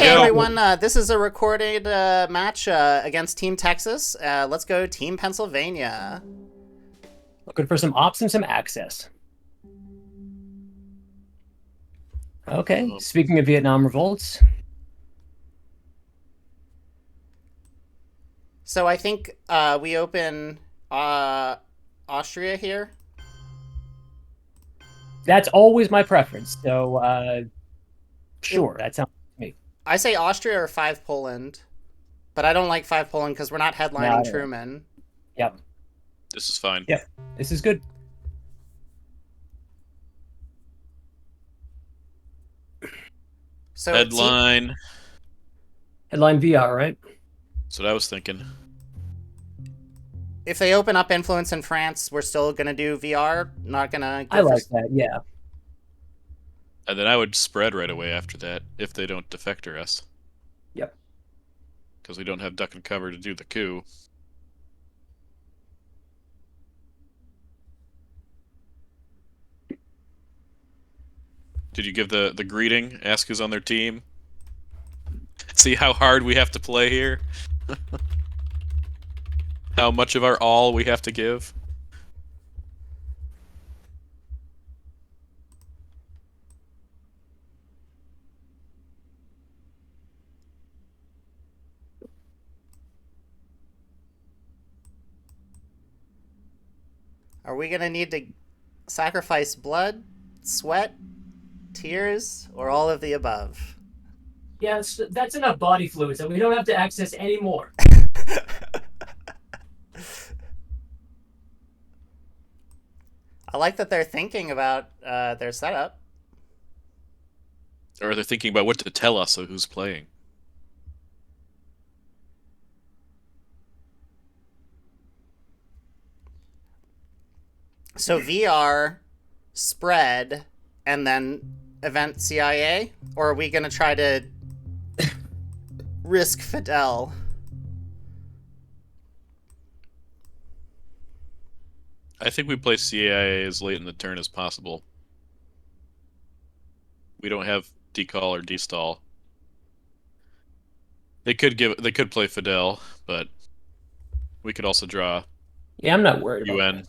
Hey go. everyone, this is a recorded match against Team Texas. Let's go Team Pennsylvania. Looking for some ops and some access. Okay, speaking of Vietnam revolts. So I think we open Austria here. That's always my preference. So, sure, that sounds good to me. I say Austria or 5 Poland, but I don't like 5 Poland because we're not headlining No. Truman. Yep. This is fine. Yep. This is good. So Headline. Headline VR, right? That's what I was thinking. if they open up Influence in France, we're still going to do VR, not going to go I like that, yeah. And then I would spread right away after that if they don't defector us. Yep. Because we don't have duck and cover to do the coup. Did you give the greeting? Ask who's on their team? See how hard we have to play here? How much of our all we have to give? Are we going to need to sacrifice blood, sweat, tears, or all of the above? Yeah, that's enough body fluids, and we don't have to access any more. I like that they're thinking about their setup. Or they're thinking about what to tell us of who's playing. So VR, spread, and then event CIA? Or are we going to try to risk Fidel? I think we play CIA as late in the turn as possible. We don't have decall or destall. They could play Fidel, but we could also draw Yeah, I'm not worried about UN. that.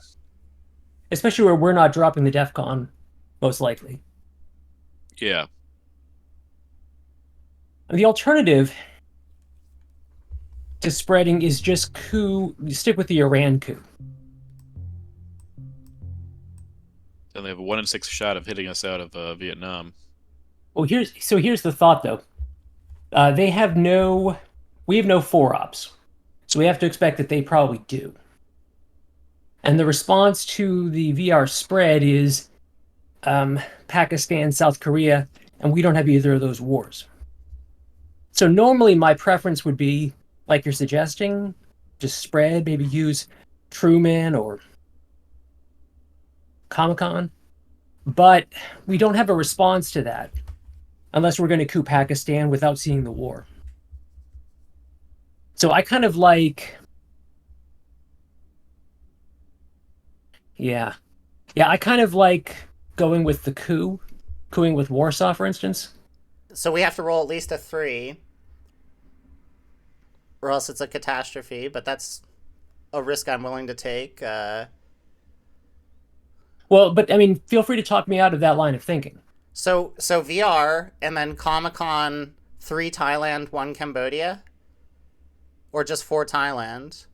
Especially where we're not dropping the DEFCON, most likely. Yeah. And the alternative to spreading is just coup. You stick with the Iran coup. And they have a 1 in 6 shot of hitting us out of Vietnam. Well, here's the thought though. We have no 4-ops, so we have to expect that they probably do. And the response to the VR spread is Pakistan, South Korea, and we don't have either of those wars. So normally my preference would be, like you're suggesting, just spread, maybe use Truman or Comic-Con. But we don't have a response to that unless we're going to coup Pakistan without seeing the war. So I kind of like... Yeah, I kind of like going with the cooing with Warsaw, for instance. So we have to roll at least a 3, or else it's a catastrophe, but that's a risk I'm willing to take. Well, but I mean, feel free to talk me out of that line of thinking. So VR, and then Comic-Con 3 Thailand, 1 Cambodia? Or just 4 Thailand?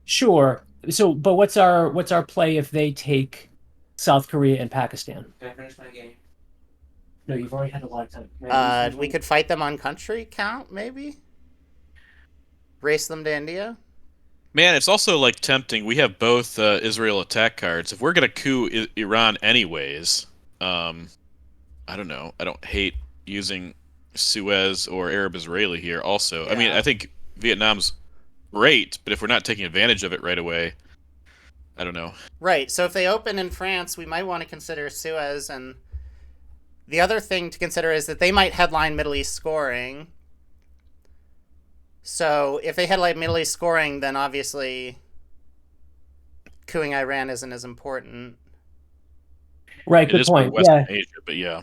Sure. So, but what's our play if they take South Korea and Pakistan? Can I finish my game? No, you've already had a lot of time. We could fight them on country count, maybe? Race them to India? Man, it's also like tempting. We have both Israel attack cards. If we're gonna coup Iran anyways, I don't know. I don't hate using Suez or Arab Israeli here. Also, I mean, I think Vietnam's great, but if we're not taking advantage of it right away, I don't know. Right, so if they open in France, we might want to consider Suez, and the other thing to consider is that they might headline Middle East scoring. So if they headline Middle East scoring, then obviously coupping Iran isn't as important. Right, It good is for point. Western Yeah. Asia, but yeah.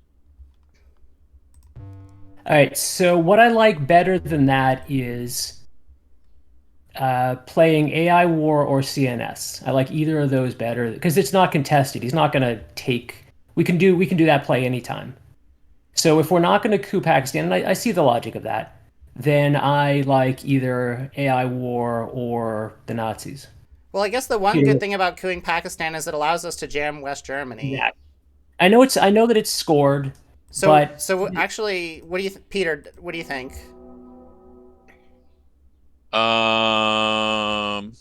All right, so what I like better than that is playing AI War or CNS. I like either of those better because it's not contested. He's not going to take. We can do that play anytime. So if we're not going to coup Pakistan, and I see the logic of that, then I like either AI War or the Nazis. Well, I guess the one Peter, good thing about cooing Pakistan is it allows us to jam West Germany. yeah, I know that it's scored, So, but so actually, what do you, Peter? What do you think? Um,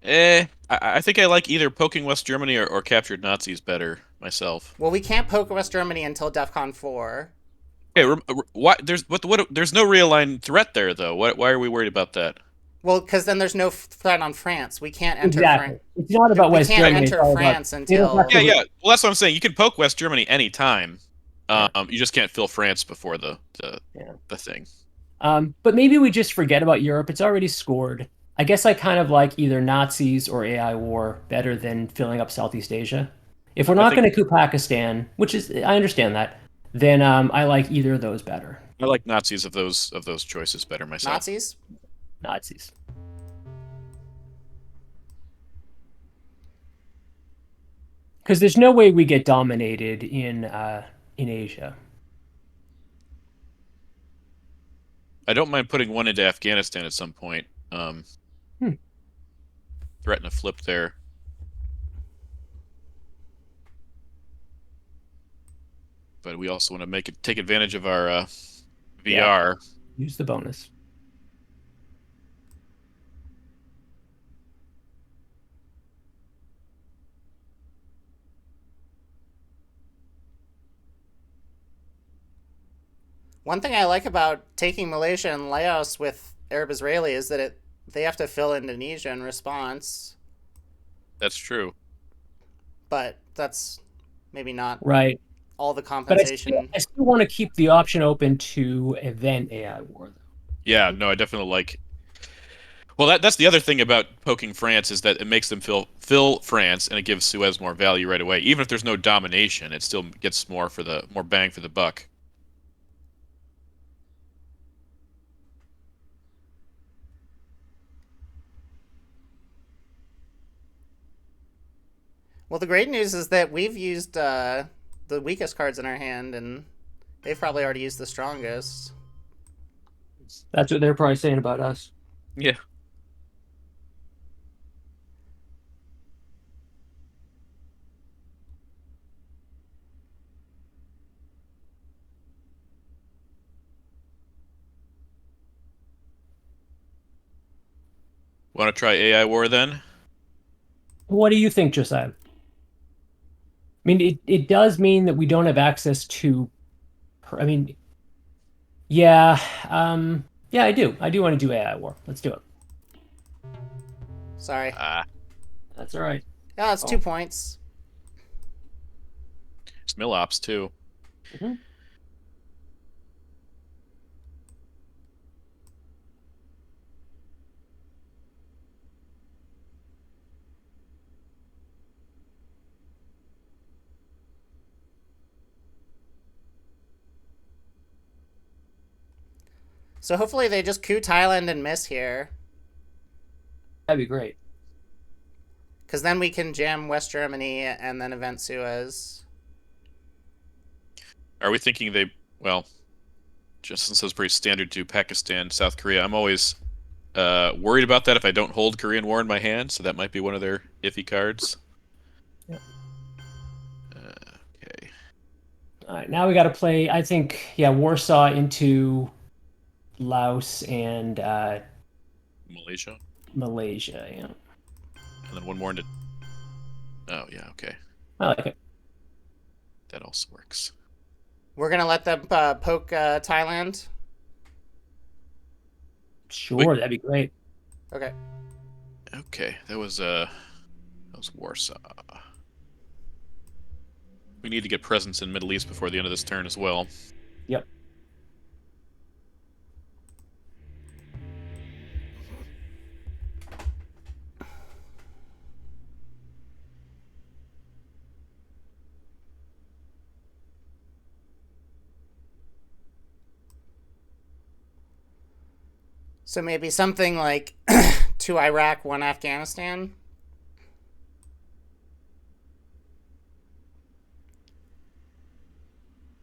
I think I like either poking West Germany or captured Nazis better myself. Well, we can't poke West Germany until DEFCON 4. Okay, why there's no realigned threat there though. Why are we worried about that? Well, because then there's no threat on France. We can't enter exactly. France. It's not about We West can't Germany. It's enter all about France they don't have Yeah, until. to. yeah. Well, that's what I'm saying. You can poke West Germany anytime. Yeah. You just can't fill France before Yeah. the thing. But maybe we just forget about Europe. It's already scored. I guess I kind of like either Nazis or AI war better than filling up Southeast Asia. If we're I not think going to coup Pakistan, which is I understand that, then I like either of those better. I like Nazis of those choices better myself. Nazis? Nazis. Because there's no way we get dominated in Asia. I don't mind putting one into Afghanistan at some point. Hmm. Threaten a flip there. But we also want to take advantage of our VR. Use the bonus. One thing I like about taking Malaysia and Laos with Arab Israeli is that they have to fill Indonesia in response, That's true. but that's maybe not Right. all the But compensation. I still want to keep the option open to event AI war. Yeah, no, I definitely like. Well, that's the other thing about poking France is that it makes them fill France, and it gives Suez more value right away. Even if there's no domination, it still gets more bang for the buck. Well, the great news is that we've used the weakest cards in our hand, and they've probably already used the strongest. That's what they're probably saying about us. Yeah. Want to try AI war then? What do you think, Josiah? I mean, it does mean that we don't have access to. I mean, yeah, yeah, I do. I do want to do AI war. Let's do it. Sorry. That's all right. Yeah, it's 2 points. It's Millops too. Mm-hmm. So hopefully they just coup Thailand and miss here, That'd be great. because then we can jam West Germany and then event Suez. Are we thinking they? Well, Justin says pretty standard to Pakistan, South Korea. I'm always worried about that if I don't hold Korean War in my hand, so that might be one of their iffy cards. Yep. Okay. All right, now we got to play. I think, yeah, Warsaw into Laos and Malaysia, Malaysia. Yeah, and then one more into. Oh yeah, okay, I like it. that also works. We're gonna let them poke Thailand. Sure, that'd be great. Okay. Okay, that was Warsaw. We need to get presence in Middle East before the end of this turn as well. Yep. So maybe something like 2 Iraq, 1 Afghanistan.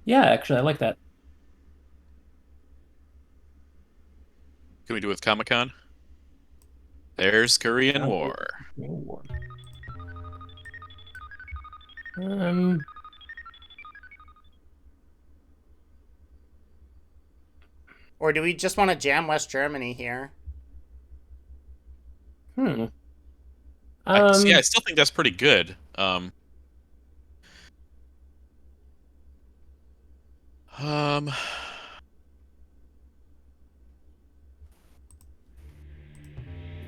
Yeah, actually, I like that. Can we do it with Comic-Con? There's Korean Okay. War. Um, Or do we just want to jam West Germany here? hmm. I still think that's pretty good. Um,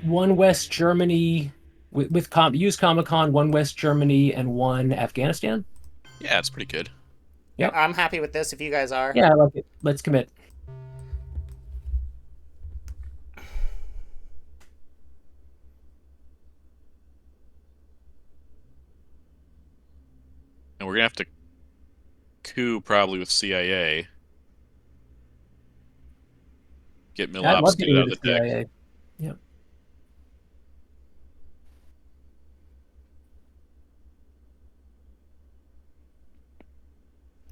One West Germany use Comic Con, one West Germany, and one Afghanistan. yeah, it's pretty good. Yep. I'm happy with this if you guys are. Yeah, I like it. Let's commit. And we're gonna have to coup probably with CIA. Get I'd love Milops, to get it do out it of with the deck. CIA. Yep.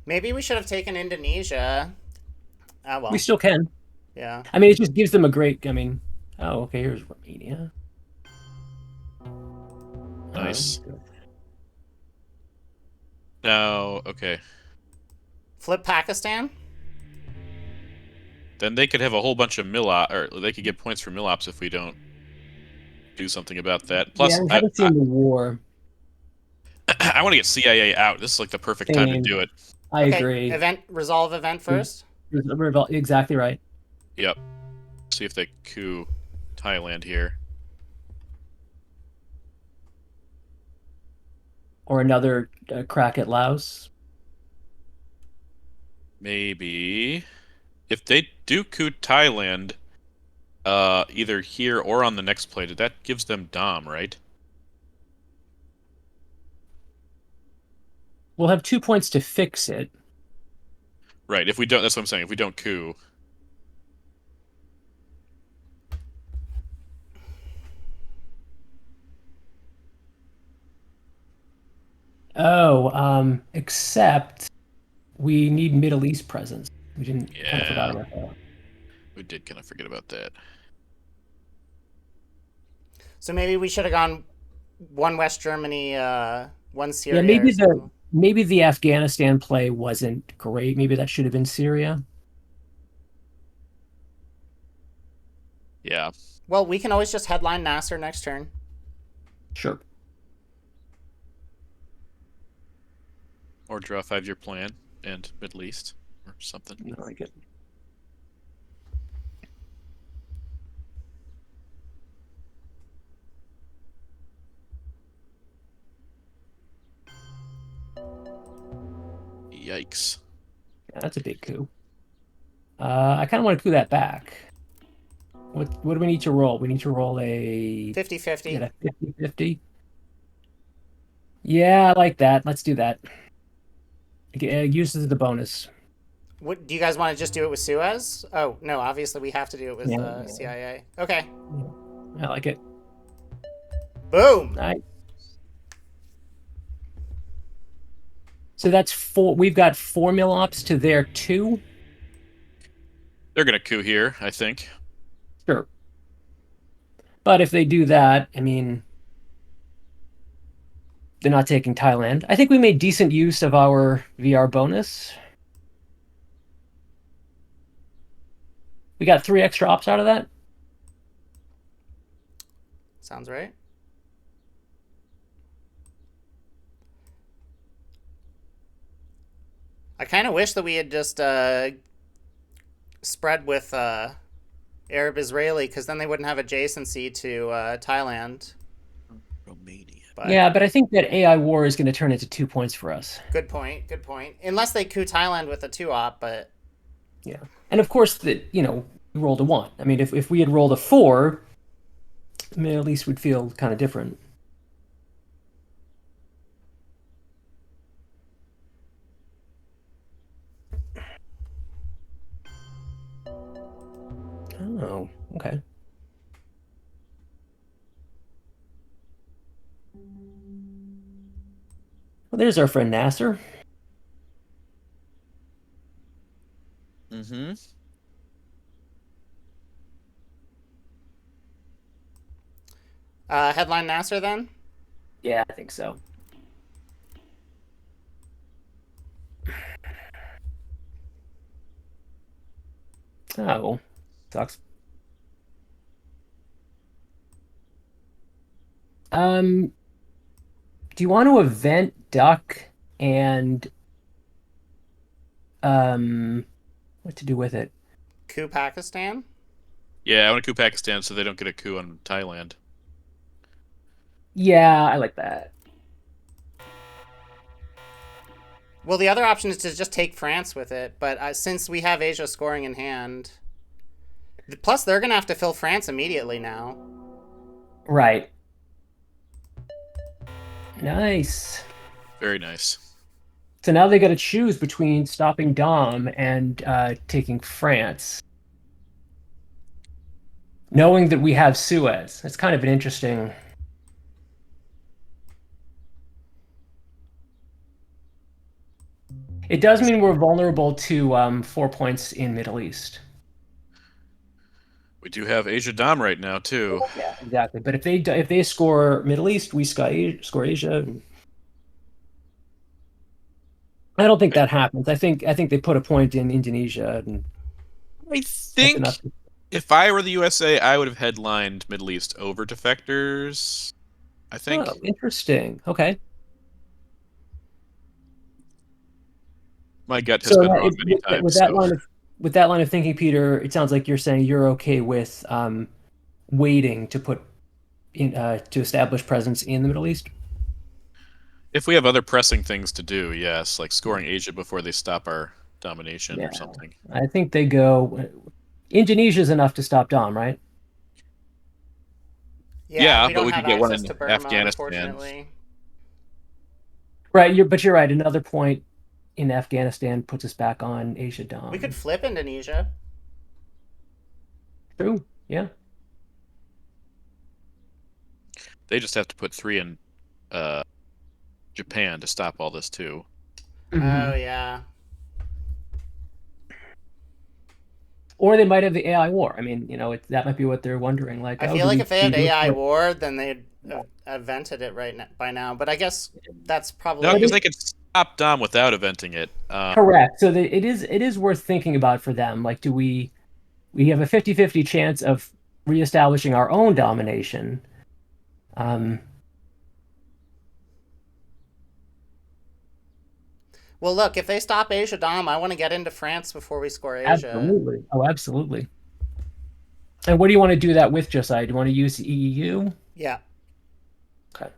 Maybe we should have taken Indonesia. Oh, well. We still can. Yeah. I mean, it just gives them a great. I mean, oh, okay. Here's Romania. Nice. Now, okay. Flip Pakistan? Then they could have a whole bunch of Milop, or they could get points for Milops if we don't do something about that. Plus, Yeah, I haven't seen the war. I want to get CIA out. This is like the perfect time to Same. do it. I Okay, agree. resolve event first. Exactly right. Yep. See if they coup Thailand here. Or another crack at Laos. Maybe. If they do coup Thailand, either here or on the next play, that gives them Dom, right? We'll have 2 points to fix it. Right. If we don't, that's what I'm saying. If we don't coup, Oh, except we need Middle East presence. We didn't kind of forgot yeah, about that. we did kind of forget about that. So maybe we should have gone 1 West Germany, 1 Syria. Yeah, maybe the Afghanistan play wasn't great. Maybe that should have been Syria. Yeah. Well, we can always just headline Nasser next turn. Sure. Or draw a 5-year plan and Middle East or something. I like it. Yikes. Yeah, that's a big coup. I kind of want to coup that back. What do we need to roll? We need to roll a 50-50. get a 50-50. Yeah, I like that. Let's do that. Uses the bonus. What do you guys want to just do it with Suez? Oh no, obviously we have to do it with Yeah. CIA. Okay. I like it. Boom. Nice. So that's 4. We've got 4 mil ops to their 2. They're gonna coup here, I think. Sure. But if they do that, I mean, they're not taking Thailand. I think we made decent use of our VR bonus. We got 3 extra ops out of that. Sounds right. I kind of wish that we had just spread with Arab Israeli, because then they wouldn't have adjacency to Thailand. Romania. But Yeah, but I think that AI war is going to turn into 2 points for us. good point. Good point. Unless they coup Thailand with a 2-op, but Yeah. And of course, we rolled a 1. I mean, if we had rolled a 4, I mean, at least we'd feel kind of different. Oh, Okay. Well, there's our friend Nasser. Mm-hmm. Headline Nasser then? Yeah, I think so. Oh, sucks. Um, do you want to event duck and what to do with it? Coup Pakistan? Yeah, I want to coup Pakistan so they don't get a coup on Thailand. Yeah, I like that. Well, the other option is to just take France with it, but since we have Asia scoring in hand, plus they're gonna have to fill France immediately now. Right. Nice. Very nice. So now they got to choose between stopping Dom and taking France. Knowing that we have Suez, it's kind of an interesting. It does mean we're vulnerable to 4 points in Middle East. We do have Asia Dom right now too. Yeah, exactly. But if they score Middle East, we score Asia. I don't think that happens. I think they put a point in Indonesia, and I that's think enough. if I were the USA, I would have headlined Middle East over defectors. I think. Oh, interesting. Okay. My gut has So been wrong many times. with that line of thinking, Peter, it sounds like you're saying you're okay with waiting to put in to establish presence in the Middle East. If we have other pressing things to do, yes, like scoring Asia before they stop our domination Yeah. or something. I think they go. Indonesia's enough to stop Dom, right? Yeah, We but don't we have could get one access in to Burma, Afghanistan. unfortunately. Right. But you're right. Another point in Afghanistan puts us back on Asia Dom. We could flip Indonesia. True. Yeah. They just have to put 3 in Japan to stop all this too. Mhm. Oh yeah. Or they might have the AI war. I mean, that might be what they're wondering. Like, I oh, feel do like we- if they do had we go AI for- war, then they'd invented it by now. But I guess that's probably No, because they could stop Dom without eventing it. Correct. So it is worth thinking about for them. Like, do we have a 50-50 chance of reestablishing our own domination? Well, look, if they stop Asia Dom, I want to get into France before we score Asia. Absolutely. Oh, absolutely. And what do you want to do that with, Josiah? Do you want to use the EU? Yeah. Okay.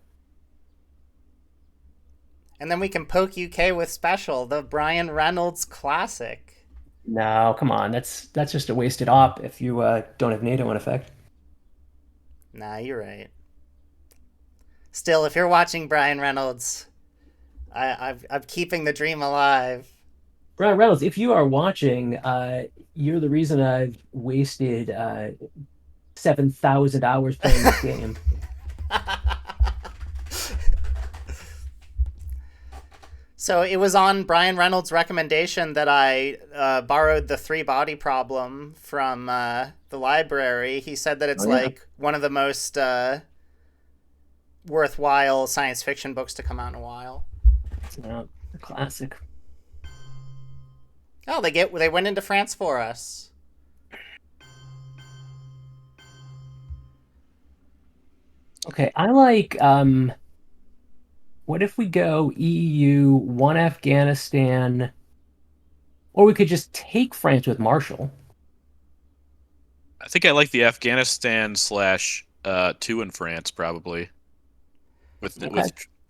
And then we can poke UK with special, the Brian Reynolds classic. No, come on. That's just a wasted op if you don't have NATO in effect. Nah, you're right. Still, if you're watching Brian Reynolds, I'm keeping the dream alive. Brian Reynolds, if you are watching, you're the reason I've wasted 7,000 hours playing this game. So it was on Brian Reynolds' recommendation that I borrowed the 3-body problem from the library. He said that it's like one of the most worthwhile science fiction books to come out in a while. A classic. Oh, they went into France for us. Okay, I like what if we go EU, one Afghanistan, or we could just take France with Marshall. I think I like the Afghanistan / 2 in France probably. With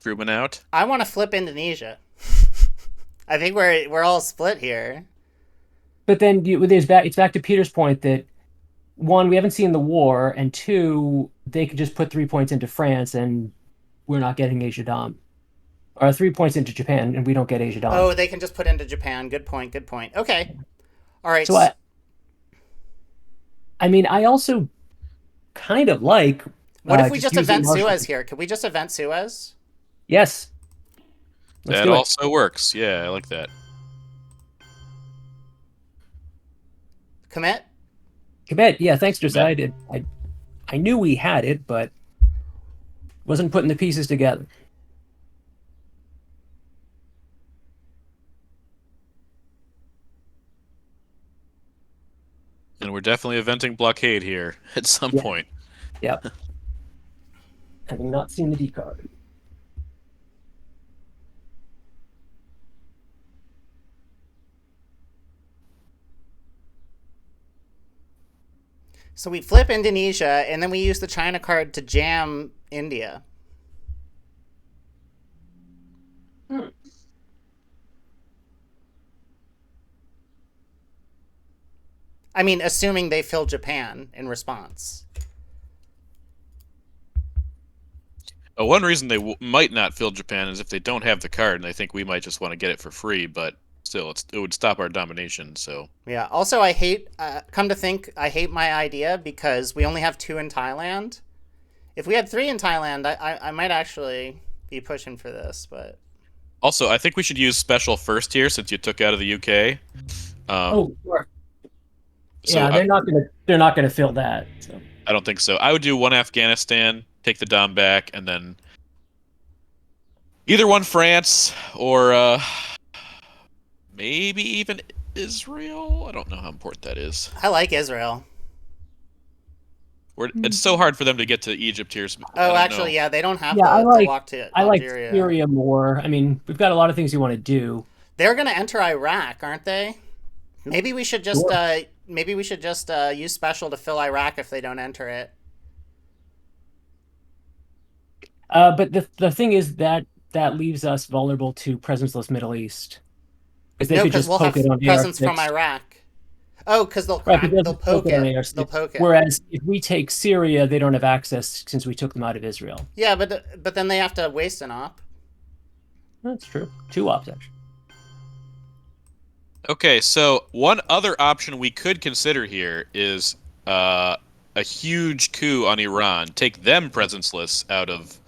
Truman out. I want to flip Indonesia. I think we're all split here. But then it's back to Peter's point that one, we haven't seen the war, and two, they could just put 3 points into France and we're not getting Asia Dom. Or 3 points into Japan and we don't get Asia Dom. Oh, they can just put into Japan. Good point. Okay. All right. So I mean, I also kind of like What if we just just using event Marshall. Suez here? Could we just event Suez? Yes, let's That do it. also works. Yeah, I like that. Commit? Commit. Yeah, thanks, Commit. Josiah. I knew we had it, but wasn't putting the pieces together. And we're definitely eventing blockade here at some Yeah. point. Yep. Having not seen the D card. So we flip Indonesia, and then we use the China card to jam India. Hmm. I mean, assuming they fill Japan in response. One reason they might not fill Japan is if they don't have the card, and they think we might just want to get it for free. But still, it would stop our domination. So Yeah. Also, I hate. Come to think, I hate my idea because we only have 2 in Thailand. If we had 3 in Thailand, I might actually be pushing for this. But also, I think we should use special first here since you took out of the UK. Oh, sure. So Yeah, they're not gonna fill that. So. I don't think so. I would do 1 Afghanistan, take the Dom back, and then either 1 France or maybe even Israel. I don't know how important that is. I like Israel. It's so hard for them to get to Egypt here. Oh, actually, yeah, they don't have Yeah, to walk to I like Algeria. Syria more. I mean, we've got a lot of things you want to do. They're going to enter Iraq, aren't they? Maybe we should just use special to fill Iraq if they don't enter it. But the thing is that leaves us vulnerable to presenceless Middle East because they No, could because just we'll poke have it on presence AR6. from Iraq. Oh, because they'll Right, crack, but they'll poke it. on AR6. They'll poke it. Whereas if we take Syria, they don't have access since we took them out of Israel. Yeah, but then they have to waste an op. That's true. 2 ops actually. Okay, so one other option we could consider here is a huge coup on Iran. Take them presenceless out of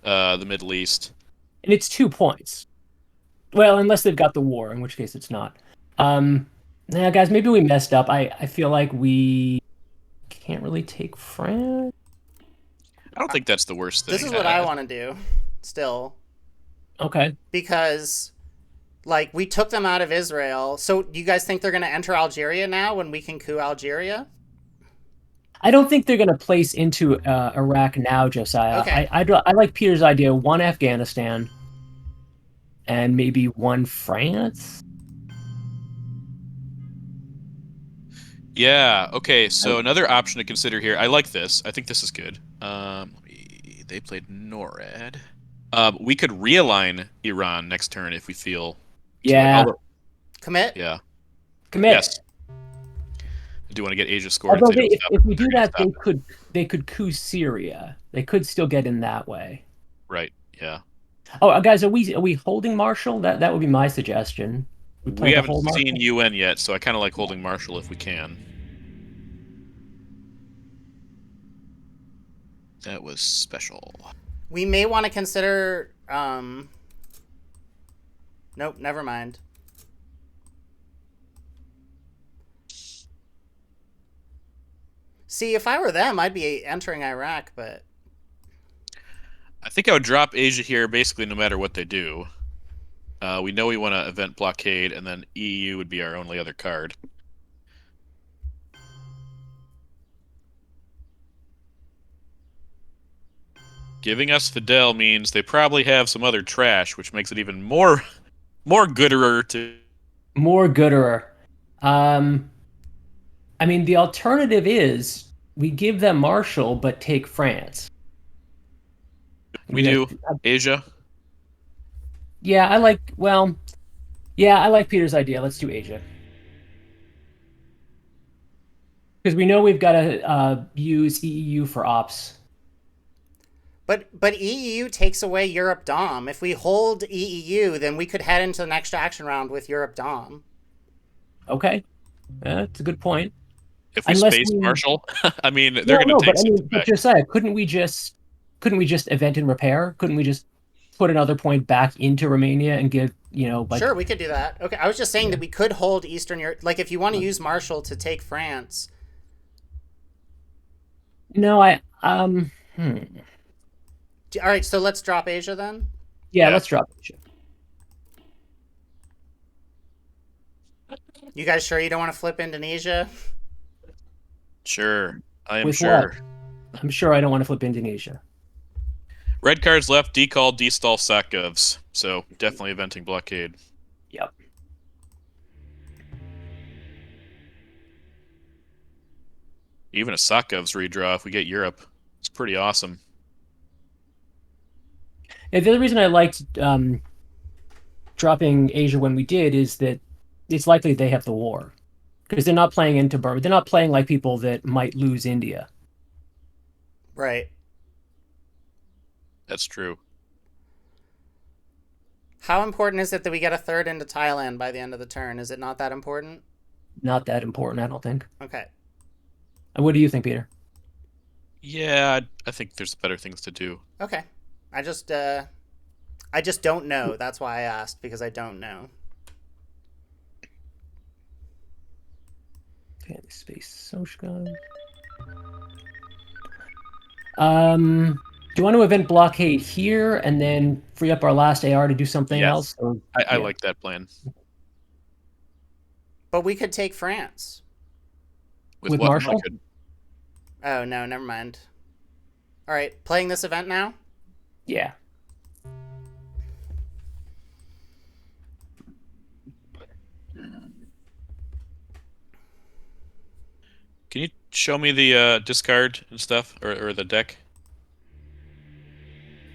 the Middle East. And it's 2 points. Well, unless they've got the war, in which case it's not. Now, guys, maybe we messed up. I feel like we can't really take France. I don't think that's the worst thing. This is what I want to do, still. Okay. Because, like, we took them out of Israel. So do you guys think they're going to enter Algeria now when we can coup Algeria? I don't think they're going to place into Iraq now, Josiah. Okay. I like Peter's idea. 1 Afghanistan and maybe 1 France. Yeah, okay, so another option to consider here. I like this. I think this is good. They played NORAD. We could realign Iran next turn if we feel... Yeah. Commit? Yeah. Commit. Yes. I do want to get Asia scored. Although if we do that, they could coup Syria. They could still get in that way. Right, yeah. Oh, guys, are we holding Marshall? That would be my suggestion. We haven't seen UN yet, so I kind of like holding Marshall if we can. That was special. We may want to consider... Nope, never mind. See, if I were them, I'd be entering Iraq, but... I think I would drop Asia here basically no matter what they do. We know we want to event blockade, and then EU would be our only other card. Giving us Fidel means they probably have some other trash, which makes it even more gooderer to... More gooderer. I mean, the alternative is we give them Marshall, but take France. We do Asia. Yeah, I like Peter's idea. Let's do Asia. Because we know we've got to use EU for ops. But EU takes away Europe Dom. If we hold EU, then we could head into the next action round with Europe Dom. Okay. That's a good point. If we Unless space we- marshal, I mean, they're No, going no, to take but I cities mean, back. but Josiah, couldn't we just event and repair? Couldn't we just put another point back into Romania and give, like Sure, we could do that. Okay, I was just saying Yeah. that we could hold Eastern Europe. Like, if you want to use Marshall to take France. No, All right, so let's drop Asia then. yeah, Yeah. let's drop it. You guys sure you don't want to flip Indonesia? Sure, I am With sure. what? I'm sure I don't want to flip Indonesia. Red cards left, decall, destall, Sakovs. So definitely eventing blockade. Yep. Even a Sakovs redraw if we get Europe. It's pretty awesome. Yeah, the other reason I liked dropping Asia when we did is that it's likely they have the war because they're not playing into Burma. They're not playing like people that might lose India. Right. That's true. How important is it that we get a third into Thailand by the end of the turn? Is it not that important? Not that important, I don't think. Okay. And what do you think, Peter? Yeah, I think there's better things to do. Okay. I just don't know. That's why I asked, because I don't know. Okay, space Soshka. Do you want to event blockade here and then free up our last AR to do something Yes. else? Or, I yeah. like that plan. But we could take France. With what Marshall? could- Oh, no, never mind. All right, playing this event now? Yeah. Can you show me the discard and stuff, or the deck?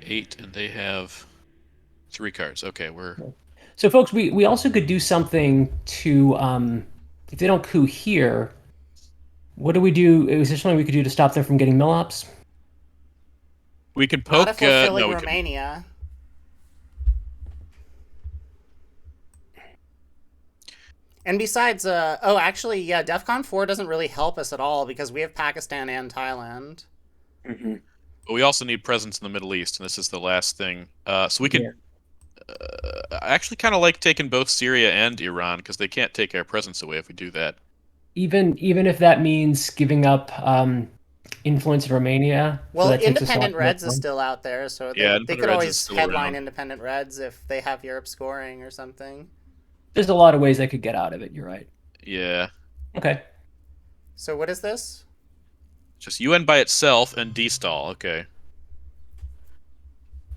8, and they have 3 cards. Okay, we're... So, folks, we also could do something to, if they don't coup here, what do we do? Is there something we could do to stop them from getting mill-ops? We could Not poke... if we're filling no, we Romania. And besides, actually, yeah, DEFCON 4 doesn't really help us at all because we have Pakistan and Thailand. Mm-hmm. But we also need presence in the Middle East, and this is the last thing. So we could... I actually kind of like taking both Syria and Iran, because they can't take our presence away if we do that. Even if that means giving up influence in Romania. Well, so that takes us Independent off Reds the is one. still out there, so Yeah, they Independent could Reds is always still headline around. Independent Reds if they have Europe scoring or something. There's a lot of ways I could get out of it. You're right. Yeah. Okay. So what is this? Just UN by itself and destall. Okay.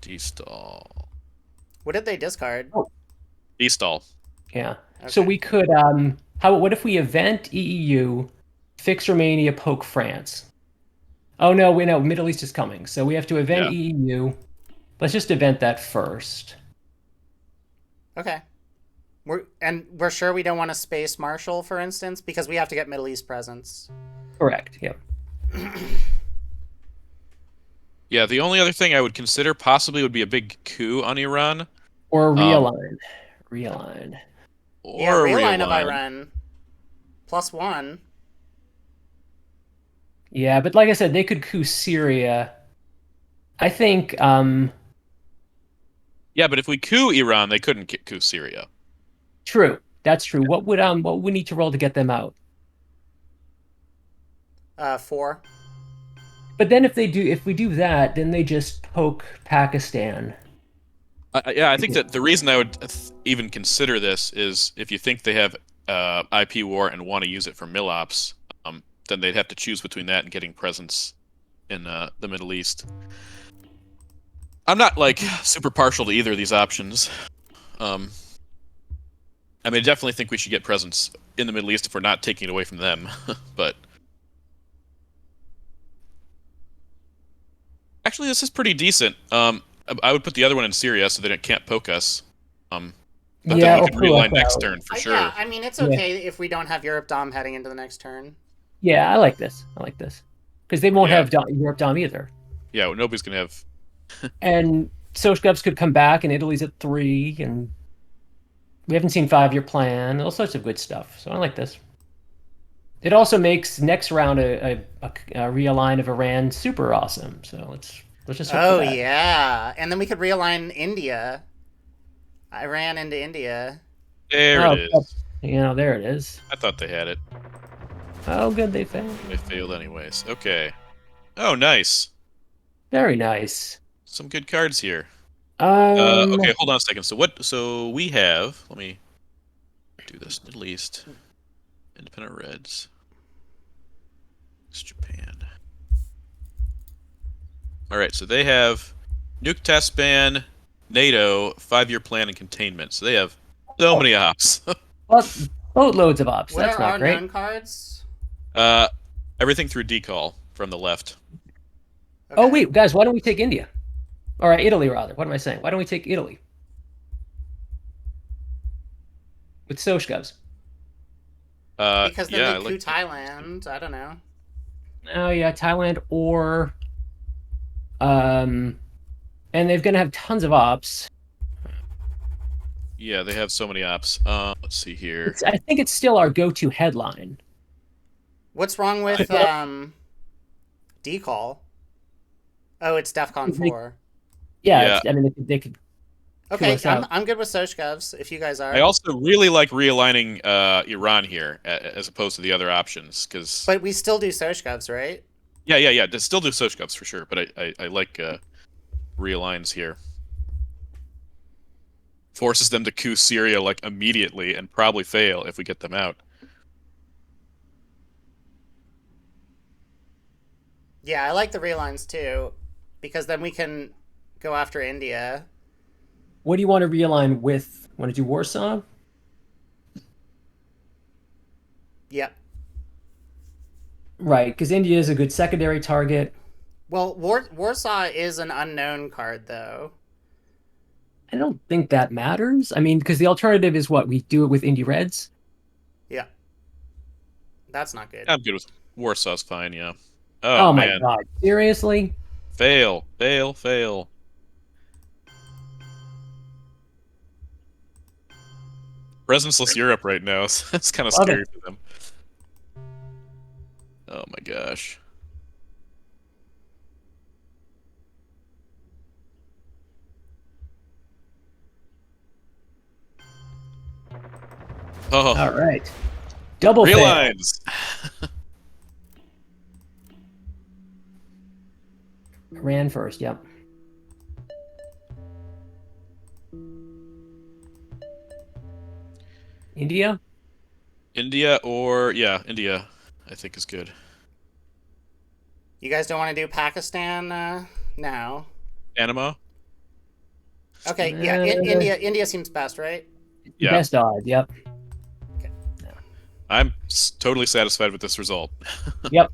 Destall. What did they discard? Destall. Yeah. So Okay. we could what if we event EEU, fix Romania, poke France? Oh no, we know Middle East is coming. So we have to event Yeah. EEU. Let's just event that first. Okay. We're sure we don't want to space Marshall, for instance, because we have to get Middle East presence. Correct. Yep. Yeah, the only other thing I would consider possibly would be a big coup on Iran. Or realign. Realign. Or Yeah, realign of realign. Iran. +1. Yeah, but like I said, they could coup Syria. I think Yeah, but if we coup Iran, they couldn't coup Syria. true. That's true. What would we need to roll to get them out? 4. But then if we do that, then they just poke Pakistan. Yeah, I think that the reason I would even consider this is if you think they have IP war and want to use it for mill-ops, then they'd have to choose between that and getting presence in the Middle East. I'm not, super partial to either of these options. I definitely think we should get presence in the Middle East if we're not taking it away from them, but... Actually, this is pretty decent. I would put the other one in Syria so that it can't poke us. But then we can realign next turn for sure. Yeah, it's okay if we don't have Europe Dom heading into the next turn. Yeah, I like this. Because they won't Yeah. have Europe Dom either. Yeah, nobody's gonna have. And Soshkovs could come back, and Italy's at 3, and we haven't seen 5-year plan, all sorts of good stuff. So I like this. It also makes next round a realign of Iran super awesome. So let's just hope for Oh that. yeah, and then we could realign India. Iran into India. There it Oh, is. there it is. I thought they had it. Oh, good, they failed. They failed anyways. Okay. Oh, nice. Very nice. Some good cards here. Um, Okay, hold on a second. So what? So we have. Let me do this. Middle East, Independent Reds. It's Japan. All right. So they have nuke test ban, NATO, 5-year plan, and containment. So they have so many ops. well, boatloads of ops. What That's are not our great. known cards? uh, everything through decall from the left. Okay. Oh wait, guys, why don't we take India? All right, Italy rather. What am I saying? Why don't we take Italy with Soshkovs? Because then Yeah, they I coup like. Thailand. I don't know. Oh yeah, Thailand or and they're gonna have tons of ops. Yeah, they have so many ops. Let's see here. I think it's still our go-to headline. What's wrong with decall? Oh, it's DEFCON 4. Yeah, Yeah. I mean they could Okay, us out. I'm good with Soshkovs if you guys are. I also really like realigning Iran here as opposed to the other options because But we still do Soshkovs, right? yeah, they still do Sochkovs for sure, but I like realigns here. Forces them to coup Syria like immediately and probably fail if we get them out. Yeah, I like the realigns too, because then we can go after India. What do you want to realign with? Want to do Warsaw? Yep. Right, because India is a good secondary target. Well, Warsaw is an unknown card, though. I don't think that matters. I mean, because the alternative is what we do it with Indy Reds. Yeah. That's not good. I'm good with Warsaw's fine, yeah. Oh my man. god, seriously? Fail. Presenceless Europe right now. It's kind of Love scary it. for them. Oh my gosh. Oh, All right, double real fail. lines. Ran first. Yep. India. India or India, I think is good. You guys don't want to do Pakistan now? Panama. Okay, yeah, India seems best, right? Yeah. Best odds. Yep. I'm totally satisfied with this result. Yep.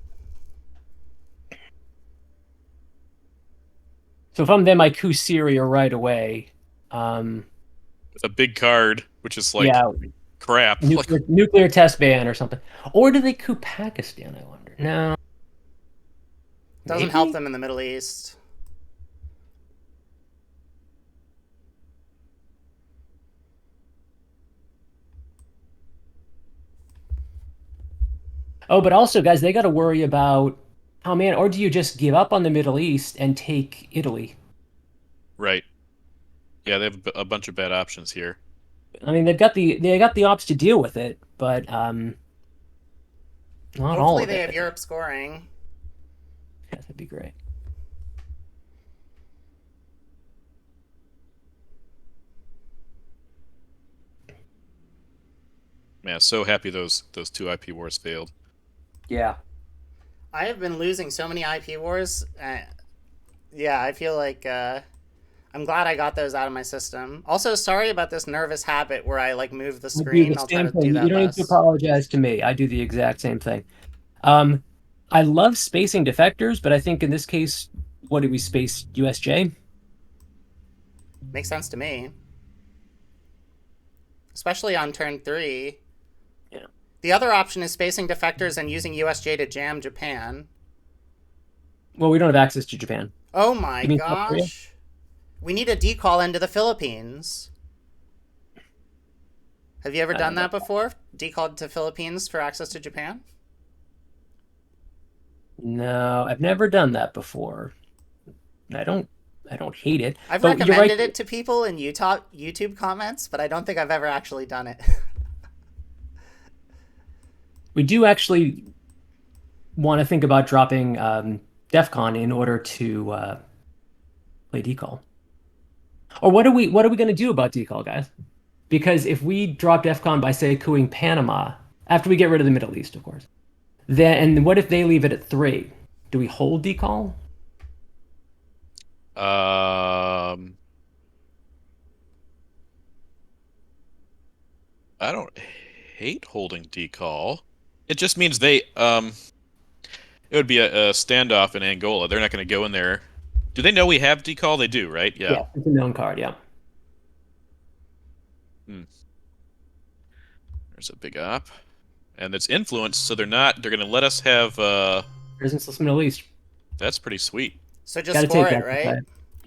So if I'm them, I coup Syria right away. With a big card, which is like Yeah, crap. nuclear test ban or something. Or do they coup Pakistan? I wonder. No. Doesn't Maybe? help them in the Middle East. Oh, but also, guys, they got to worry about. Oh man, or do you just give up on the Middle East and take Italy? Right. Yeah, they have a bunch of bad options here. I mean, they got the ops to deal with it, but not all Hopefully of they it. have Europe scoring. Yeah, that'd be great. Man, so happy those two IP wars failed. Yeah. I have been losing so many IP wars. Yeah, I feel like I'm glad I got those out of my system. Also, sorry about this nervous habit where I like move the I do screen. the I'll try same to thing. do that You don't need less. to apologize to me. I do the exact same thing. I love spacing defectors, but I think in this case, what did we space USJ? Makes sense to me. Especially on turn 3. Yeah. The other option is spacing defectors and using USJ to jam Japan. Well, we don't have access to Japan. Oh my You mean South Korea? gosh. We need a decall into the Philippines. Have you ever done that before? Decalled to Philippines for access to Japan? No, I've never done that before. I don't hate it. I've But you're right. recommended it to people in YouTube comments, but I don't think I've ever actually done it. We do actually want to think about dropping DEF CON in order to play Decall. Or what are we going to do about Decall, guys? Because if we drop DEF CON by, say, cooing Panama, after we get rid of the Middle East, of course, and what if they leave it at 3? Do we hold Decall? I don't hate holding Decall. It just means it would be a standoff in Angola. They're not going to go in there. Do they know we have Decall? They do, right? Yeah. Yeah, it's a known card, yeah. There's a big op. And it's influence, so they're going to let us have Resistance Middle East. That's pretty sweet. So just score it, right?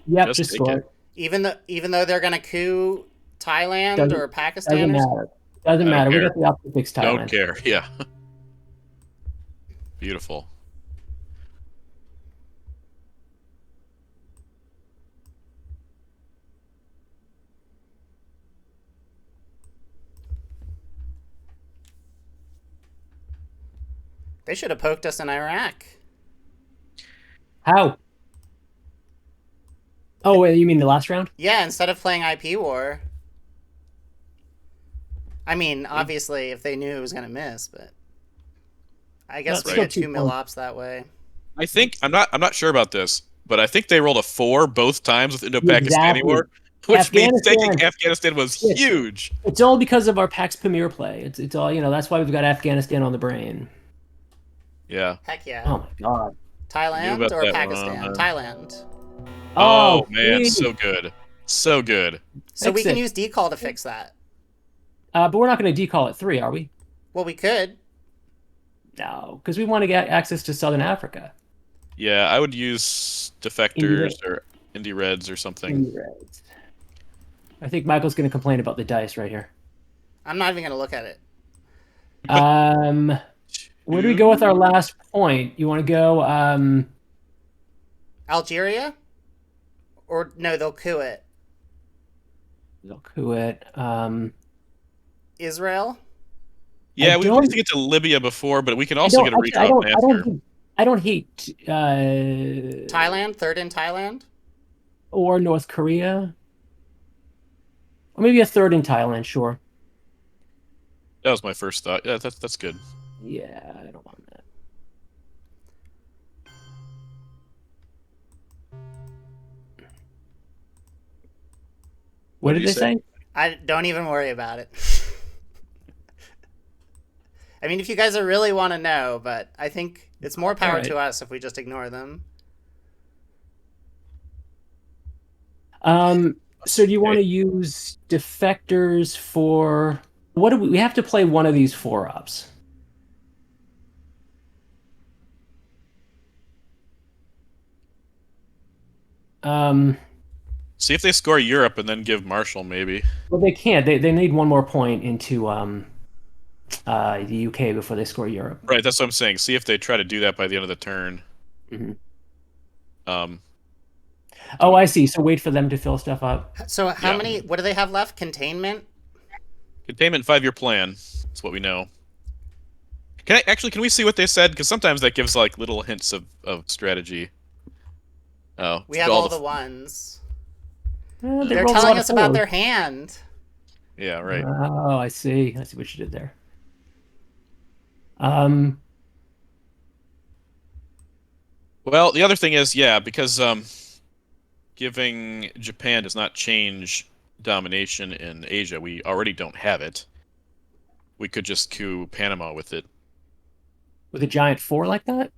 Yep, just score it. Even though they're gonna coup Thailand or Pakistan. Doesn't matter. We got the option to fix Thailand. Don't care. Yeah. Beautiful. They should have poked us in Iraq. How? Oh, wait, you mean the last round? Yeah, instead of playing IP War. I mean, obviously, if they knew it was going to miss, but I guess we get 2 mil ops that way. I think I'm not sure about this, but I think they rolled a 4 both times with Indo-Pakistani War, which means taking Afghanistan was huge. It's all because of our Pax Pamir play. It's all, that's why we've got Afghanistan on the brain. Yeah. Heck yeah. Oh my god. Thailand or Pakistan? Thailand. Oh man, so good. So good. So we can use Decall to fix that. But we're not going to Decall at 3, are we? Well, we could. No, because we want to get access to Southern Africa. Yeah, I would use Defectors or Indie Reds or something. Indie Reds. I think Michael's going to complain about the dice right here. I'm not even going to look at it. Where do we go with our last point? You want to go Algeria? Or no, they'll coup it. They'll coup it. Israel? Yeah, we wanted to get to Libya before, but we can also get a recon after. I don't hate Thailand, third in Thailand? Or North Korea. Or maybe a third in Thailand, sure. That was my first thought. Yeah, that's good. Yeah, I don't want that. What did they say? I don't even worry about it. I mean, if you guys really want to know, but I think it's more power to us if we just ignore them. So do you want to use defectors for what do we have to play one of these 4-ups? See if they score Europe and then give Marshall maybe. Well, they can't. They need one more point into the UK before they score Europe. Right, that's what I'm saying. See if they try to do that by the end of the turn. Mm-hmm. Oh, I see. So wait for them to fill stuff up. So how many? What do they have left? Containment. Containment 5-year plan. That's what we know. Can we see what they said? Because sometimes that gives like little hints of strategy. Oh, we have all the ones. They're telling us about their hand. Yeah, right. Oh, I see. I see what you did there. Well, the other thing is, because giving Japan does not change domination in Asia. We already don't have it. We could just coup Panama with it. With a giant 4 like that?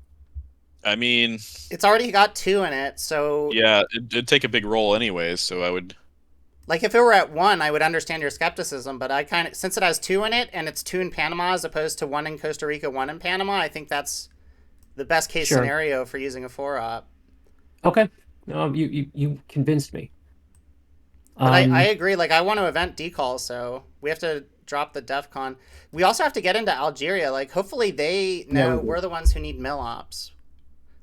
I mean... It's already got 2 in it, so... Yeah, it'd take a big roll anyways, so I would... Like, if it were at 1, I would understand your skepticism, but I kind of... Since it has 2 in it, and it's 2 in Panama as opposed to 1 in Costa Rica, 1 in Panama, I think that's the best case scenario for using a 4-op. Okay. No, you convinced me. But I agree. Like, I want to event Decall, so we have to drop the DEF CON. We also have to get into Algeria. Like, hopefully they know we're the ones who need mill ops.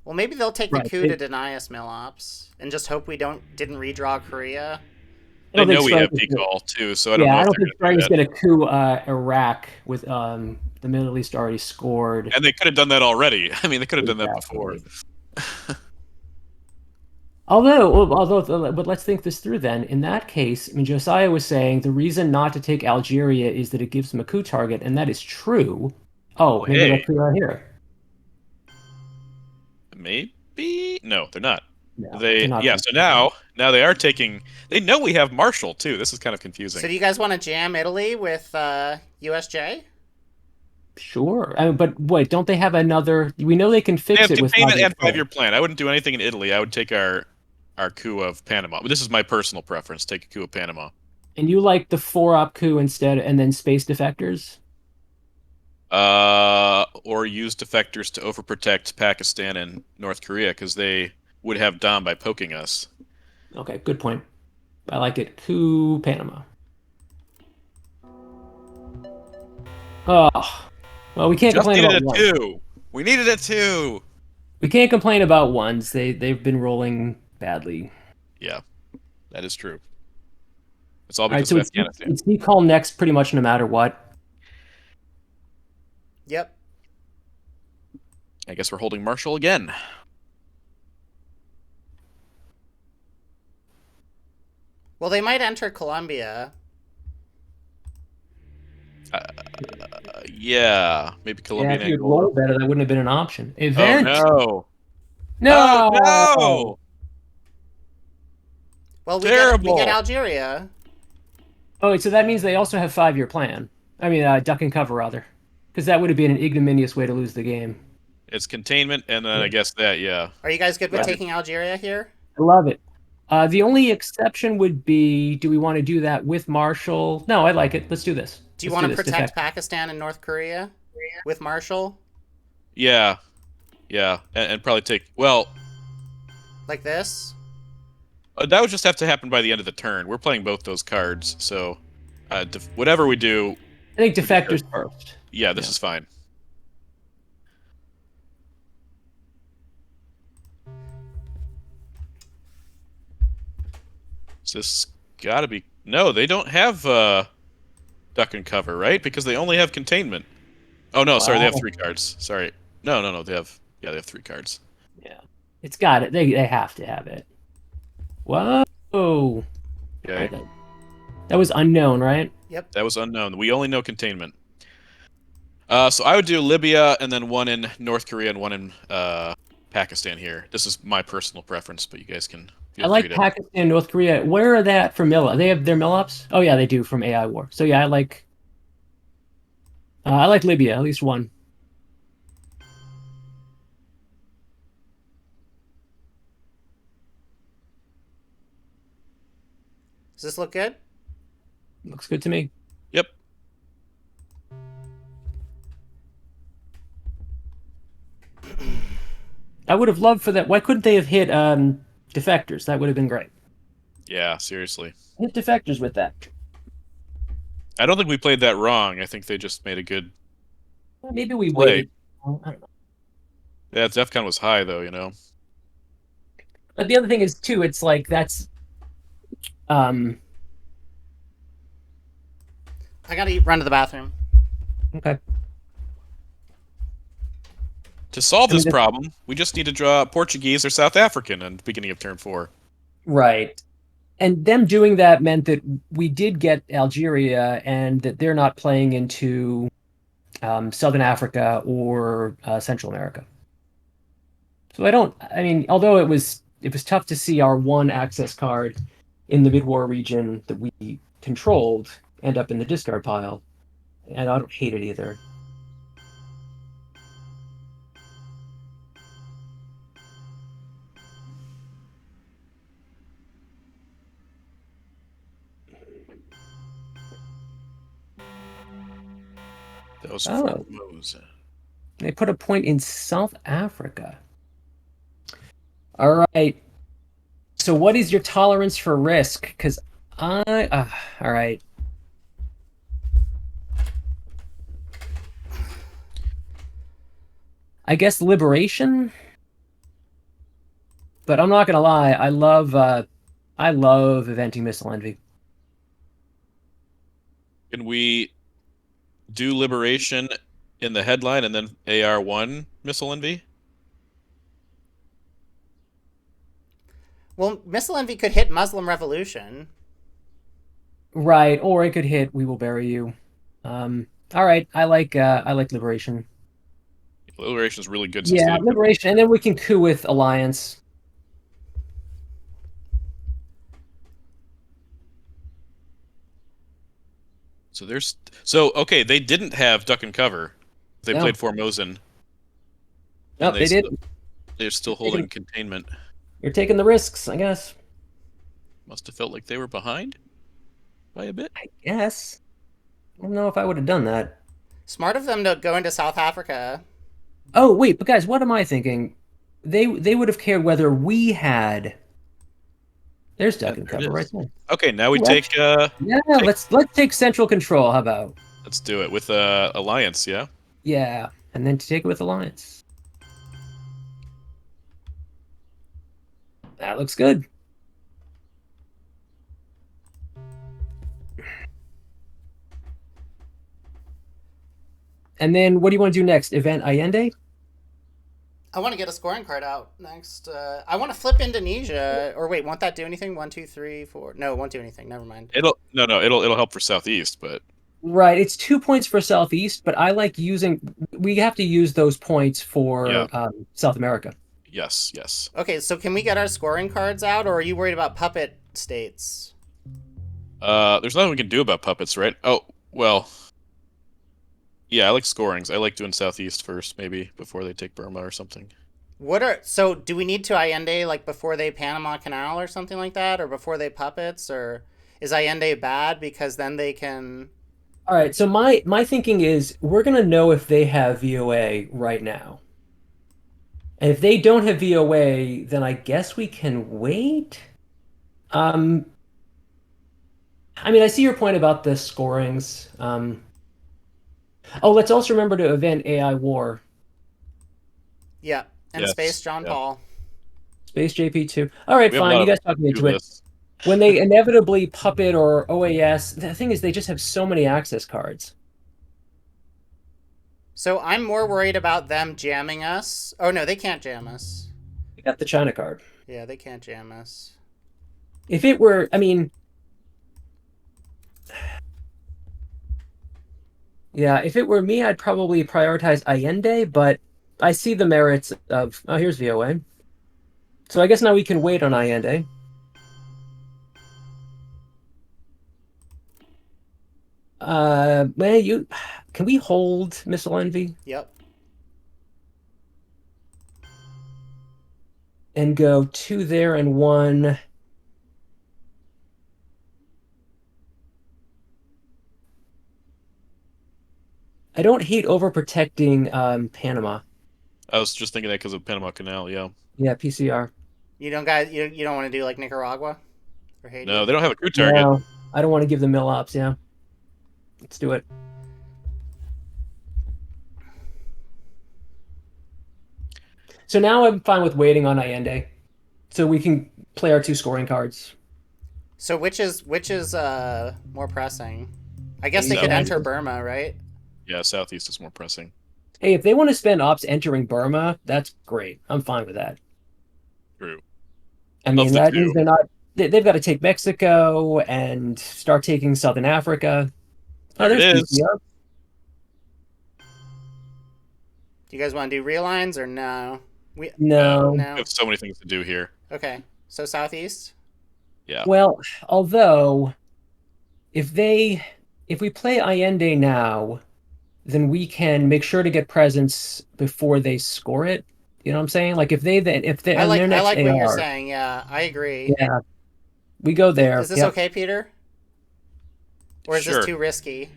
Well, maybe they'll take the Right. coup to deny us mill ops and just hope we didn't redraw Korea. I They don't think know we Strike have is peak gonna- all too, so I don't Yeah, know I if don't they're think going Strike to is do that. going to coup Iraq with the Middle East already scored. And they could have done that already. I mean, they could have done that before. Exactly. But let's think this through then. In that case, I mean, Josiah was saying the reason not to take Algeria is that it gives them a coup target, and that is true. Oh, Oh, maybe hey. they'll coup right here. Maybe no, they're not. No, They they're not. yeah. So now they are taking. They know we have Marshall too. This is kind of confusing. So do you guys want to jam Italy with USJ? Sure. But wait, don't they have another? We know they can They fix have it with containment and 5-year 5-year plan. I wouldn't do anything in Italy. I would take our coup of Panama. But this is my personal preference. Take a coup of Panama. And you like the 4-op coup instead, and then space defectors? Or use defectors to overprotect Pakistan and North Korea because they would have Dom by poking us. Okay, good point. I like it. Coup Panama. Oh, well, we can't Just complain needed about a ones. 2. We needed a 2. We can't complain about ones. They've been rolling badly. Yeah, that is true. It's all All right, because so of Afghanistan. it's decall next pretty much no matter what. Yep. I guess we're holding Marshall again. Well, they might enter Colombia. Yeah, maybe Yeah, Colombia if and you had rolled Angola. better, that wouldn't have been an option. Oh Event! no! No! Oh no! Well, we Terrible. get Algeria. Oh, wait, so that means they also have 5-year plan. I mean, duck and cover, rather. Because that would have been an ignominious way to lose the game. It's containment, and then I guess that, yeah. Are you guys good with Right. taking Algeria here? I love it. The only exception would be, do we want to do that with Marshall? No, I like it. Let's do this. Do you Let's want to this. protect Defect. Pakistan and North Korea with Marshall? Yeah. Yeah, and probably take, well, Like this? that would just have to happen by the end of the turn. We're playing both those cards, so whatever we do, I think defectors first. yeah, this is fine. So this gotta be... No, they don't have duck and cover, right? Because they only have containment. Oh, no, sorry, they have Wow. 3 cards. Sorry. No, they have... Yeah, they have 3 cards. Yeah. It's got it. They have to have it. Whoa. Okay. That was unknown, right? Yep. That was unknown. We only know containment. So I would do Libya, and then 1 in North Korea and 1 in Pakistan here. This is my personal preference, but you guys can feel I like free to... Pakistan, North Korea. Where are that for mill? They have their mill ups? Oh yeah, they do from AI War. So yeah, I like Libya, at least one. Does this look good? Looks good to me. Yep. I would have loved for that. Why couldn't they have hit defectors? That would have been great. Yeah, seriously. Hit defectors with that. I don't think we played that wrong. I think they just made a good... Maybe we Play. waited. I don't know. Yeah, DEFCON was high, though, you know? But the other thing is too, it's like that's I gotta run to the bathroom. okay. To solve I mean, this problem, we just need to draw Portuguese or South African at the beginning of turn 4. Right. And them doing that meant that we did get Algeria and that they're not playing into Southern Africa or Central America. So I mean, although it was tough to see our one access card in the mid-war region that we controlled end up in the discard pile, and I don't hate it either. That was Oh. Formosa. They put a point in South Africa. All right. So what is your tolerance for risk? Because all right. I guess liberation? But I'm not gonna lie, I love eventing Missile Envy. Can we do Liberation in the headline and then AR1 Missile Envy? Well, Missile Envy could hit Muslim Revolution. Right, or it could hit We Will Bury You. All right, I like Liberation. Liberation is really good since Yeah, Liberation, and then we can coup with Alliance. So okay, they didn't have Duck and Cover. They No. played Formosan. No, and they did. They're still holding containment. You're taking the risks, I guess. Must have felt like they were behind by a bit. I guess. I don't know if I would have done that. Smart of them to go into South Africa. Oh, wait, but guys, what am I thinking? They would have cared whether we had. There's Duck and Cover right there. Okay, now we Right. take Yeah, let's take central control. How about? let's do it with Alliance, yeah? Yeah, and then to take it with Alliance. That looks good. And then what do you want to do next? Event Allende? I want to get a scoring card out next. I want to flip Indonesia. Or wait, won't that do anything? 1, 2, 3, 4. No, it won't do anything. Never mind. It'll help for Southeast, but Right, it's 2 points for Southeast, but I like using. We have to use those points for South America. yes. Okay, so can we get our scoring cards out, or are you worried about puppet states? There's nothing we can do about puppets, right? Oh, well. Yeah, I like scorings. I like doing Southeast first, maybe, before they take Burma or something. So do we need to Allende like before they Panama Canal or something like that, or before they puppets, or is Allende bad because then they can? All right, so my thinking is we're gonna know if they have VOA right now. And if they don't have VOA, then I guess we can wait. I mean, I see your point about the scorings. Oh, let's also remember to event AI War. Yeah, and Yes, Space John yeah. Paul. Space JP2. All right, We have a fine. lot You guys of talk me into do it. lists. When they inevitably puppet or OAS, the thing is they just have so many access cards. So I'm more worried about them jamming us. Oh no, they can't jam us. They got the China card. Yeah, they can't jam us. If it were, I mean, yeah, if it were me, I'd probably prioritize Allende, but I see the merits of. Oh, here's VOA. So I guess now we can wait on Allende. Man, can we hold Missile Envy Yep. and go 2 there and 1? I don't hate overprotecting Panama. I was just thinking that because of Panama Canal, yeah. Yeah, PCR. You don't want to do like Nicaragua or Haiti? No, they don't have a crew target. No, I don't want to give them mill ops. Yeah, let's do it. So now I'm fine with waiting on Allende, so we can play our 2 scoring cards. So which is more pressing? I guess they could enter Burma, right? Yeah, Southeast is more pressing. Hey, if they want to spend ops entering Burma, that's great. I'm fine with that. True. I mean, Of the that two. means they're not. They've got to take Mexico and start taking Southern Africa. Oh, There there's it is. PCR. Do you guys want to do relines or no? No. We No. have so many things to do here. Okay. So Southeast? Yeah. Well, although if we play Allende now, then we can make sure to get presence before they score it. You know what I'm saying? Like if they I on like their next what you're AR, saying. Yeah, I agree. yeah, we go there. Is this Yep. okay, Peter? Or is Sure. this too risky?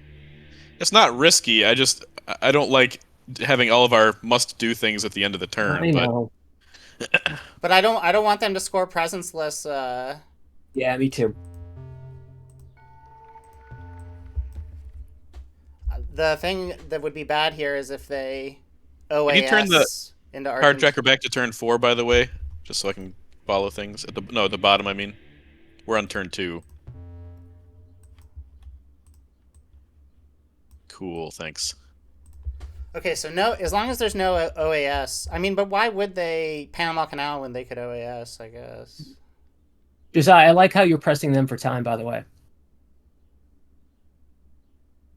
It's not risky. I don't like having all of our must-do things at the end of the turn. I But know. But I don't want them to score presenceless. Yeah, me too. The thing that would be bad here is if they Can OAS you turn the into card Argentina. tracker back to turn 4, by the way, just so I can follow things at the bottom. I mean, we're on turn 2. Cool. Thanks. Okay, so no, as long as there's no OAS. I mean, but why would they Panama Canal when they could OAS? I guess. Josiah, I like how you're pressing them for time. By the way.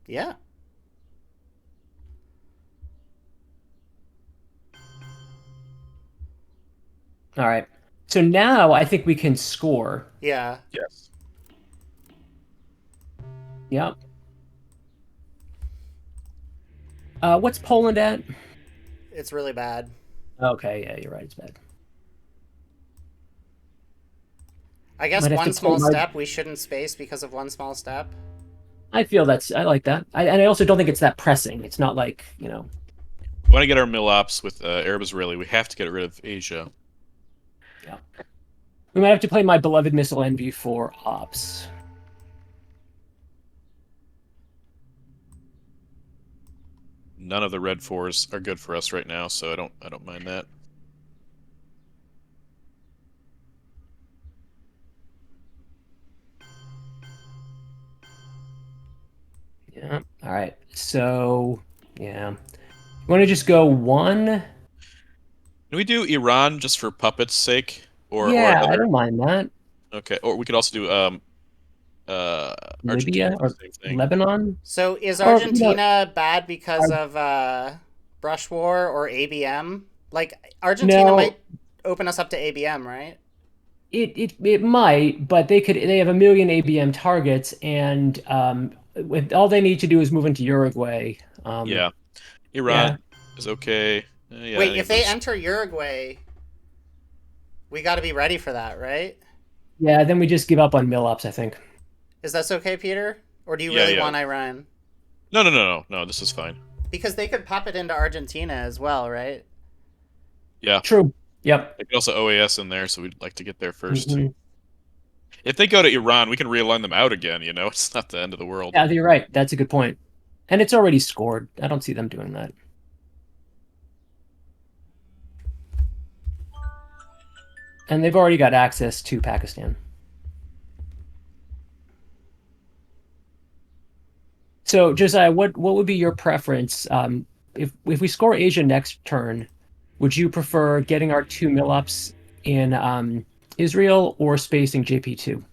Yeah. All right. So now I think we can score. Yeah. Yes. Yep. What's Poland at? It's really bad. Okay, yeah, you're right. It's bad. I guess Might have one to small pull my- step we shouldn't space because of one small step. I like that. And I also don't think it's that pressing. It's not like, We want to get our mill ops with Arab Israeli. We have to get rid of Asia. Yeah. We might have to play my beloved missile envy for ops. None of the red 4s are good for us right now, so I don't mind that. Yeah. All right. So, yeah. You want to just go 1? Can we do Iran just for puppets' sake? Or I don't mind that. Okay, or we could also do Argentina, Libya or same thing. Lebanon? So is Or, Argentina bad because of brush war or ABM? Like Argentina No. might open us up to ABM, right? It might, but they have a million ABM targets, and with all they need to do is move into Uruguay. Yeah, Iran is okay. Yeah, Wait, if they enter Uruguay, we got to be ready for that, right? Yeah, then we just give up on mill ops, I think. Is that okay, Peter? Or do you Yeah, really yeah. want Iran? No. This is fine. Because they could pop it into Argentina as well, right? Yeah, True. Yep. they could also OAS in there, so we'd like to get there 1st. Mhm. If they go to Iran, we can realign them out again. It's not the end of the world. Yeah, you're right. That's a good point. And it's already scored. I don't see them doing that. And they've already got access to Pakistan. So, Josiah, what would be your preference? If we score Asia next turn, would you prefer getting our 2 mill ups in Israel or spacing JP2?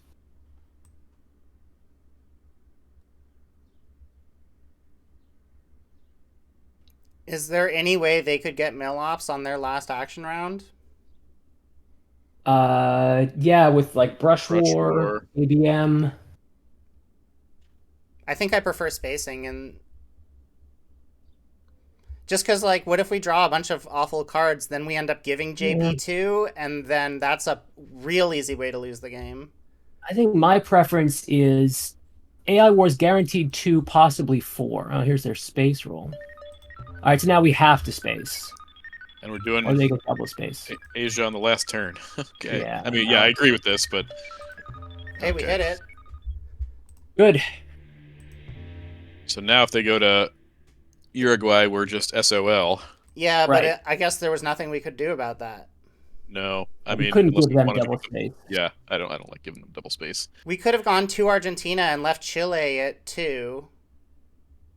Is there any way they could get mill ops on their last action round? Yeah, with like brush war, ABM. I think I prefer spacing, and just because, like, what if we draw a bunch of awful cards, then we end up giving JP2, and then that's a real easy way to lose the game. I think my preference is AI Wars guaranteed 2, possibly 4. Oh, here's their space roll. All right, so now we have to space. And we're doing Or they go double space. Asia on the last turn. Okay. Yeah. I mean, I agree with this, but Hey, we hit it. Good. So now if they go to Uruguay, we're just SOL. Yeah, Right. but I guess there was nothing we could do about that. No, I We mean, couldn't unless give we them wanted to double give them- space. Yeah, I don't like giving them double space. We could have gone to Argentina and left Chile at 2.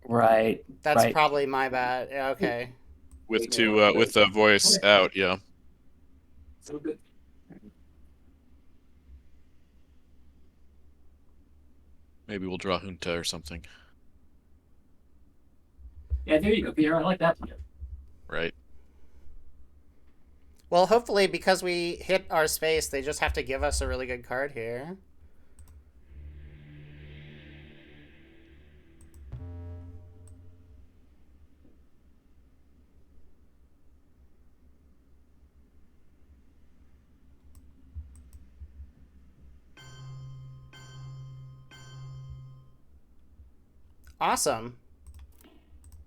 Right. That's right. probably my bad. Yeah, okay. With the voice out, yeah. So good. Maybe we'll draw Junta or something. Yeah, there you go, Peter. I like that plan. Right. Well, hopefully, because we hit our space, they just have to give us a really good card here. Awesome.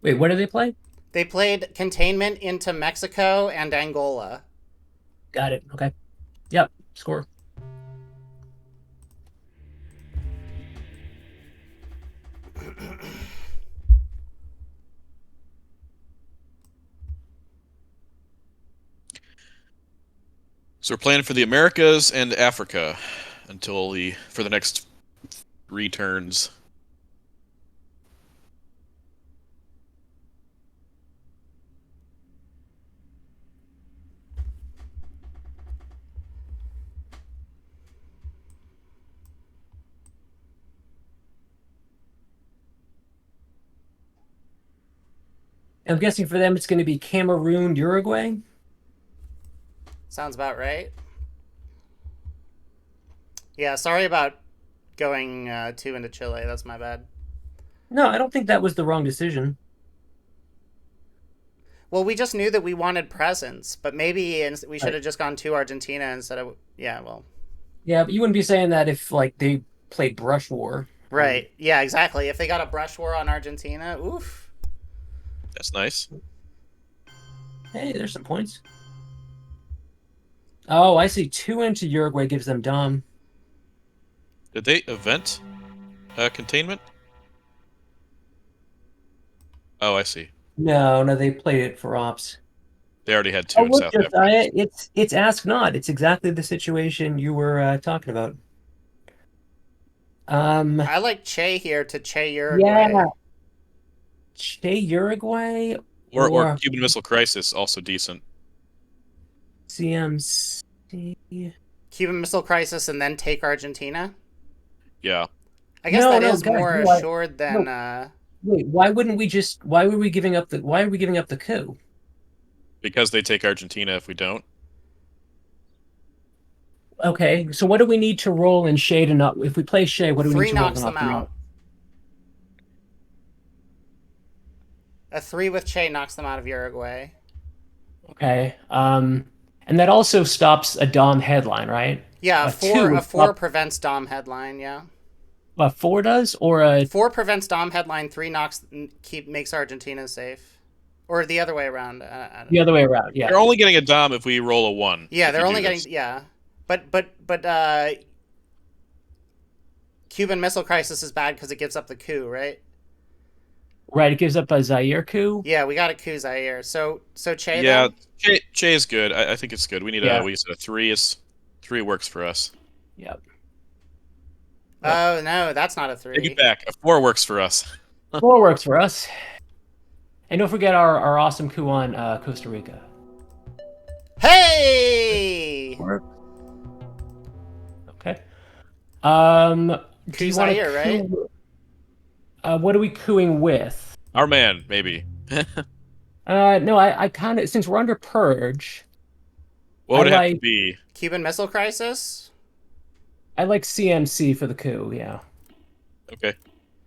Wait, what did they play? They played containment into Mexico and Angola. Got it. Okay. Yep. Score. So we're planning for the Americas and Africa for the next 3 turns. I'm guessing for them it's going to be Cameroon, Uruguay. Sounds about right. Yeah, sorry about going 2 into Chile. That's my bad. No, I don't think that was the wrong decision. Well, we just knew that we wanted presents, but maybe we should have just gone to Argentina instead of... Yeah, well... Yeah, but you wouldn't be saying that if, like, they played Brush War. Right. Yeah, exactly. If they got a brush war on Argentina, oof. That's nice. Hey, there's some points. Oh, I see. 2 into Uruguay gives them Dom. Did they event containment? Oh, I see. No, they played it for ops. They already had 2 Oh, in look, South Josiah, Africa. it's Ask Not. It's exactly the situation you were talking about. I like Che here to Che Uruguay. Yeah. Che Uruguay Or Cuban Missile Crisis, also decent. CMC. Cuban Missile Crisis and then take Argentina? Yeah. I guess that is guys, more assured than... Wait, why are we giving up the coup? Because they take Argentina if we don't. Okay, so what do we need to roll in Shea to not... If we play Shea, what do we 3 need to roll knocks to them knock them out. out? A 3 with Che knocks them out of Uruguay. Okay, and that also stops a Dom headline, right? Yeah, a 4 prevents Dom headline, yeah. A 4 does? Or a... 4 prevents Dom headline, 3 makes Argentina safe. Or the other way around. The other way around, yeah. They're only getting a Dom if we roll a 1. Yeah, they're only getting... Yeah. But Cuban Missile Crisis is bad because it gives up the coup, right? Right, it gives up a Zaire coup. Yeah, we got a coup Zaire. So Che. Yeah, then? Che is good. I think it's good. We need we said a 3 3 works for us. Yep. Oh no, that's not a 3. Take it back. A 4 works for us. 4 works for us. And don't forget our awesome coup on Costa Rica. Hey! Okay. Coup Zaire, right? What are we cooing with? Our man, maybe. No, I kind of, since we're under purge. What would it have to be? Cuban Missile Crisis? I like CMC for the coup, yeah. Okay.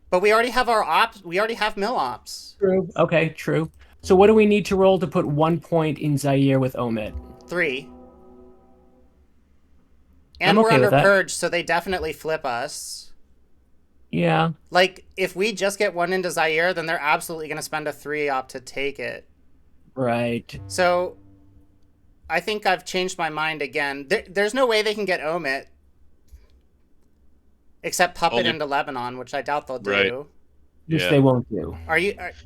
But we already have our ops. We already have mill ops. True. Okay, true. So what do we need to roll to put 1 point in Zaire with Omid? 3. And we're under purge, so they definitely flip us. Yeah. Like, if we just get 1 into Zaire, then they're absolutely going to spend a 3 op to take it. Right. So, I think I've changed my mind again. There's no way they can get Omid. Except Puppet into Lebanon, which I doubt they'll do. Right. Which they won't do.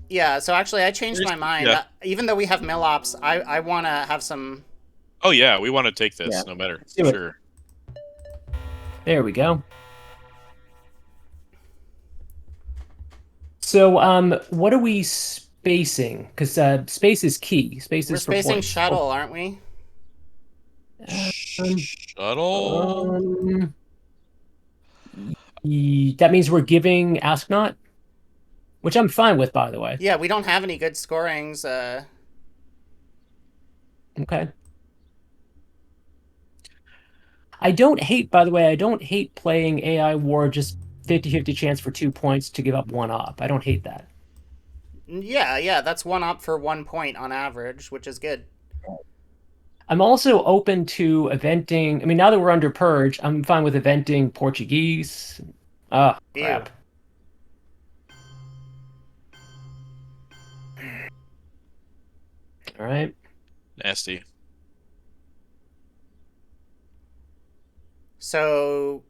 Yeah, so actually I changed my mind. Yeah. Even though we have mill ops, I want to have some... Oh yeah, we want to take this no matter. Sure. There we go. So, what are we spacing? Because space is key. Space is... We're spacing shuttle, aren't we? Shuttle? That means we're giving Ask Not, which I'm fine with, by the way. Yeah, we don't have any good scorings. Okay. I don't hate, by the way, playing AI War just 50-50 chance for 2 points to give up 1 op. I don't hate that. Yeah, that's 1 op for 1 point on average, which is good. I'm also open to eventing. I mean, now that we're under purge, I'm fine with eventing Portuguese. Oh, crap. All right. Nasty. So,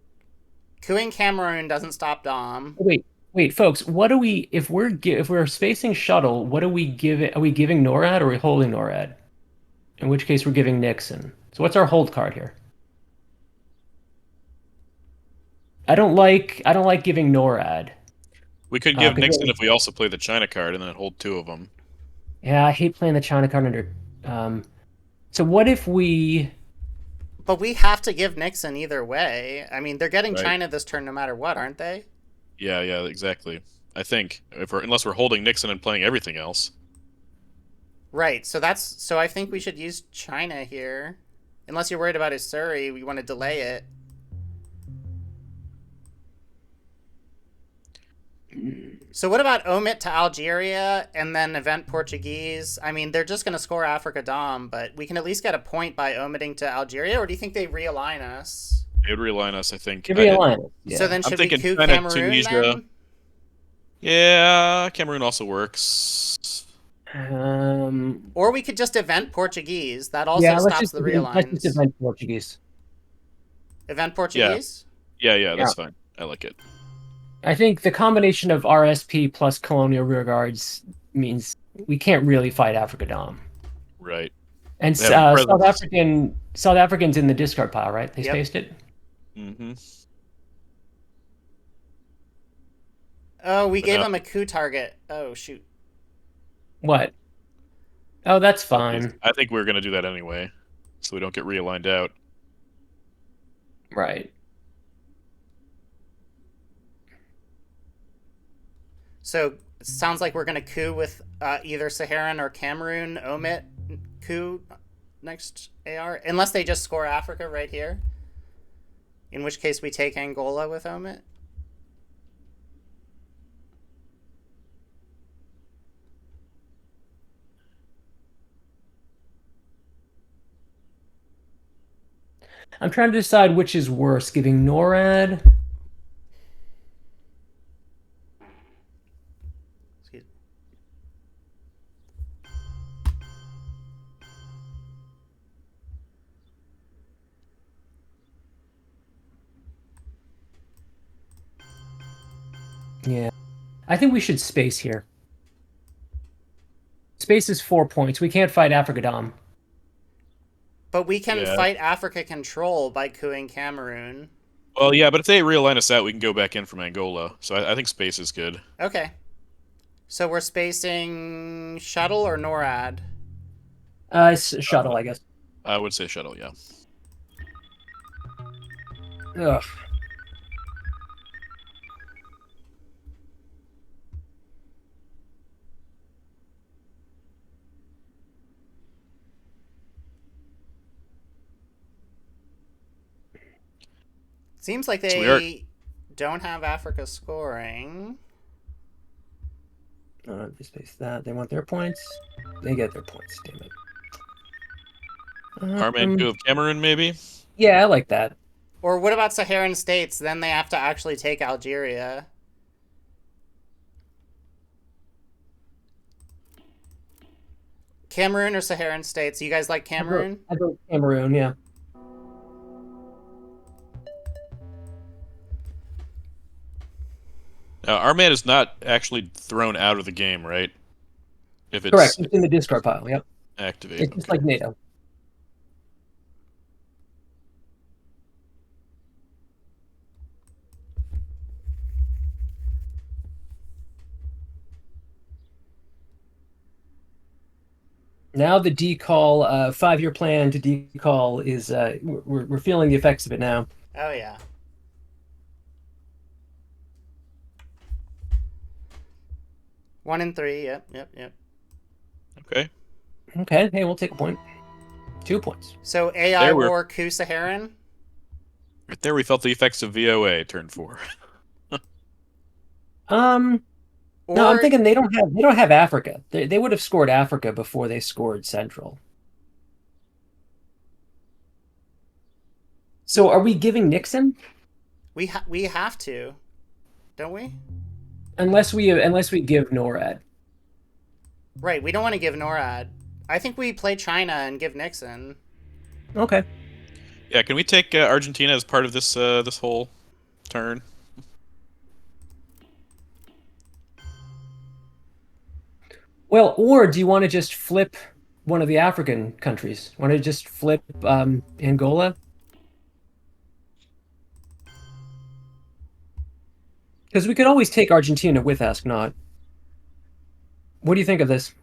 cooing Cameroon doesn't stop Dom. Wait, folks. What do we? If we're spacing shuttle, what do we give it? Are we giving NORAD or are we holding NORAD? In which case, we're giving Nixon. So what's our hold card here? I don't like giving NORAD. We could give Because Nixon if we also play the China card and then hold 2 of them. yeah, I hate playing the China card under. So what if we? But we have to give Nixon either way. I mean, they're getting Right. China this turn no matter what, aren't they? Yeah, exactly. I think unless we're holding Nixon and playing everything else. Right. So I think we should use China here. Unless you're worried about Isuri, we want to delay it. So what about omit to Algeria and then event Portuguese? I mean, they're just going to score Africa Dom, but we can at least get a point by omitting to Algeria, or do you think they realign us? It would realign us, I think. Give me a line. Yeah. So then I'm should we thinking coup China, Cameroon Tunisia. then? Yeah, Cameroon also works. Or we could just event Portuguese. That also yeah, stops the let's realigns. just event Portuguese. Event Portuguese? Yeah, that's fine. I like it. I think the combination of RSP plus colonial rearguards means we can't really fight Africa Dom. Right. And They have a South Africans in the discard pile, right? They Yep. spaced it. Mm-hmm. Oh, we But gave no. them a coup target. Oh, shoot. What? Oh, that's fine. I think we're gonna do that anyway, so we don't get realigned out. Right. So it sounds like we're going to coup with either Saharan or Cameroon, omit coup next AR, unless they just score Africa right here. In which case we take Angola with omit. I'm trying to decide which is worse, giving NORAD. Excuse me. Yeah. I think we should space here. Space is 4 points. We can't fight Africa Dom. But we can Yeah. fight Africa Control by coupping Cameroon. Well, yeah, but if they realign us out, we can go back in from Angola. So I think space is good. Okay. So we're spacing shuttle or NORAD? It's shuttle, I guess. I would say shuttle, yeah. Ugh. Seems like So they don't have Africa scoring. They space that. They want their points. They get their points. Damn it. Arman coup of Cameroon, maybe? Yeah, I like that. Or what about Saharan states? Then they have to actually take Algeria. Cameroon or Saharan states? You guys like Cameroon? I go Cameroon, yeah. Now, Arman is not actually thrown out of the game, right? If it's Correct. It's in the discard pile, yep. activated. It's just like NATO. Now the decall, 5-year plan to decall is we're feeling the effects of it now. Oh yeah. One and three. Yep. Okay. Okay, hey, we'll take a point. 2 points. So AI There we're- War coup Saharan. Right there we felt the effects of VOA turn 4. Or, No, I'm thinking they don't have Africa. They would have scored Africa before they scored Central. So are we giving Nixon? we have to, don't we? Unless we give NORAD. Right. We don't want to give NORAD. I think we play China and give Nixon. Okay. Yeah, can we take Argentina as part of this this whole turn? Well, or do you want to just flip one of the African countries? Want to just flip Angola? Because we could always take Argentina with Ask Not. What do you think of this?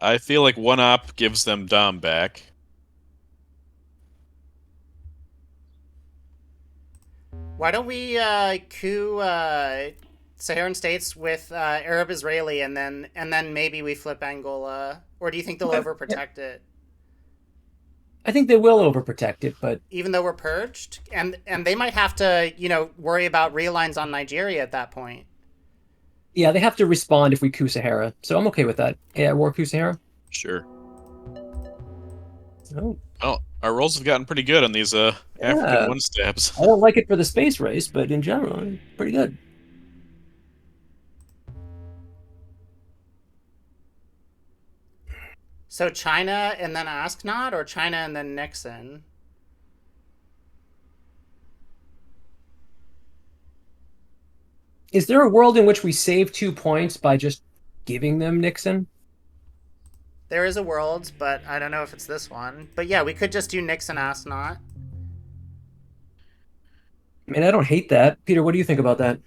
I feel like one op gives them Dom back. Why don't we coup Saharan states with Arab Israeli, and then maybe we flip Angola? Or do you think they'll overprotect it? I think they will overprotect it, but Even though we're purged, and they might have to, worry about realigns on Nigeria at that point. yeah, they have to respond if we coup Sahara. So I'm okay with that. Yeah, war coup Sahara. Sure. Oh, Well, our rolls have gotten pretty good on these African one stabs. I don't like it for the space race, but in general, pretty good. So China and then Ask Not, or China and then Nixon? Is there a world in which we save 2 points by just giving them Nixon? There is a world, but I don't know if it's this one. But yeah, we could just do Nixon Ask Not. I mean, I don't hate that. Peter, what do you think about that?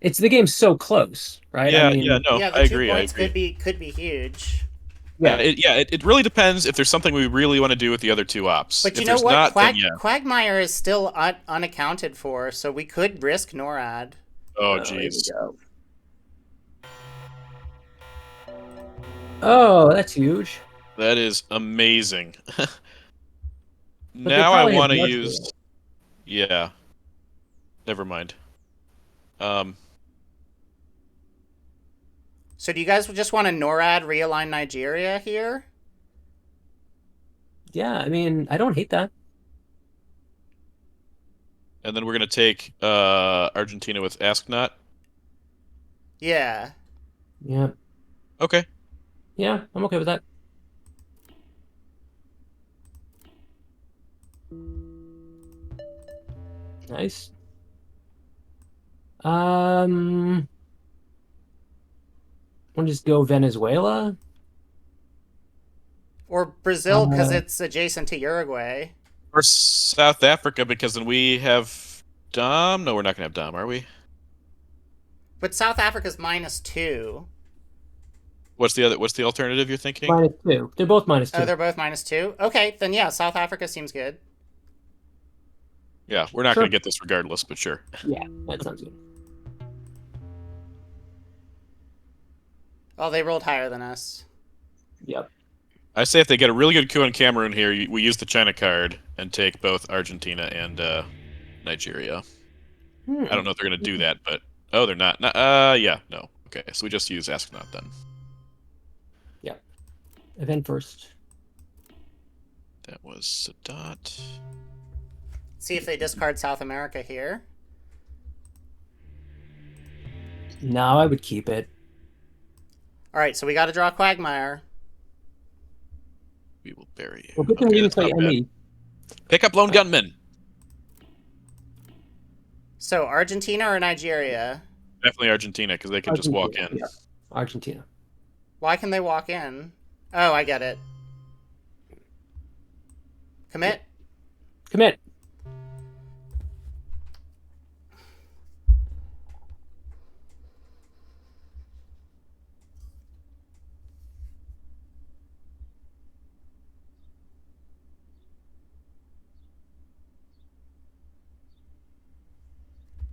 It's the game's so close, right? Yeah, I mean, yeah, no, Yeah, the I 2 agree. points could be huge. yeah. It really depends if there's something we really want to do with the other two ops. But if you know there's what? not, then yeah. Quagmire is still unaccounted for, so we could risk NORAD. Oh, Here we jeez. go. Oh, that's huge. That is amazing. they Now I probably have want to much use... more. Yeah. Never mind. So do you guys just want to NORAD realign Nigeria here? Yeah, I mean, I don't hate that. And then we're going to take Argentina with Ask Not. Yeah. Yeah, Okay. yeah, I'm okay with that. Nice. We'll just go Venezuela. Or Brazil, because Uh, it's adjacent to Uruguay. Or South Africa, because then we have Dom. No, we're not going to have Dom, are we? But South Africa's -2. What's the alternative you're thinking? -2. They're both -2. Oh, they're both -2? Okay, then yeah, South Africa seems good. Yeah, we're not Sure. going to get this regardless, but sure. Yeah, that sounds good. Oh, they rolled higher than us. Yep. I say if they get a really good coup in Cameroon here, we use the China card and take both Argentina and Nigeria. I don't know if they're going to do that, but... Oh, they're not. Yeah, no. Okay, so we just use Ask Not then. Yeah. Event first. That was Sadat. See if they discard South America here. No, I would keep it. All right, so we got to draw Quagmire. We will bury you. Well, we can even that's play not bad. ME. Pick up Lone Gunman. So Argentina or Nigeria? Definitely Argentina, because they can just walk in. Yeah. Argentina. Why can they walk in? Oh, I get it. Commit. Commit.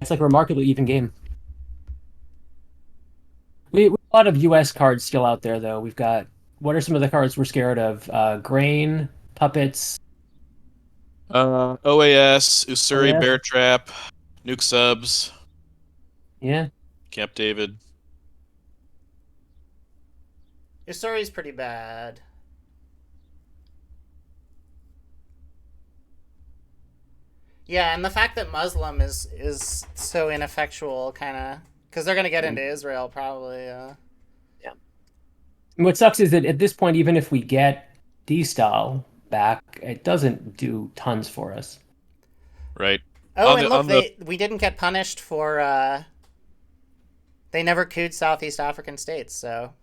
It's like a remarkably even game. We have a lot of US cards still out there, though. We've got, what are some of the cards we're scared of? Grain, Puppets. OAS, Usuri, OAS. Bear Trap, Nuke Subs, Yeah. Camp David. Your story's pretty bad. Yeah, and the fact that Muslim is so ineffectual, kind of, because they're gonna get into Israel probably. Yeah. And what sucks is that at this point, even if we get D-Style back, it doesn't do tons for us. Right. Oh, On and the- look, on we didn't get punished for. They never cooed Southeast African states, so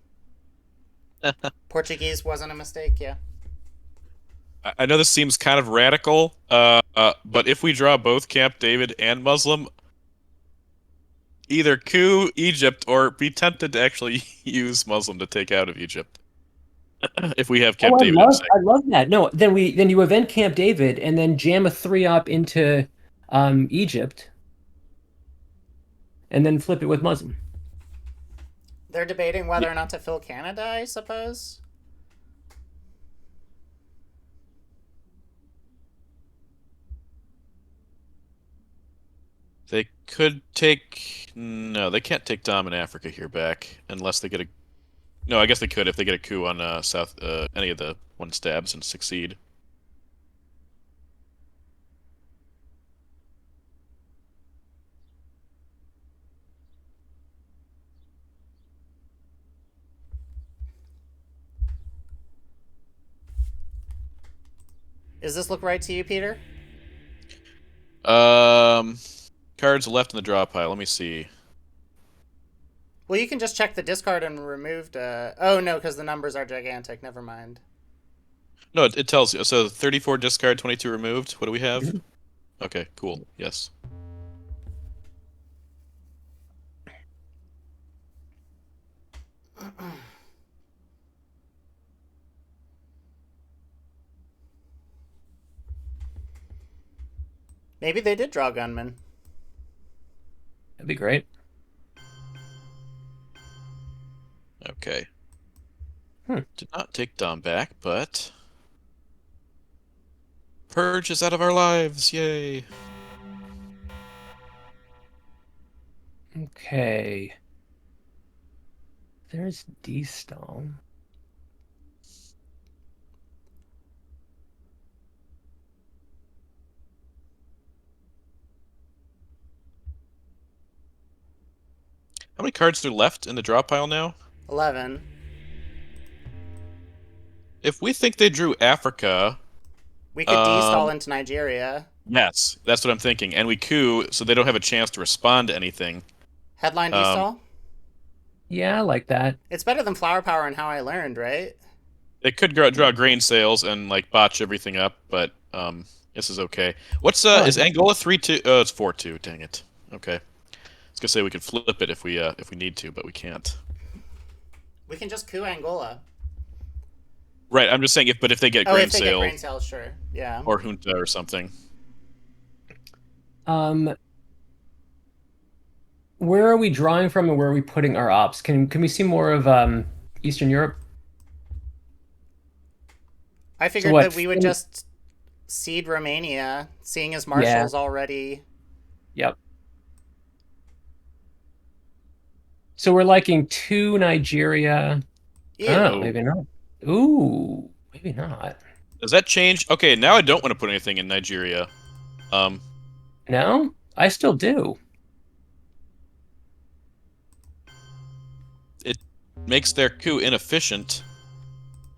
Portuguese wasn't a mistake, yeah. I know this seems kind of radical, but if we draw both Camp David and Muslim, either coup Egypt or be tempted to actually use Muslim to take out of Egypt. If we have Oh, Camp David in second. I love that. No, then you event Camp David and then jam a 3-op into Egypt, and then flip it with Muslim. They're debating whether or not to fill Canada, I suppose. They could take... No, they can't take Dom in Africa here back unless they get a... No, I guess they could if they get a coup on any of the one stabs and succeed. Does this look right to you, Peter? Cards left in the draw pile. Let me see. Well, you can just check the discard and removed. Oh no, because the numbers are gigantic. Never mind. No, it tells you. So 34 discard, 22 removed. What do we have? Mhm. Okay, cool. Yes. Maybe they did draw gunman. That'd be great. Okay. Did not take Dom back, but Purge is out of our lives. Yay. Okay. There's D-Stall. How many cards are left in the draw pile now? 11. If we think they drew Africa, We could D-stall into Nigeria. yes, that's what I'm thinking. And we coup, so they don't have a chance to respond to anything. Headline D-stall? Yeah, I like that. It's better than FlourPower and How I Learned, right? They could draw grain sales and like botch everything up, but this is okay. What's is Angola 3-2? Oh, it's 4-2. Dang it. Okay. I was gonna say we could flip it if we need to, but we can't. We can just coup Angola. Right. I'm just saying if they get Oh, grain if they sale get grain sales, sure. Yeah. or junta or something. Where are we drawing from and where are we putting our ops? Can we see more of Eastern Europe? I figured what, that we would just seed Romania, seeing as Marshall's already. Yep. So we're liking 2 Nigeria. Ew. Oh, maybe not. Ooh, maybe not. Does that change? Okay, now I don't want to put anything in Nigeria. No, I still do. It makes their coup inefficient.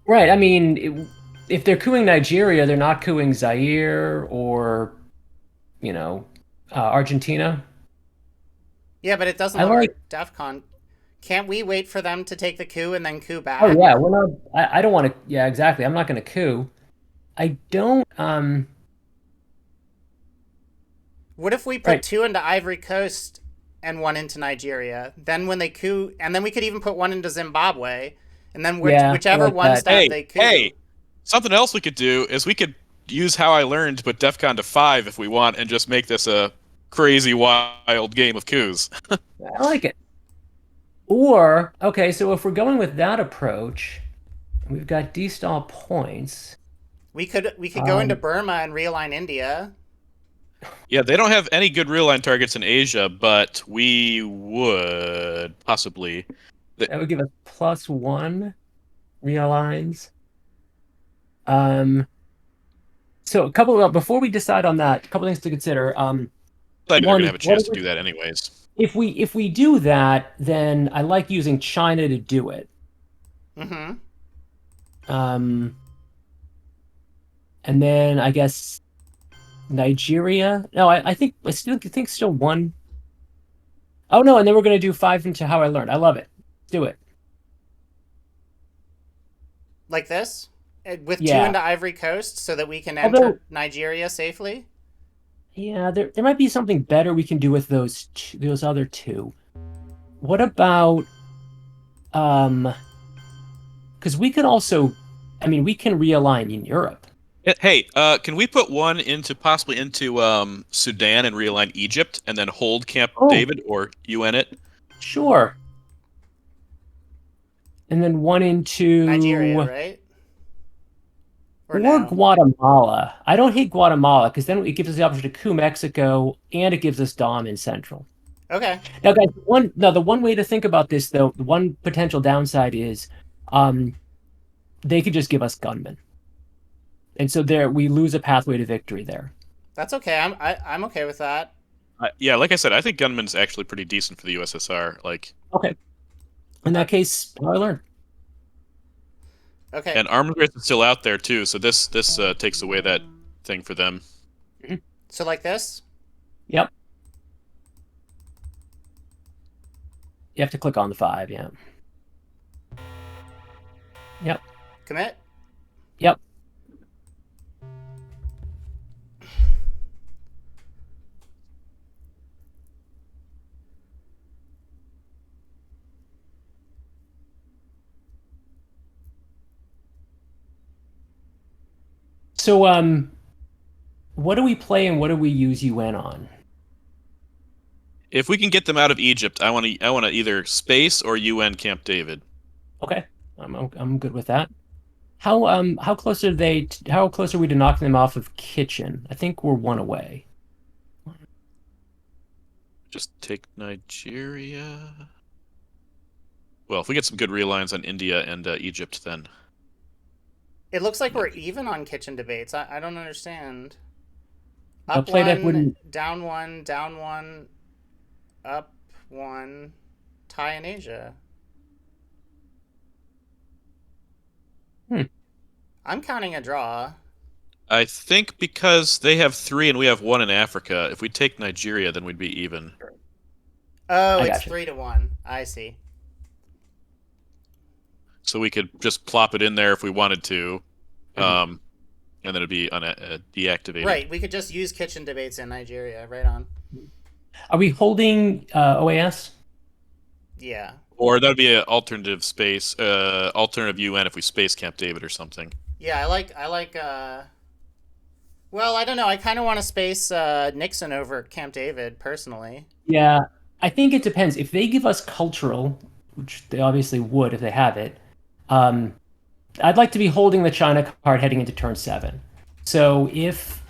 Right. I mean, if they're cooing Nigeria, they're not cooing Zaire or, Argentina. Yeah, but it doesn't lower DEFCON. Can't we wait for them to take the coup and then coup back? Oh yeah, we're not. I don't want to. Yeah, exactly. I'm not going to coup. I don't. What if we put 2 into Ivory Coast and 1 into Nigeria? Then when they coup, and then we could even put 1 into Zimbabwe, and then whichever one stab they coup. Hey, something else we could do is we could use How I Learned to put DEFCON to 5 if we want, and just make this a crazy wild game of coups. I like it. Or, okay, so if we're going with that approach, we've got D-stall points. We could go into Burma and realign India. Yeah, they don't have any good real line targets in Asia, but we would possibly. That would give us +1 realigns. So before we decide on that, a couple things to consider. I think we're gonna have a chance to do that anyways. If we do that, then I like using China to do it. Mm-hmm. And then I guess Nigeria. No, I think still 1. Oh no, and then we're gonna do 5 into How I Learned. I love it. Do it. Like this? With two Yeah. into Ivory Coast so that we can Although, enter Nigeria safely? yeah, there might be something better we can do with those other two. What about because we could also, I mean, we can realign in Europe. Hey, can we put one possibly into Sudan and realign Egypt and then hold Camp Oh, David or UN it? sure. And then one Nigeria, into right? Or or no? Guatemala. I don't hate Guatemala because then it gives us the option to coup Mexico and it gives us Dom in Central. Okay. Now, guys, the one way to think about this, though, the one potential downside is, um, they could just give us gunmen, and so there we lose a pathway to victory there. That's okay. I'm okay with that. Yeah, like I said, I think Gunman's actually pretty decent for the USSR. Like, Okay, in that case, I learned. Okay. and arms race is still out there too, so this takes away that thing for them. So like this? Yep. You have to click on the 5. Yeah. Yep. Commit? Yep. So, what do we play and what do we use UN on? If we can get them out of Egypt, I want to either space or UN Camp David. Okay, I'm good with that. How close are they? How close are we to knocking them off of Kitchen? I think we're one away. Just take Nigeria. Well, if we get some good realigns on India and Egypt, then It looks like we're even on kitchen debates. I don't understand. I'll Up play that one, wouldn't. down one, down one, up one, tie in Asia. Hmm. I'm counting a draw. I think because they have 3 and we have 1 in Africa, if we take Nigeria, then we'd be even. Oh, I it's gotcha. 3-1. I see. So we could just plop it in there if we wanted to, Mhm. and then it'd be deactivated. Right, we could just use kitchen debates in Nigeria. Right on. Are we holding OAS? Yeah. Or that'd be an alternative space, alternative UN if we space Camp David or something. Yeah, I like well, I don't know. I kind of want to space Nixon over Camp David personally. Yeah, I think it depends. If they give us cultural, which they obviously would if they have it, um, I'd like to be holding the China card heading into turn 7. So if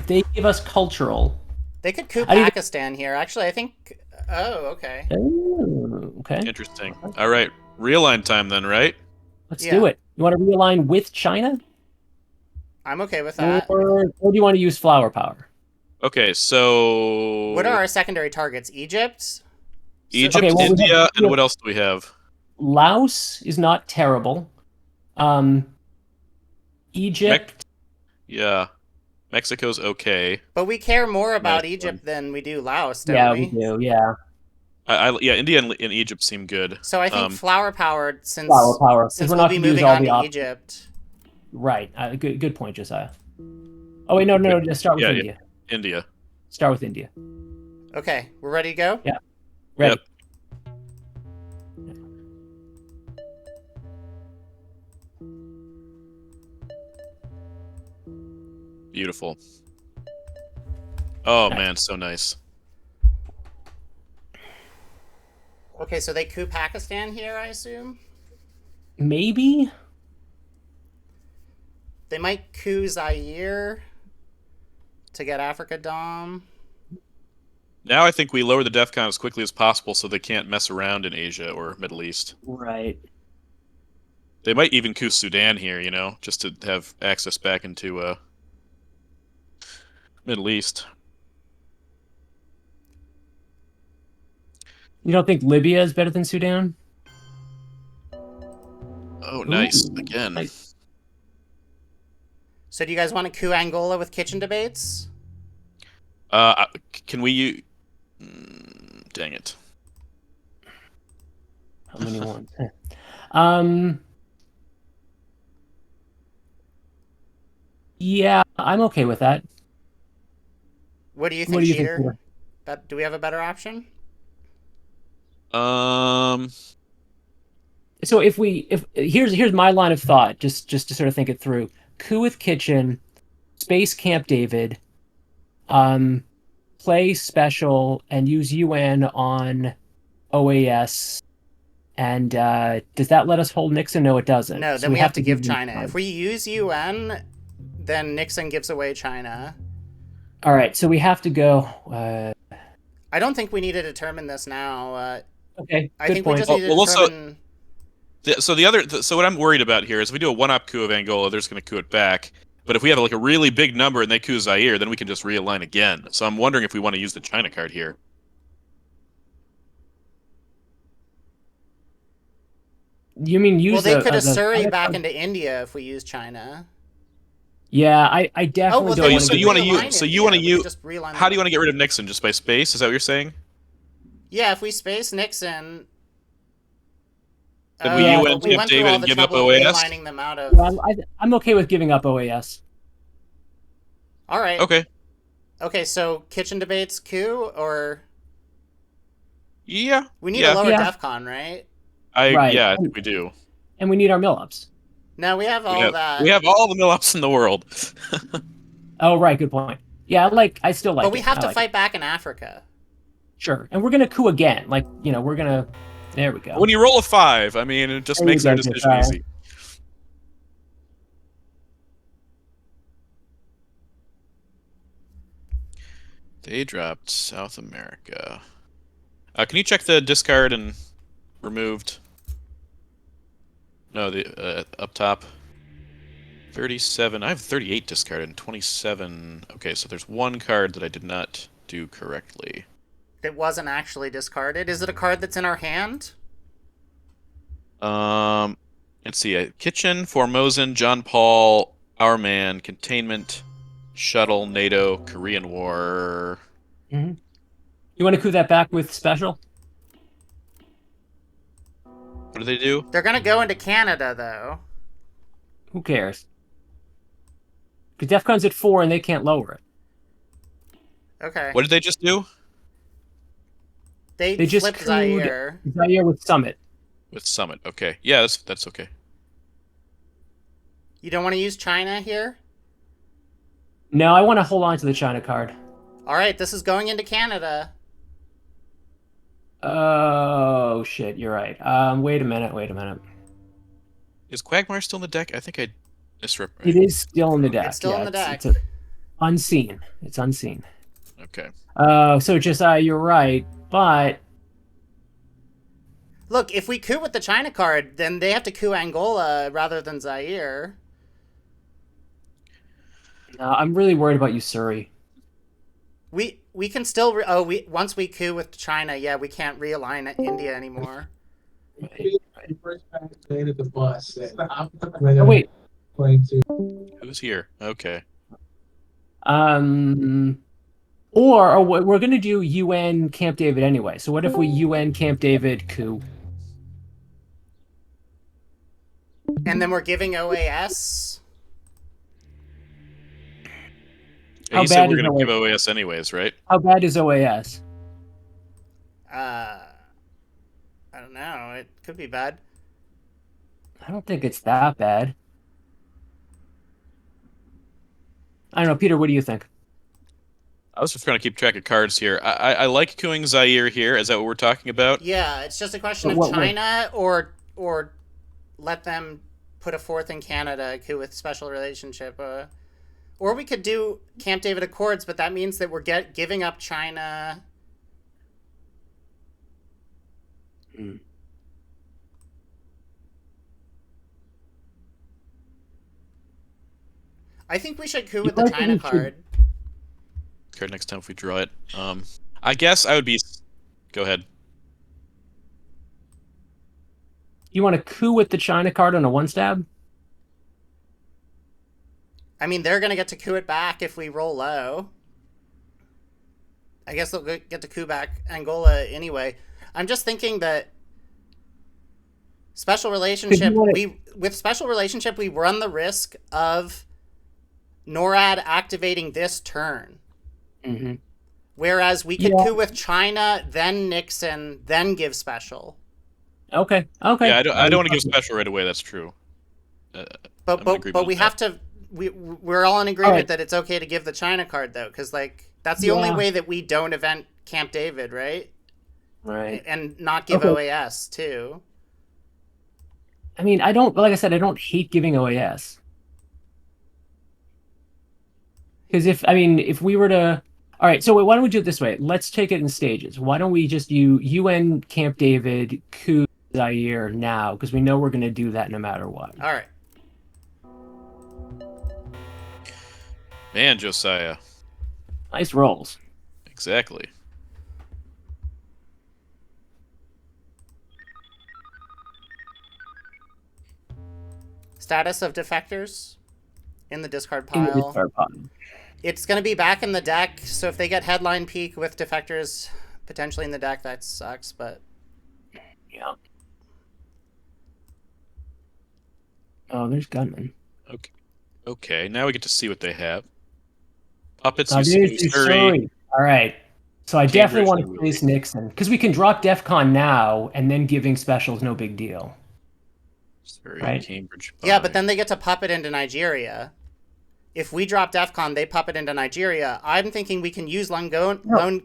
they give us cultural, They could coup I need. Pakistan here. Actually, I think. Oh, okay. Oh, okay, Interesting. All right, realign time then, right? let's Yeah. do it. You want to realign with China, I'm okay with that. or do you want to use flower power? Okay, so What are our secondary targets? Egypt? Egypt, Okay, well, India, and what else do we have? Laos is not terrible. Um, Egypt. Yeah, Mexico's okay. But we care more about Nice Egypt one. than we do Laos, don't Yeah, we? we do. Yeah, Yeah, India and Egypt seem good. So I think flower powered, since flower power because since we're we'll not be going to use moving all on the to options. Egypt. Right. Good point, Josiah. Oh wait, no. Just start with Yeah, India. India. Start with India. Okay, we're ready to go? Yeah. Ready. Yep. Beautiful. Oh Nice. man, so nice. Okay, so they coup Pakistan here, I assume? Maybe. They might coup Zaire to get Africa Dom. Now I think we lower the DEF CON as quickly as possible so they can't mess around in Asia or Middle East. Right. They might even coup Sudan here, just to have access back into Middle East. You don't think Libya is better than Sudan? Oh, nice. Ooh, Again. nice. So do you guys want to coup Angola with kitchen debates? Can we dang it. How many ones? Um, yeah, I'm okay with that. What do you What think, do you think, Peter? Peter? Do we have a better option? Um, So if here's my line of thought, just to sort of think it through. Coup with Kitchen, Space Camp David, um, play special and use UN on OAS. And does that let us hold Nixon? No, it doesn't. No, So then we we have have to to give give them China. If time. we use UN, then Nixon gives away China. All right, so we have to go. I don't think we need to determine this now. Okay, I good think we point. just need to well, also, determine. so what I'm worried about here is if we do a one-op coup of Angola, they're just going to coup it back. But if we have like a really big number and they coup Zaire, then we can just realign again. So I'm wondering if we want to use the China card here. You mean Well, use they the could the Assuri back into India if we use China. Yeah, I Oh, definitely well, don't then want we to could you want to realign use? So India. you want to We could use? just realign How do you them. want to get rid of Nixon? Just by space? Is that what you're saying? Yeah, if we space Nixon. Then we Yeah, UN We Camp went through David all and the give up trouble of OAS. realigning them out of. yeah, I'm okay with giving up OAS. All right. Okay. Okay, so kitchen debates coup, or Yeah. we need to Yeah. lower Yeah, DEFCON, right? right. I think we do. And we need our mill-ups. No, we have We all have we that. have all the mill-ups in the world. Oh, right, good point. Yeah, I still But like we it. have I to like it. fight back in Africa. Sure. And we're gonna coup again. We're gonna. There we go. When you roll a 5, I mean, it just There you makes our go, decision Josiah. easy. They dropped South America. Can you check the discard and removed? No, the up top. 37. I have 38 discarded and 27. Okay, so there's one card that I did not do correctly. It wasn't actually discarded. Is it a card that's in our hand? Let's see. Kitchen, Formosan, John Paul, Our Man, Containment, Shuttle, NATO, Korean War. Hmm. You want to coup that back with special? What do they do? They're gonna go into Canada, though. Who cares? Because DEFCON's at 4 and they can't lower it. Okay. What did they just do? They just flipped cooed Zaire. Zaire with Summit. With Summit. Okay. Yeah, that's okay. You don't want to use China here? No, I want to hold on to the China card. All right, this is going into Canada. Oh shit, you're right. Wait a minute. Is Quagmire still in the deck? I think I misrep. It is still in the deck. It's still in the deck. It's unseen. It's unseen. Okay. So Josiah, you're right, but Look, if we coup with the China card, then they have to coup Angola rather than Zaire. I'm really worried about you, Surrey. We can still once we coup with China, yeah, we can't realign India anymore. The bus. Oh wait. Who's here? Okay. Or we're gonna do UN Camp David anyway. So what if we UN Camp David coup? And then we're giving OAS. How You said bad we're is going to give OAS? OAS anyways, right? How bad is OAS? I don't know. It could be bad. I don't think it's that bad. I don't know, Peter. What do you think? I was just trying to keep track of cards here. I like cooing Zaire here. Is that what we're talking about? Yeah, it's just a question But of China or let them put a fourth in Canada coup with special relationship. Or we could do Camp David Accords, but that means that we're giving up China. I think we should coup with the China card. Card next time if we draw it. I guess I would be. Go ahead. You want to coup with the China card on a one stab? I mean, they're going to get to coup it back if we roll low. I guess they'll get to coup back Angola anyway. I'm just thinking that... Special relationship. With special relationship, we run the risk of NORAD activating this turn. Mm-hmm. Whereas we could coup with China, then Nixon, then give special. Okay. Yeah, I don't want to give special right away. That's true. But we have to. We're all in agreement that it's okay to give the China card though, because like that's the only way that we don't event Camp David, right? Right. And not give OAS too. I mean, I don't. Like I said, I don't hate giving OAS. Because if we were to, all right. So why don't we do it this way? Let's take it in stages. Why don't we just do UN Camp David coup Zaire now? Because we know we're going to do that no matter what. All right. Man, Josiah. Nice rolls. Exactly. Status of defectors in the discard pile. It's going to be back in the deck, so if they get headline peak with defectors potentially in the deck, that sucks, but... Yeah. Oh, there's Gunman. Okay, now we get to see what they have. Puppets, Surrey. All right. So I definitely want to place Nixon, because we can drop DEFCON now, and then giving special is no big deal. Surrey, right? Cambridge. Yeah, but then they get to puppet into Nigeria. If we drop DEFCON, they puppet into Nigeria. I'm thinking we can use No,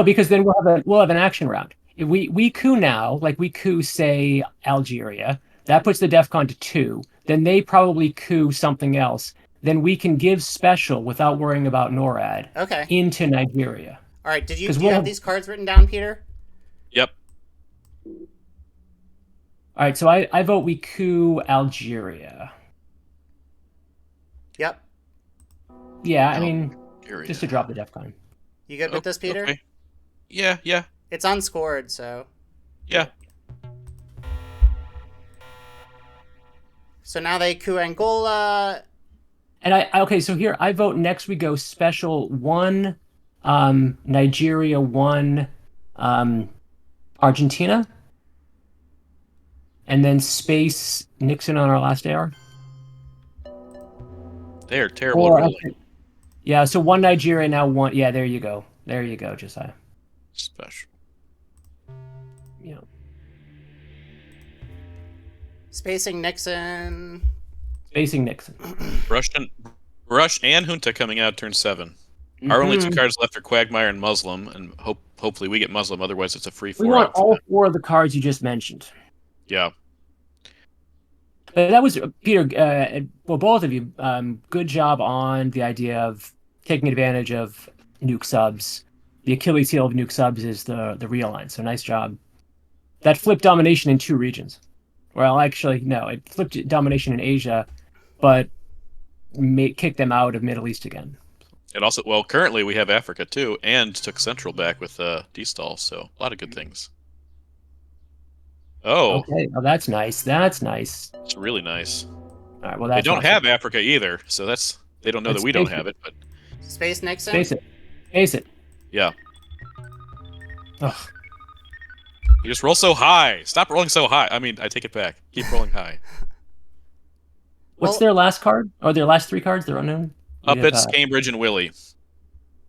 because then we'll have an action round. If we coup now, like we coup, say, Algeria, that puts the DEFCON to 2. Then they probably coup something else. Then we can give special without worrying about NORAD into Nigeria. All right, do you have these cards written down, Peter? Yep. All right, so I vote we coup Algeria. Yep. Yeah, I mean, just to drop the DEFCON. You good with this, Peter? Okay. Yeah. It's unscored, so... Yeah. So now they coup Angola. And so here I vote next we go special 1, Nigeria 1, Argentina, and then space Nixon on our last AR. They are terrible. Yeah, so 1 Nigeria now 1. Yeah, there you go. There you go, Josiah. Special. Yeah. Spacing Nixon. Rush and Junta coming out turn 7. Mm-hmm. Our only 2 cards left are Quagmire and Muslim, and hopefully we get Muslim. Otherwise, it's a free 4. We want all 4 of the cards you just mentioned. Yeah. That was Peter. Well, both of you. Good job on the idea of taking advantage of nuke subs. The Achilles heel of nuke subs is the realign. So nice job. That flipped domination in 2 regions. Well, actually, no. It flipped domination in Asia, but kicked them out of Middle East again. And also, currently we have Africa too, and took Central back with D-stall. So a lot of good things. Oh. Okay. Oh, that's nice. That's nice. It's really nice. All right. Well, they don't have Africa either, so they don't know that we don't have it. But Space Nixon. Space it. Yeah. Ugh. You just roll so high. Stop rolling so high. I mean, I take it back. Keep rolling high. What's their last card? Or their last 3 cards? They're unknown? Puppets, Cambridge, and Willie.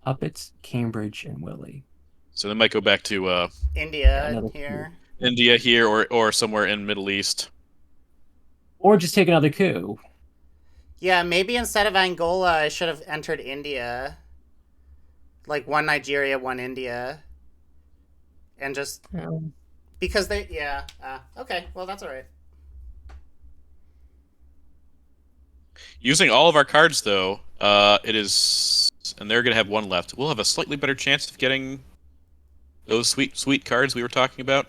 Puppets, Cambridge, and Willie. So they might go back to India here. India here, or somewhere in Middle East. Or just take another coup. Yeah, maybe instead of Angola, I should have entered India. Like 1 Nigeria, 1 India. And just... Because they... Yeah. Okay, well, that's all right. Using all of our cards, though, it is... And they're going to have 1 left. We'll have a slightly better chance of getting those sweet cards we were talking about.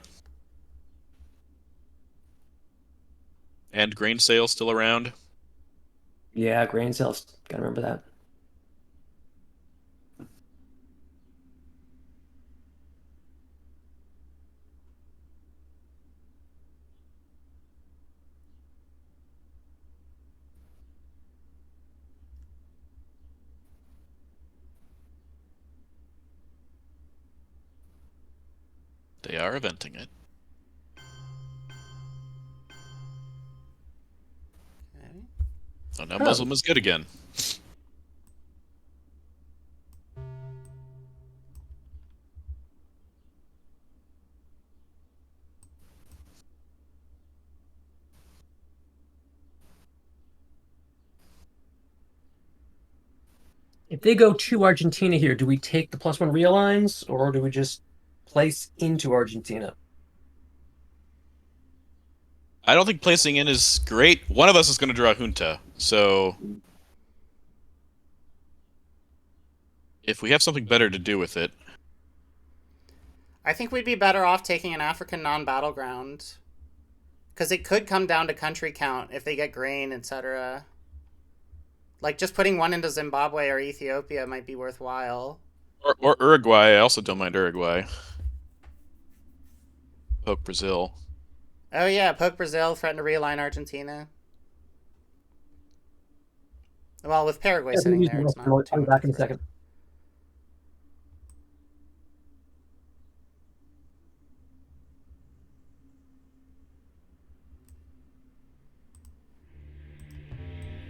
And grain sale still around. Yeah, grain sales. Gotta remember that. They are eventing it. Oh, now Muslim is good again. If they go to Argentina here, do we take the +1 realigns, or do we just place into Argentina? I don't think placing in is great. One of us is going to draw Junta, so if we have something better to do with it. I think we'd be better off taking an African non-battleground. Because it could come down to country count if they get grain, etc. Like, just putting one into Zimbabwe or Ethiopia might be worthwhile. Or Uruguay. I also don't mind Uruguay. Poke Brazil. Oh yeah, poke Brazil, threaten to realign Argentina. Well, with Paraguay sitting there, it's not I'll be back in a second.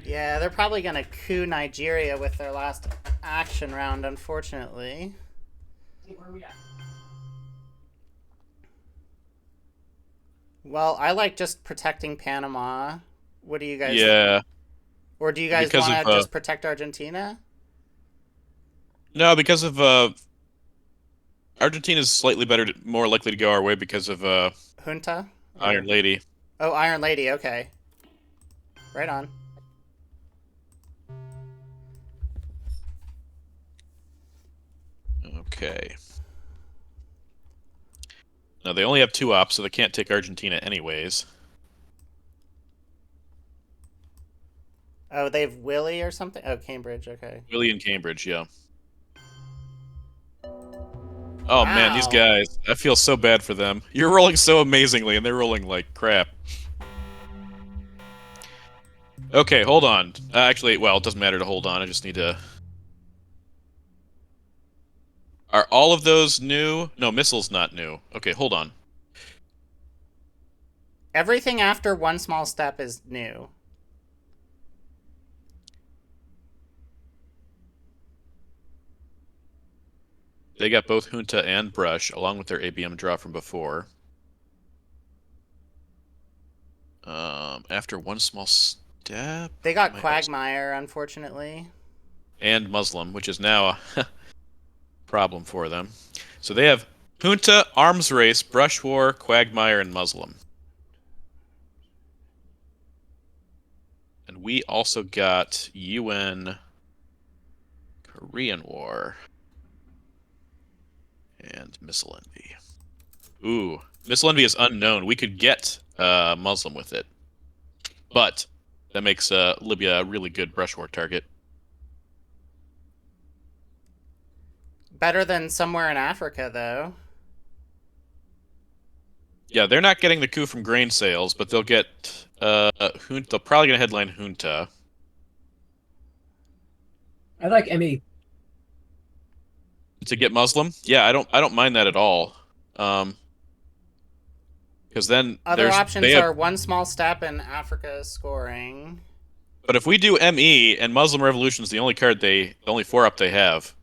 Yeah, they're probably going to coup Nigeria with their last action round, unfortunately. Where are we at? Well, I like just protecting Panama. What do you guys... Yeah. Or do you guys Because want to of, just protect Argentina? No, because of Argentina's slightly better, more likely to go our way because of Junta? Iron Lady. Oh, Iron Lady, okay. Right on. Okay. Now they only have 2 ops, so they can't take Argentina anyways. Oh, they have Willie or something? Oh, Cambridge, okay. Willie and Cambridge, yeah. Oh man, these guys. I feel so bad for them. You're rolling so amazingly, and they're rolling like crap. Okay, hold on. Actually, well, it doesn't matter to hold on. I just need to... Are all of those new? No, missile's not new. Okay, hold on. Everything after one small step is new. They got both Junta and Brush, along with their ABM draw from before. After one small step... They got Quagmire, unfortunately. And Muslim, which is now a problem for them. So they have Junta, Arms Race, Brush War, Quagmire, and Muslim. And we also got UN, Korean War, and Missile Envy. Ooh, Missile Envy is unknown. We could get Muslim with it. But that makes Libya a really good Brush War target. Better than somewhere in Africa, though. Yeah, they're not getting the coup from grain sales, but they'll get Junta. They're probably gonna headline Junta. I like ME. To get Muslim? Yeah, I don't mind that at all. Because then other options are one small step and Africa scoring. But if we do ME and Muslim Revolution is the only card the only 4-up they have,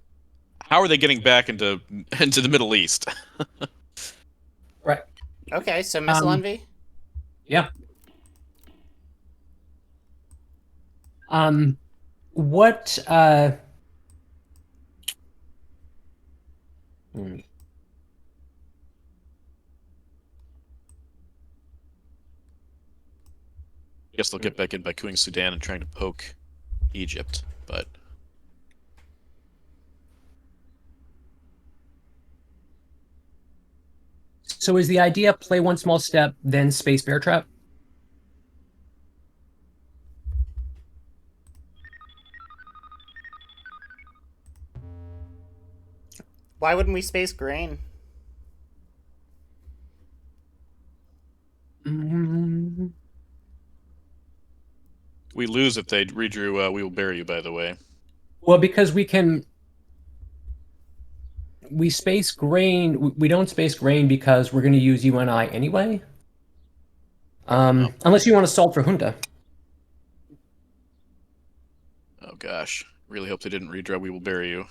how are they getting back into the Middle East? Right. Okay, so Missile Envy? Yeah. What I guess they'll get back in by cooing Sudan and trying to poke Egypt, but... So is the idea play one small step, then space bear trap? Why wouldn't we space grain? We lose if they redrew We Will Bury You, by the way. Well, because we space grain. We don't space grain because we're going to use UNI anyway. Unless you want to solve for Junta. Oh gosh, really hope they didn't redraw We Will Bury You.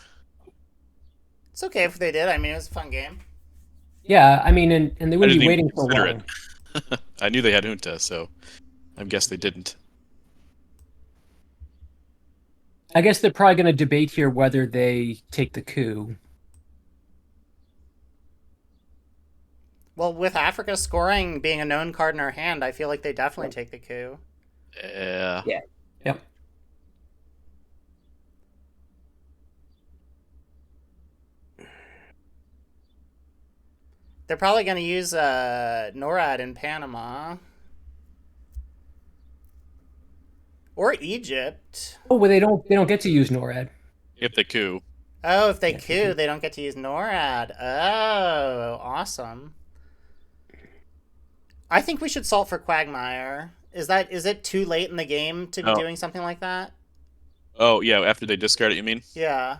It's okay if they did. I mean, it was a fun game. Yeah, I mean, and they I wouldn't didn't be even waiting for consider long. it. I knew they had Junta, so I guess they didn't. I guess they're probably going to debate here whether they take the coup. Well, with Africa scoring being a known card in our hand, I feel like they definitely take the coup. Yeah. Yeah. Yep. They're probably going to use NORAD in Panama. Or Egypt. Oh, well, they don't get to use NORAD. If they coup. Oh, if they Yeah, coup, they don't get to use NORAD. Oh, awesome. I think we should salt for Quagmire. Is it too late in the game to be doing something like that? Oh, yeah, after they discard it, you mean? Yeah.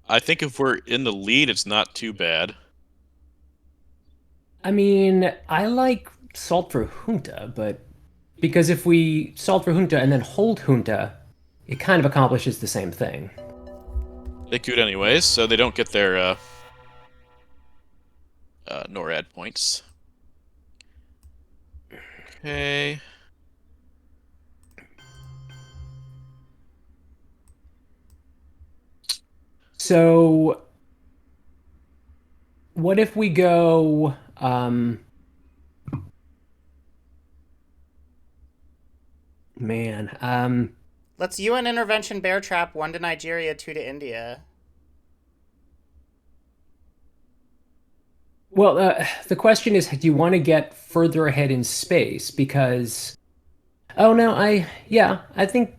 I think if we're in the lead, it's not too bad. I mean, I like salt for Junta, but because if we salt for Junta and then hold Junta, it kind of accomplishes the same thing. They could anyways, so they don't get their NORAD points. Okay. So, what if we go? Man, Let's UN intervention bear trap 1 to Nigeria, 2 to India. well, the question is, do you want to get further ahead in space? Because, oh no, I think,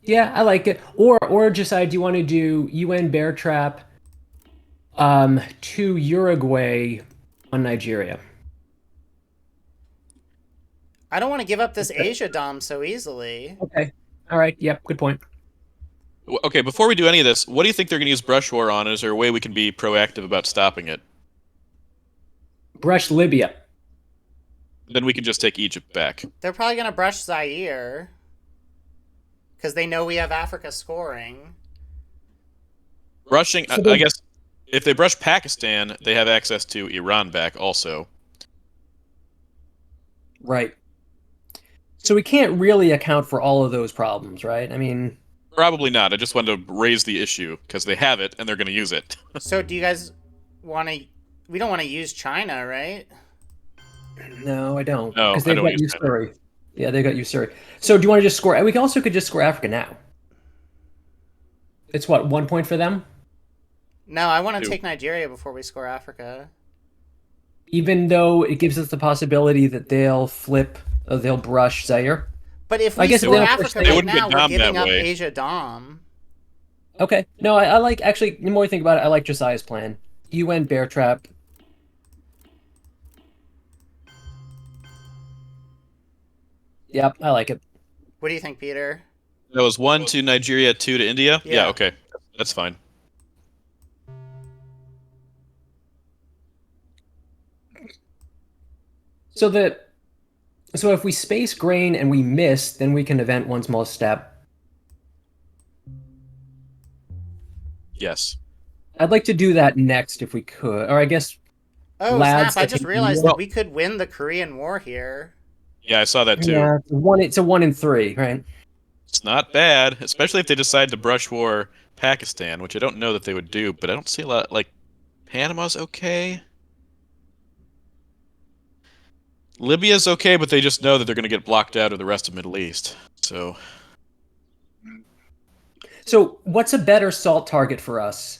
yeah, I like it. Or decide, do you want to do UN bear trap, to Uruguay on Nigeria? I don't want to give up this Asia Dom so easily. Okay. All right. Yep. Good point. Okay, before we do any of this, what do you think they're going to use Brush War on? Is there a way we can be proactive about stopping it? Brush Libya. Then we can just take Egypt back. They're probably going to brush Zaire. Because they know we have Africa scoring. Brushing, I guess, if they brush Pakistan, they have access to Iran back also. Right. So we can't really account for all of those problems, right? I mean, Probably not. I just wanted to raise the issue, because they have it, and they're going to use it. So do you guys want to... We don't want to use China, right? no, I don't. No, Because I they've don't got use that. Usuri. Yeah, they got Usuri. So do you want to just score? We also could just score Africa now. It's what, 1 point for them? No, I want to 2. take Nigeria before we score Africa. Even though it gives us the possibility that they'll brush Zaire. But if I we guess score they Africa They right wouldn't get now, we're Dom giving that up way. Asia Dom. Okay. No, I like, actually, the more I think about it, I like Josiah's plan. UN bear trap. Yep, I like it. What do you think, Peter? That was 1 to Nigeria, 2 to India? Yeah. Yeah, okay. That's fine. So if we space grain and we miss, then we can event one small step. Yes. I'd like to do that next if we could. Or I guess Oh, Lads snap. I that just can- realized Well- that we could win the Korean War here. Yeah, I saw that too. yeah, it's a 1 in 3, right? It's not bad, especially if they decide to brush war Pakistan, which I don't know that they would do, but I don't see a lot, like, Panama's okay. Libya's okay, but they just know that they're going to get blocked out of the rest of Middle East. So, So what's a better salt target for us?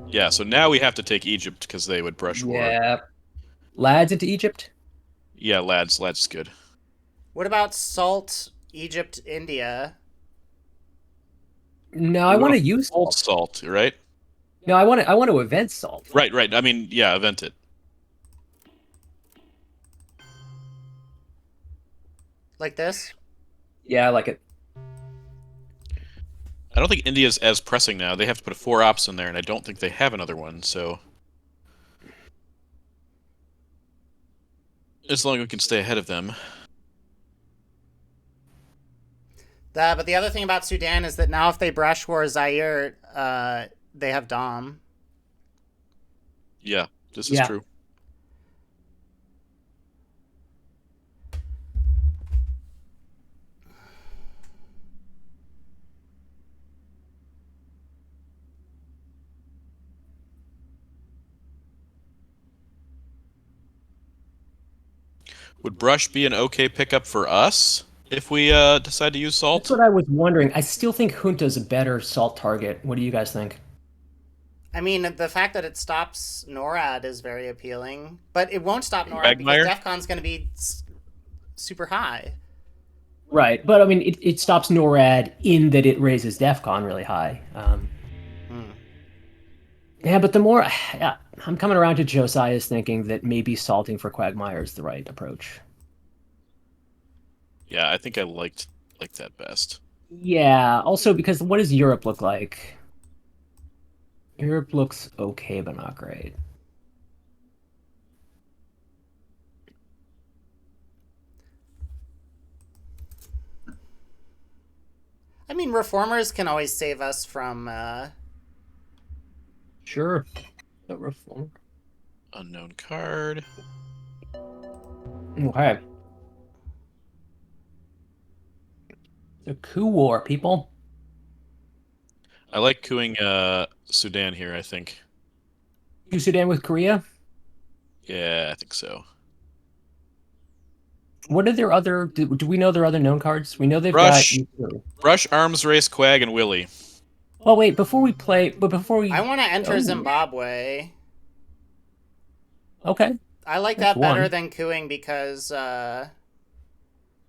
yeah, so now we have to take Egypt because they would brush war. Yeah. Lads into Egypt? Yeah, lads is good. What about Salt, Egypt, India? No, I want to use Old salt. salt, right? No, I want to event salt. Right. I mean, yeah, event it. Like this? Yeah, I like it. I don't think India's as pressing now. They have to put 4 ops in there, and I don't think they have another one, so... As long as we can stay ahead of them. But the other thing about Sudan is that now if they brush war Zaire, they have Dom. Yeah, this is Yeah. true. Would brush be an okay pickup for us if we decide to use That's salt? what I was wondering. I still think Junta's a better salt target. What do you guys think? I mean, the fact that it stops NORAD is very appealing, but it won't stop NORAD because Quagmire? DEF CON's going to be super high. Right, but I mean, it stops NORAD in that it raises DEF CON really high. Yeah, but the more yeah, I'm coming around to Josiah's thinking that maybe salting for Quagmire is the right approach. Yeah, I think I like that best. Yeah, also because what does Europe look like? Europe looks okay, but not great. I mean, reformers can always save us from. Sure. The reform. Unknown card. Okay. The coup war, people. I like cooing Sudan here, I think. You Sudan with Korea? Yeah, I think so. What are their other? Do we know their other known cards? We know they've got. Brush, Brush, Arms Race, Quag, and Willy. Oh wait, before we play, but before we. I want to enter Oh, Zimbabwe. okay. I like That's that better one. than cooing because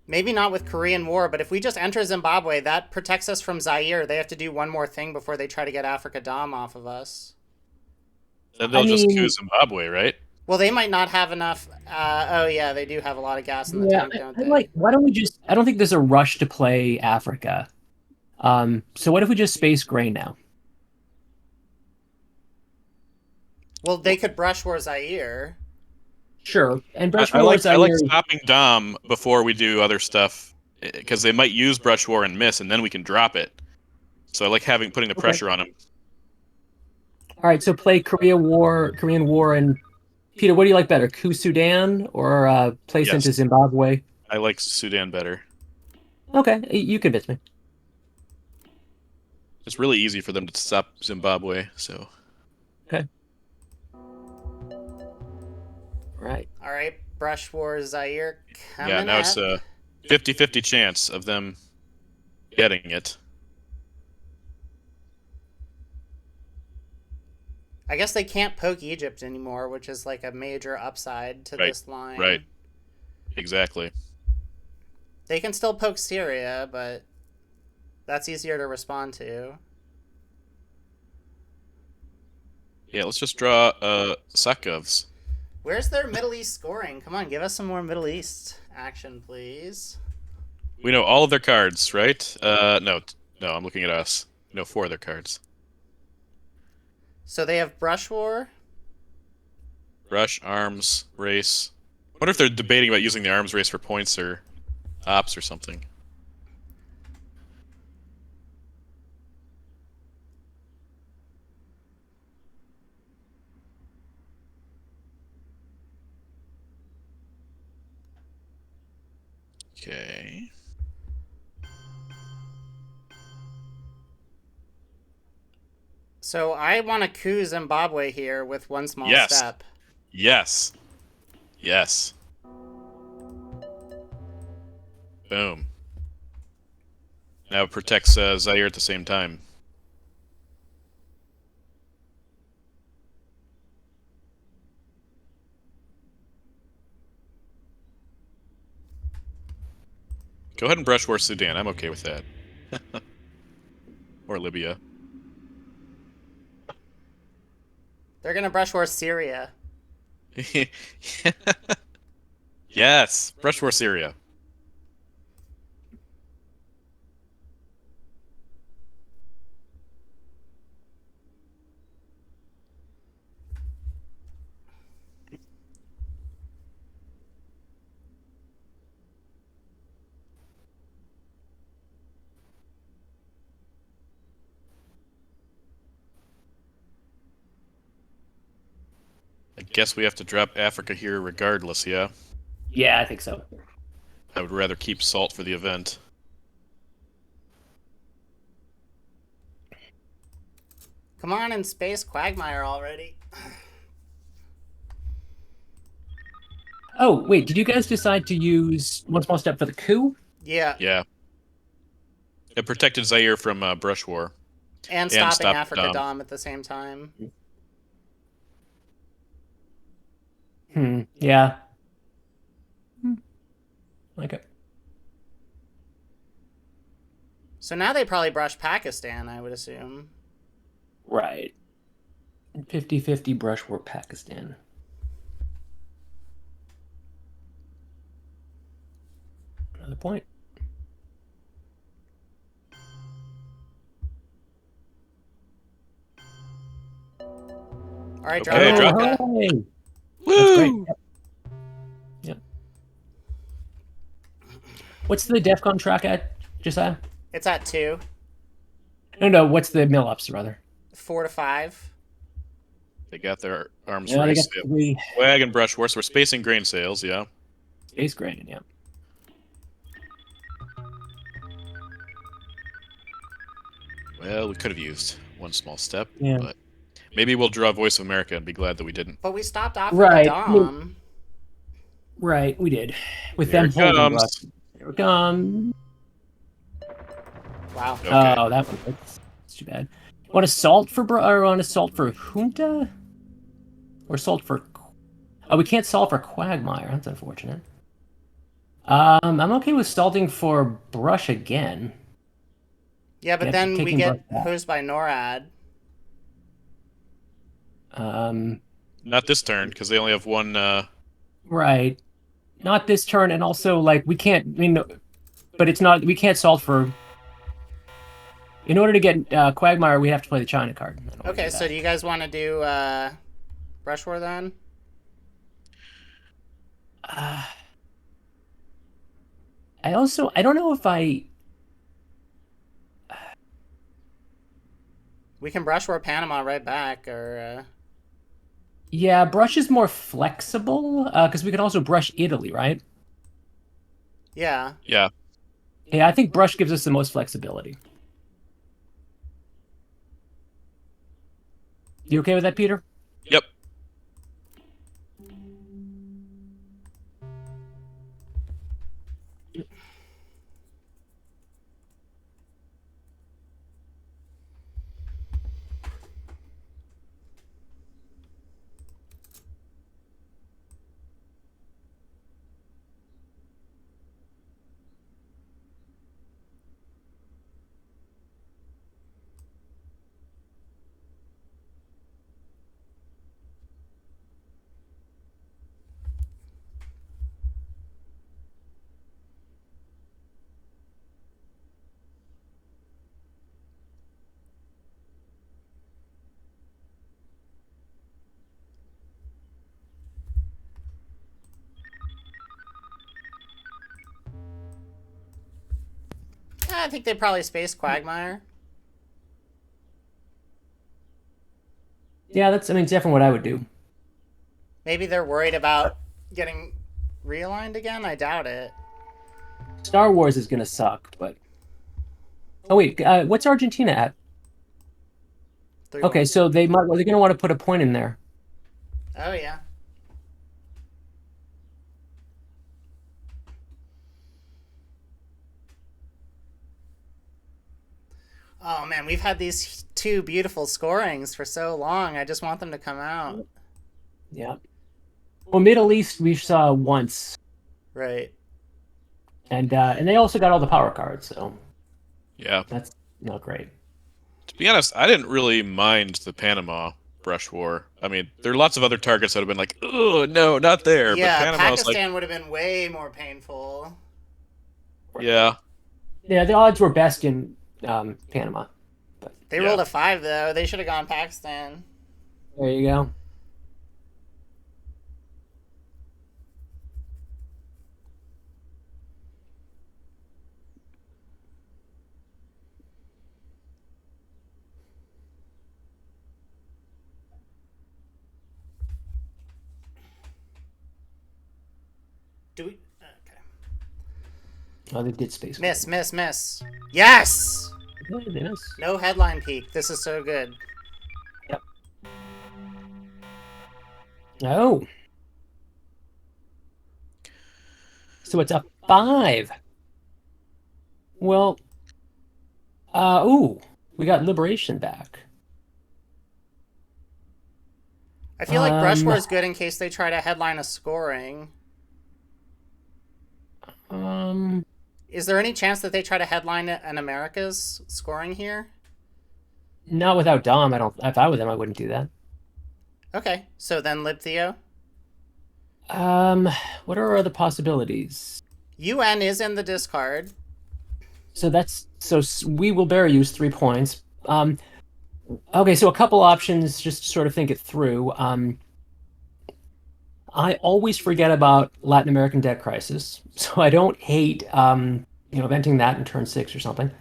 maybe not with Korean War, but if we just enter Zimbabwe, that protects us from Zaire. They have to do one more thing before they try to get Africa Dom off of us. Then I they'll just coup mean, Zimbabwe, right? Well, they might not have enough. Oh yeah, they do have a lot of gas in the yeah. tank, don't I they? like. Why don't we just? I don't think there's a rush to play Africa. So what if we just space gray now? Well, they could brush war Zaire. Sure. And Brush I War like Zaire. stopping Dom before we do other stuff because they might use Brush War and miss, and then we can drop it. So I like putting the Okay. pressure on them. All right. So play Korean War, and Peter. What do you like better, coup Sudan or place into Yes, Zimbabwe? I like Sudan better. Okay, you convince me. It's really easy for them to stop Zimbabwe. So Okay. Right. All right, brush war Zaire coming yeah, now up. it's a 50-50 chance of them getting it. I guess they can't poke Egypt anymore, which is like a major upside to this line. Right. Exactly. They can still poke Syria, but that's easier to respond to. Yeah, let's just draw Sakovs. Where's their Middle East scoring? Come on, give us some more Middle East action, please. We know all of their cards, right? No, I'm looking at us. We know 4 of their cards. So they have Brush War. Rush, Arms, Race. I wonder if they're debating about using the Arms Race for points or ops or something. Okay. So I want to coup Zimbabwe here with one small Yes. step. Yes. Yes. Boom. Now it protects Zaire at the same time. Go ahead and brush war Sudan. I'm okay with that. Or Libya. They're gonna brush war Syria. Yes. Brush war Syria. guess we have to drop Africa here regardless, yeah? Yeah, I think so. I would rather keep salt for the event. Come on in space Quagmire already. Oh, wait, did you guys decide to use one small step for the coup? Yeah. Yeah. It protected Zaire from brush war. And And stopping stop Africa Dom. Dom at the same time. Yeah. Okay. So now they probably brush Pakistan, I would assume. Right. 50-50 brush war Pakistan. Another point. All right, drop Okay, drop Africa. Hooray! Woo! That's great. Yep. What's the DEFCON track at, Josiah? It's at 2. No, what's the mill ups, rather? 4 to 5. They got their arms Yeah, they got raised. Yep. 3 Swag and brush war, so we're spacing grain sales, yeah. space grain, yeah. Well, we could have used one small step, Yeah. but maybe we'll draw Voice of America and be glad that we didn't. But we stopped Africa Right. Dom. Right, we did. With Here them it holding comes. Russia. Here it comes. Wow. Okay. Oh, that's too bad. Want assault for or on assault for Junta? Or assault for... Oh, we can't salt for Quagmire. That's unfortunate. I'm okay with salting for Brush again. Yeah, but Yeah, then we taking get Brush back. hosed by NORAD. Not this turn, because they only have one. Right. Not this turn, and also, like, we can't... I mean, but it's not... We can't salt for... In order to get Quagmire, we have to play the China card. I don't wanna Okay, do so that. do you guys want to do Brush War then? I don't know if I... We can Brush War Panama right back, or... Yeah, Brush is more flexible, because we can also Brush Italy, right? Yeah. Yeah. Yeah, I think Brush gives us the most flexibility. You okay with that, Peter? Yep. I think they probably space Quagmire. Yeah, that's, I mean, it's definitely what I would do. Maybe they're worried about getting realigned again? I doubt it. Star Wars is gonna suck, but... Oh, wait, what's Argentina at? 3-1. Okay, so they're gonna want to put a point in there. Oh, yeah. Oh, man, we've had these 2 beautiful scorings for so long. I just want them to come out. Yeah. Well, Middle East we saw once, Right. and they also got all the power cards, so Yeah. that's not great. To be honest, I didn't really mind the Panama brush war. I mean, there are lots of other targets that have been like, oh, no, not there. Yeah, but Panama's Pakistan would have been way more painful. like, yeah. Yeah, the odds were best in Panama. But They Yeah. rolled a 5, though. They should have gone Pakistan. there you go. Do we? Okay. Oh, they did space. Miss, miss, miss. Yes! Yeah, they miss. No headline peak. This is so good. Yep. Oh. So it's a 5. Well, ooh, we got Liberation back. I feel like Brush War is good in case they try to headline a scoring. Is there any chance that they try to headline an America's scoring here? Not without Dom. I don't. If I were them, I wouldn't do that. Okay, so then Lib Theo. What are our other possibilities? UN is in the discard. So we will bear use 3 points. Okay, so a couple options just to sort of think it through. I always forget about Latin American debt crisis, so I don't hate eventing that in turn 6 or something.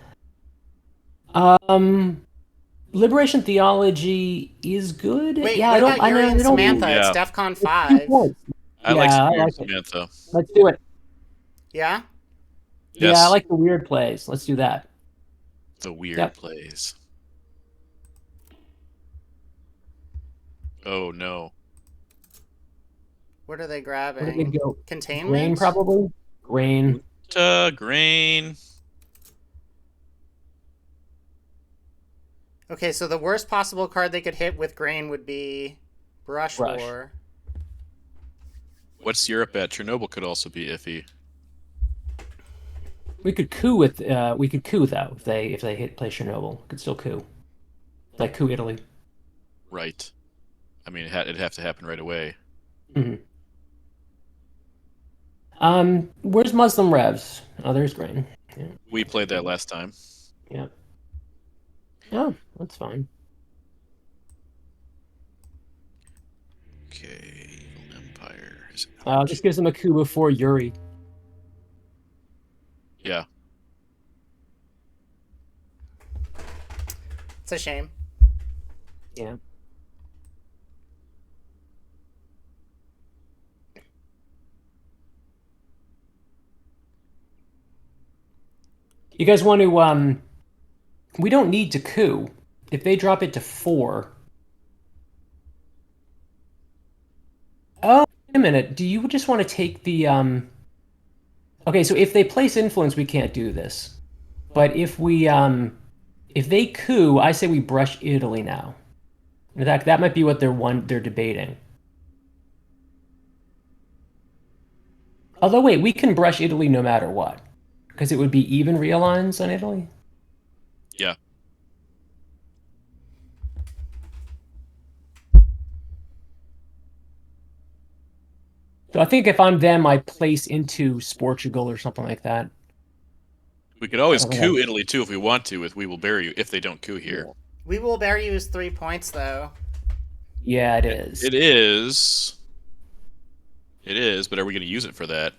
Liberation theology is good. Wait, yeah, what I don't. about Yuri and Samantha? Yeah. It's DEFCON 2 5. points. I like Yeah, I Spear like it. Samantha. Let's do it. Yeah? Yes. Yeah, I like the weird plays. Let's do that. The weird Yep. plays. Oh no. What are they Where did grabbing? they go? Containment? Grain, probably. Grain. Grain. Okay, so the worst possible card they could hit with Grain would be Brush War. What's Europe at? Chernobyl could also be iffy. We could coup with though if they play Chernobyl. We could still coup. Like coup Italy. Right. I mean, it'd have to happen right away. Mm-hmm. Where's Muslim Revs? Oh, there's Grain. Yeah. We played that last time. Yeah. Oh, that's fine. Okay, Evil Empire. Just gives them a coup before Yuri. Yeah. It's a shame. Yeah. You guys want to we don't need to coup. If they drop it to 4. Oh, wait a minute. Do you just want to take the Okay, so if they place influence, we can't do this. But if they coup, I say we brush Italy now. In fact, that might be what they're debating. Although wait, we can brush Italy no matter what. Because it would be even realigns on Italy? Yeah. So I think if I'm them, I place into Portugal or something like that. We could always Okay. coup Italy too if we want to with We Will Bury You if they don't coup here. We will bear you 3 points, though. Yeah, it is. It is. It is, but are we going to use it for that?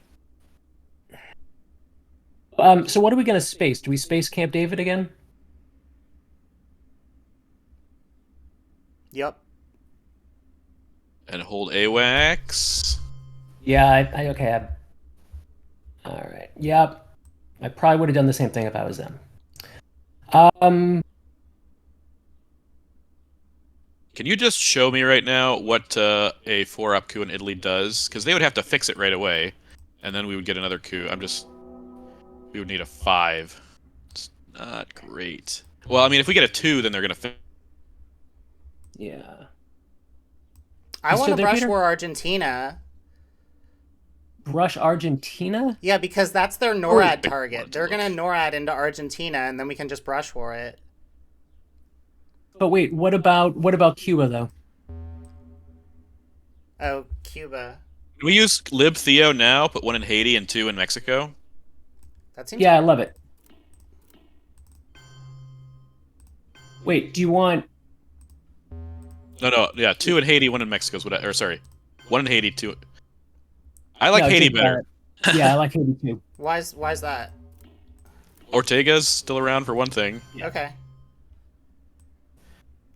So what are we going to space? Do we space Camp David again? Yep. And hold AWACS? Yeah, okay. All right. Yep. I probably would have done the same thing if I was them. Can you just show me right now what a 4-up coup in Italy does? Because they would have to fix it right away, and then we would get another coup. We would need a 5. It's not great. Well, I mean, if we get a 2, then they're going to fix. Yeah. I want to brush Peter? War Argentina. Brush Argentina? Yeah, because that's their NORAD target. They're going to NORAD into Argentina, and then we can just brush war it. But wait, what about Cuba though? Oh, Cuba. Can we use Lib Theo now? Put 1 in Haiti and 2 in Mexico? That seems. Yeah, I love it. Wait, do you want? No, yeah, 2 in Haiti, 1 in Mexico is what or sorry. 1 in Haiti, 2. I like No, Haiti just, better. Yeah, I like Haiti too. Why's that? Ortega's still around for one thing. Yeah. Okay.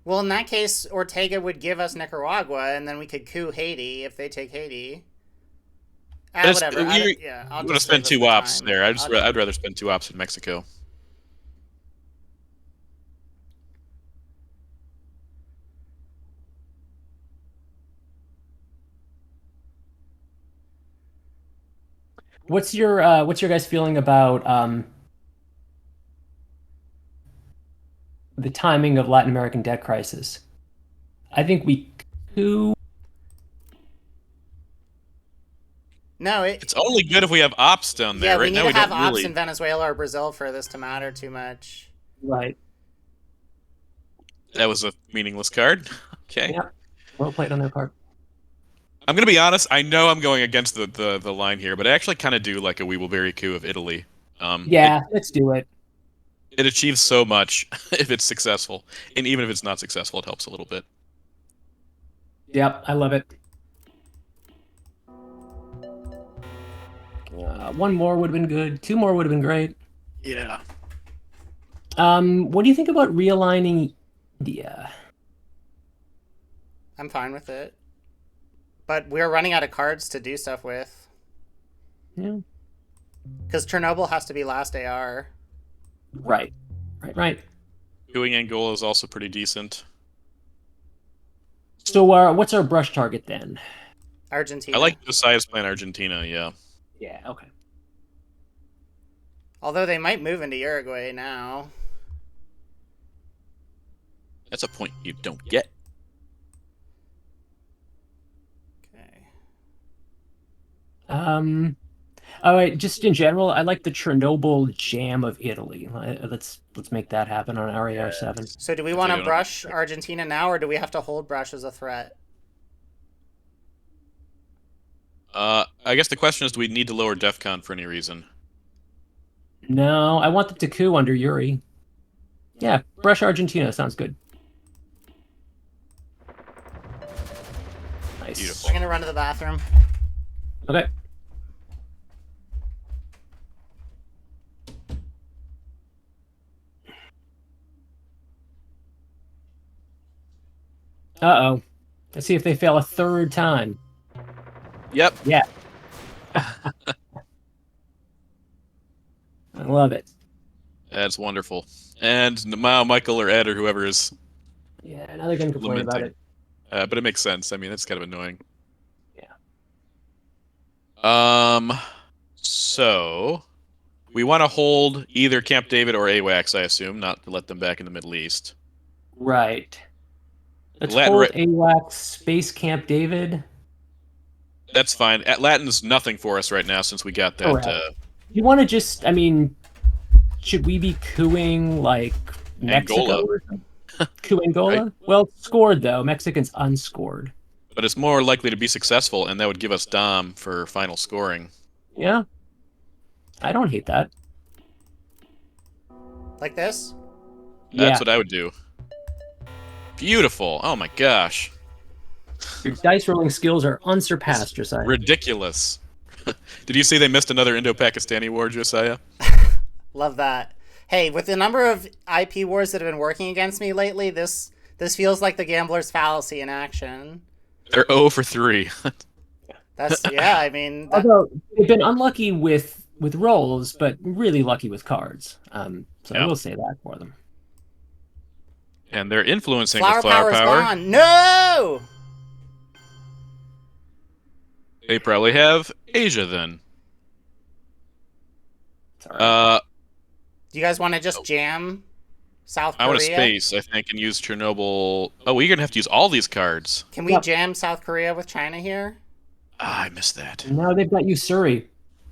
Well, in that case, Ortega would give us Nicaragua, and then we could coup Haiti if they take Haiti. But it's, Whatever. you're I'll going to just spend save us 2 the ops time. there. I'd rather spend 2 ops in Mexico. What's your guys feeling about the timing of Latin American debt crisis? I think we coup. No, It's only good if we have ops down there. yeah, we Right need now to we have don't ops really. in Venezuela or Brazil for this to matter too much. Right. That was a meaningless card. Okay. Yeah. Well played on their part. I'm gonna be honest. I know I'm going against the line here, but I actually kind of do like a Weevilberry coup of Italy. Yeah, let's do it. It achieves so much if it's successful, and even if it's not successful, it helps a little bit. Yep, I love it. One more would have been good. 2 more would have been great. Yeah. What do you think about realigning India? I'm fine with it. But we're running out of cards to do stuff with. Yeah. Because Chernobyl has to be last AR. Right. Doing Angola is also pretty decent. So, what's our brush target then? Argentina. I like Josiah's plan Argentina, yeah. Yeah, okay. Although they might move into Uruguay now. That's a point you don't get. Okay. All right, just in general, I like the Chernobyl jam of Italy. Let's make that happen on RAR7. So do we want to brush Argentina now, or do we have to hold brush as a threat? I guess the question is, do we need to lower DEFCON for any reason? No, I want them to coup under Yuri. Yeah, brush Argentina sounds good. Nice. Beautiful. I'm going to run to the bathroom. Okay. Uh-oh. Let's see if they fail a 3rd time. Yep. Yeah. I love it. That's wonderful. And Mao, Michael, or Ed, or whoever is... Yeah, now they're going to complain about it. But it makes sense. I mean, that's kind of annoying. Yeah. So... we want to hold either Camp David or AWACS, I assume, not to let them back in the Middle East. Right. Let's Latin hold AWACS Space Camp David. That's fine. Latin's nothing for us right now since we got that. You want to just, I mean, should we be cooing like Mexico Angola. or something? Coup Angola? Right. Well, scored though. Mexican's unscored. But it's more likely to be successful, and that would give us Dom for final scoring. Yeah. I don't hate that. Like this? That's what I would do. Beautiful. Oh my gosh. Your dice rolling skills are unsurpassed, Josiah. Ridiculous. Did you see they missed another Indo-Pakistani war, Josiah? Love that. Hey, with the number of IP wars that have been working against me lately, this feels like the gambler's fallacy in action. They're 0 for 3. I mean... Although, they've been unlucky with rolls, but really lucky with cards. So I will say that for them. And they're influencing FlourPower with is FlourPower. gone. No! They probably have Asia then. Right. Do you guys want to just jam South Korea? I want a space, I think, and use Chernobyl. Oh, we're going to have to use all these cards. Can we jam South Korea with China here? Ah, I missed that. No, they've got Usuri.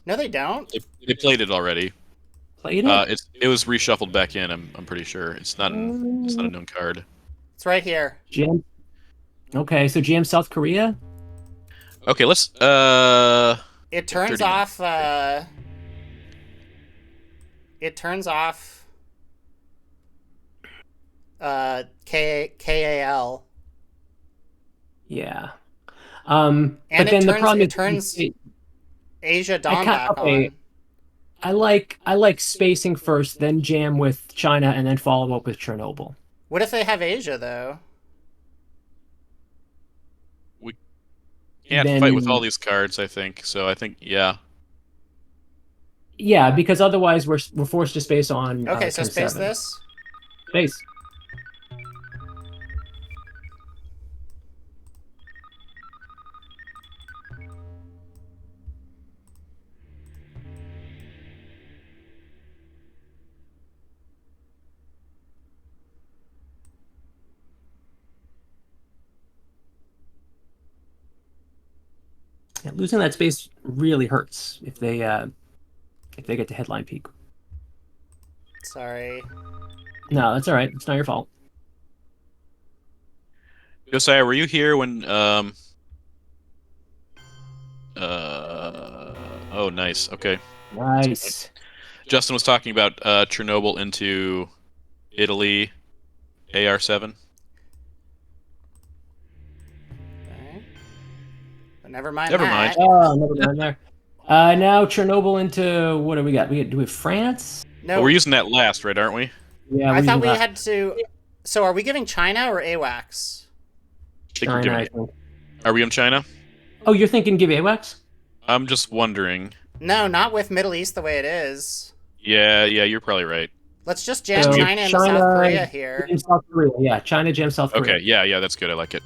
No, they don't. They played it already. Played it? It was reshuffled back in. I'm pretty sure it's not a known card. It's right here. Jam. Okay, so jam South Korea. Okay, let's. It turns off. It turns off. KAL. Yeah. And but then the problem it turns Asia Dom back on. I like spacing first, then jam with China, and then follow up with Chernobyl. What if they have Asia though? Can't then fight with all these cards, I think. So I think, yeah. yeah, because otherwise we're forced to space on Okay, so turn space 7. this. Space. Yeah, losing that space really hurts if they get to headline peak. Sorry. No, that's all right. It's not your fault. Josiah, were you here when oh, nice. Okay. Nice. Justin was talking about Chernobyl into Italy, AR7. Okay. But never mind Never that. mind. Oh, never mind there. Now Chernobyl into what do we got? Do we have France? No, But we're using that last, right? Aren't we? Yeah, I thought we using had to. So are we giving China or AWACS? I think we're China. giving I it. think. Are we in China? Oh, you're thinking give AWACS? I'm just wondering. No, not with Middle East the way it is. Yeah, you're probably right. Let's just jam So, China into South Korea here. jam South Korea. Yeah, China jam South Korea. Okay, yeah, that's good. I like it.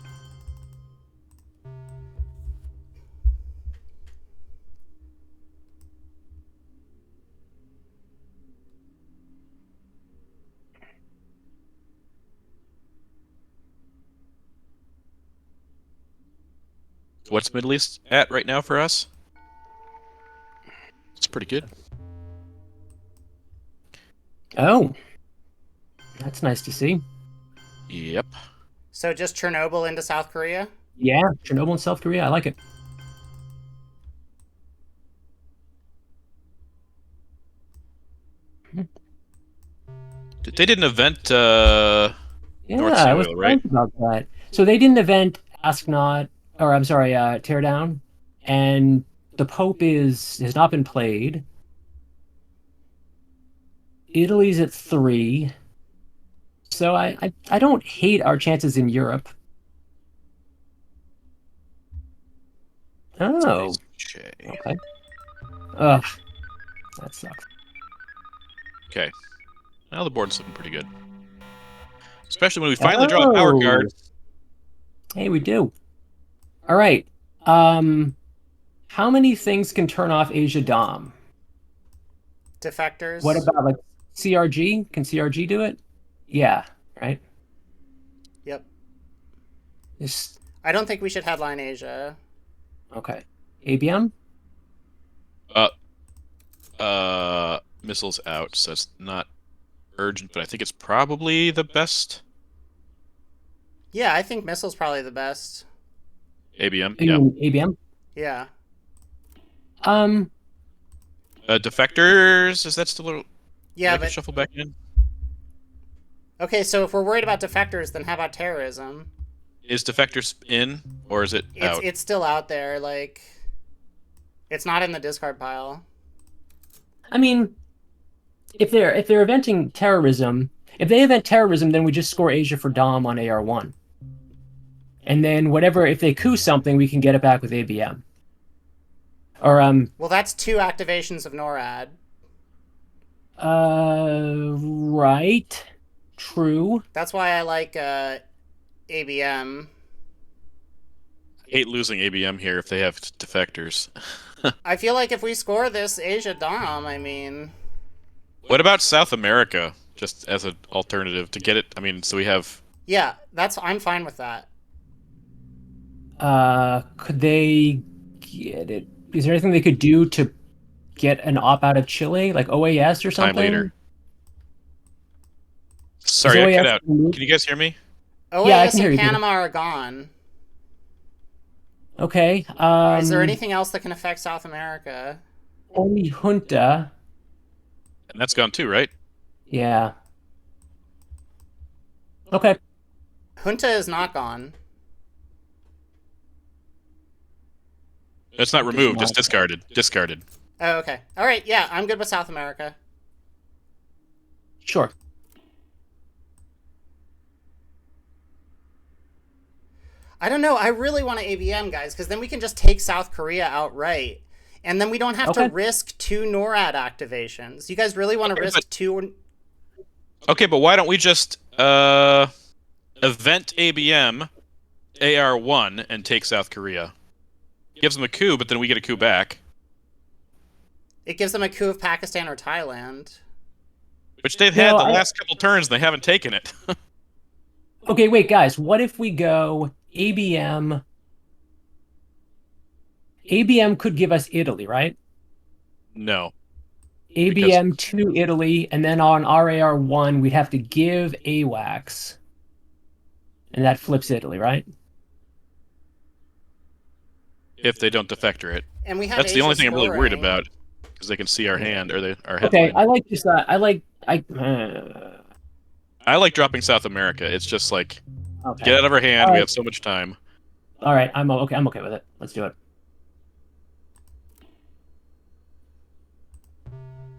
What's Middle East at right now for us? It's pretty good. Oh, that's nice to see. Yep. So just Chernobyl into South Korea? Yeah, Chernobyl and South Korea. I like it. They did an event Yeah, North I was Sea oil, right? surprised about that. So they did an event, Ask Not, or I'm sorry, Tear Down, and the Pope has not been played. Italy's at 3. So I don't hate our chances in Europe. Oh, okay. Ugh, that sucks. Okay. Now the board's looking pretty good. Especially when we finally draw a power card. Hey, we do. All right. How many things can turn off Asia Dom? Defectors? What about like CRG? Can CRG do it? Yeah, right? Yep. It's, I don't think we should headline Asia. okay. ABM? Missiles out, so it's not urgent, but I think it's probably the best. Yeah, I think missile's probably the best. ABM, You yeah. mean ABM? Yeah. Defectors, is that still a little... Yeah, but... but... shuffle back in? Okay, so if we're worried about defectors, then how about terrorism? Is defectors in, or is it out? It's still out there, like... It's not in the discard pile. I mean, if they're eventing terrorism, if they event terrorism, then we just score Asia for Dom on AR1. And then whatever, if they coup something, we can get it back with ABM. Or Well, that's 2 activations of NORAD. right. True. That's why I like ABM. I hate losing ABM here if they have defectors. I feel like if we score this Asia Dom, I mean... What about South America, just as an alternative to get it? I mean, so we have... Yeah, I'm fine with that. Could they get it? Is there anything they could do to get an op out of Chile, like OAS or something? Time later. Sorry, I cut out. Can you guys hear me? OAS Yeah, I can hear and you. Panama are gone. Okay. Is there anything else that can affect South America? Only Junta. And that's gone too, right? Yeah. Okay. Junta is not gone. It's not removed, just discarded. Discarded. Oh, okay. All right, yeah, I'm good with South America. Sure. I don't know. I really want to ABM, guys, because then we can just take South Korea outright. And then we don't have to risk 2 NORAD activations. You guys really want to risk 2... Okay, but why don't we just event ABM AR1 and take South Korea? Gives them a coup, but then we get a coup back. It gives them a coup of Pakistan or Thailand. Which they've had the last couple turns, and they haven't taken it. Okay, wait, guys. What if we go ABM? ABM could give us Italy, right? No. ABM to Italy, and then on RAR1, we'd have to give AWACS. And that flips Italy, right? If they don't defector it. And we have That's the only thing I'm really worried about, because they can see our hand, or our headline. Okay, I like this. I like dropping South America. It's just like, okay. Get out of our hand, we have so much time. All right, I'm okay with it. Let's do it.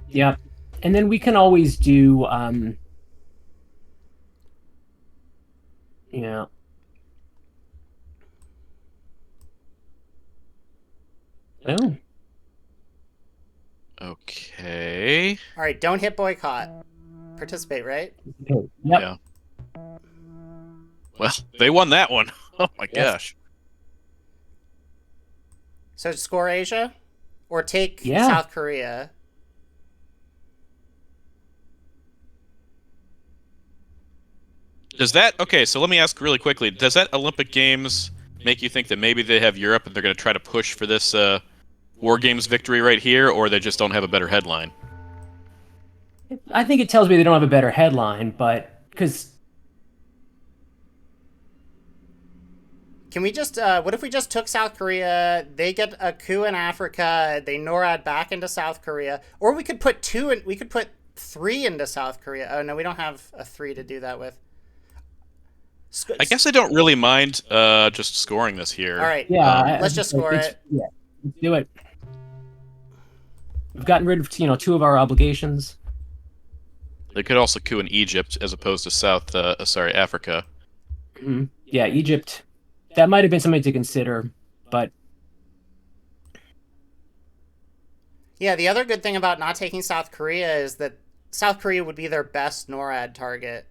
Yep. And then we can always do yeah. Oh. Okay. All right, don't hit boycott. Participate, right? Yep. Yeah. Well, they won that one. Oh my gosh. So score Asia? Or take South Korea? Does that... Okay, so let me ask really quickly. Does that Olympic Games make you think that maybe they have Europe and they're going to try to push for this War Games victory right here, or they just don't have a better headline? I think it tells me they don't have a better headline, but... Because... Can we just... what if we just took South Korea, they get a coup in Africa, they NORAD back into South Korea, or we could put 2 in... We could put 3 into South Korea. Oh, no, we don't have a 3 to do that with. I guess I don't really mind just scoring this here. All right. Yeah. Let's just score it. Yeah. Let's do it. We've gotten rid of 2 of our obligations. They could also coup in Egypt as opposed to Africa. Mm-hmm. Yeah, Egypt. That might have been something to consider, but... Yeah, the other good thing about not taking South Korea is that South Korea would be their best NORAD target.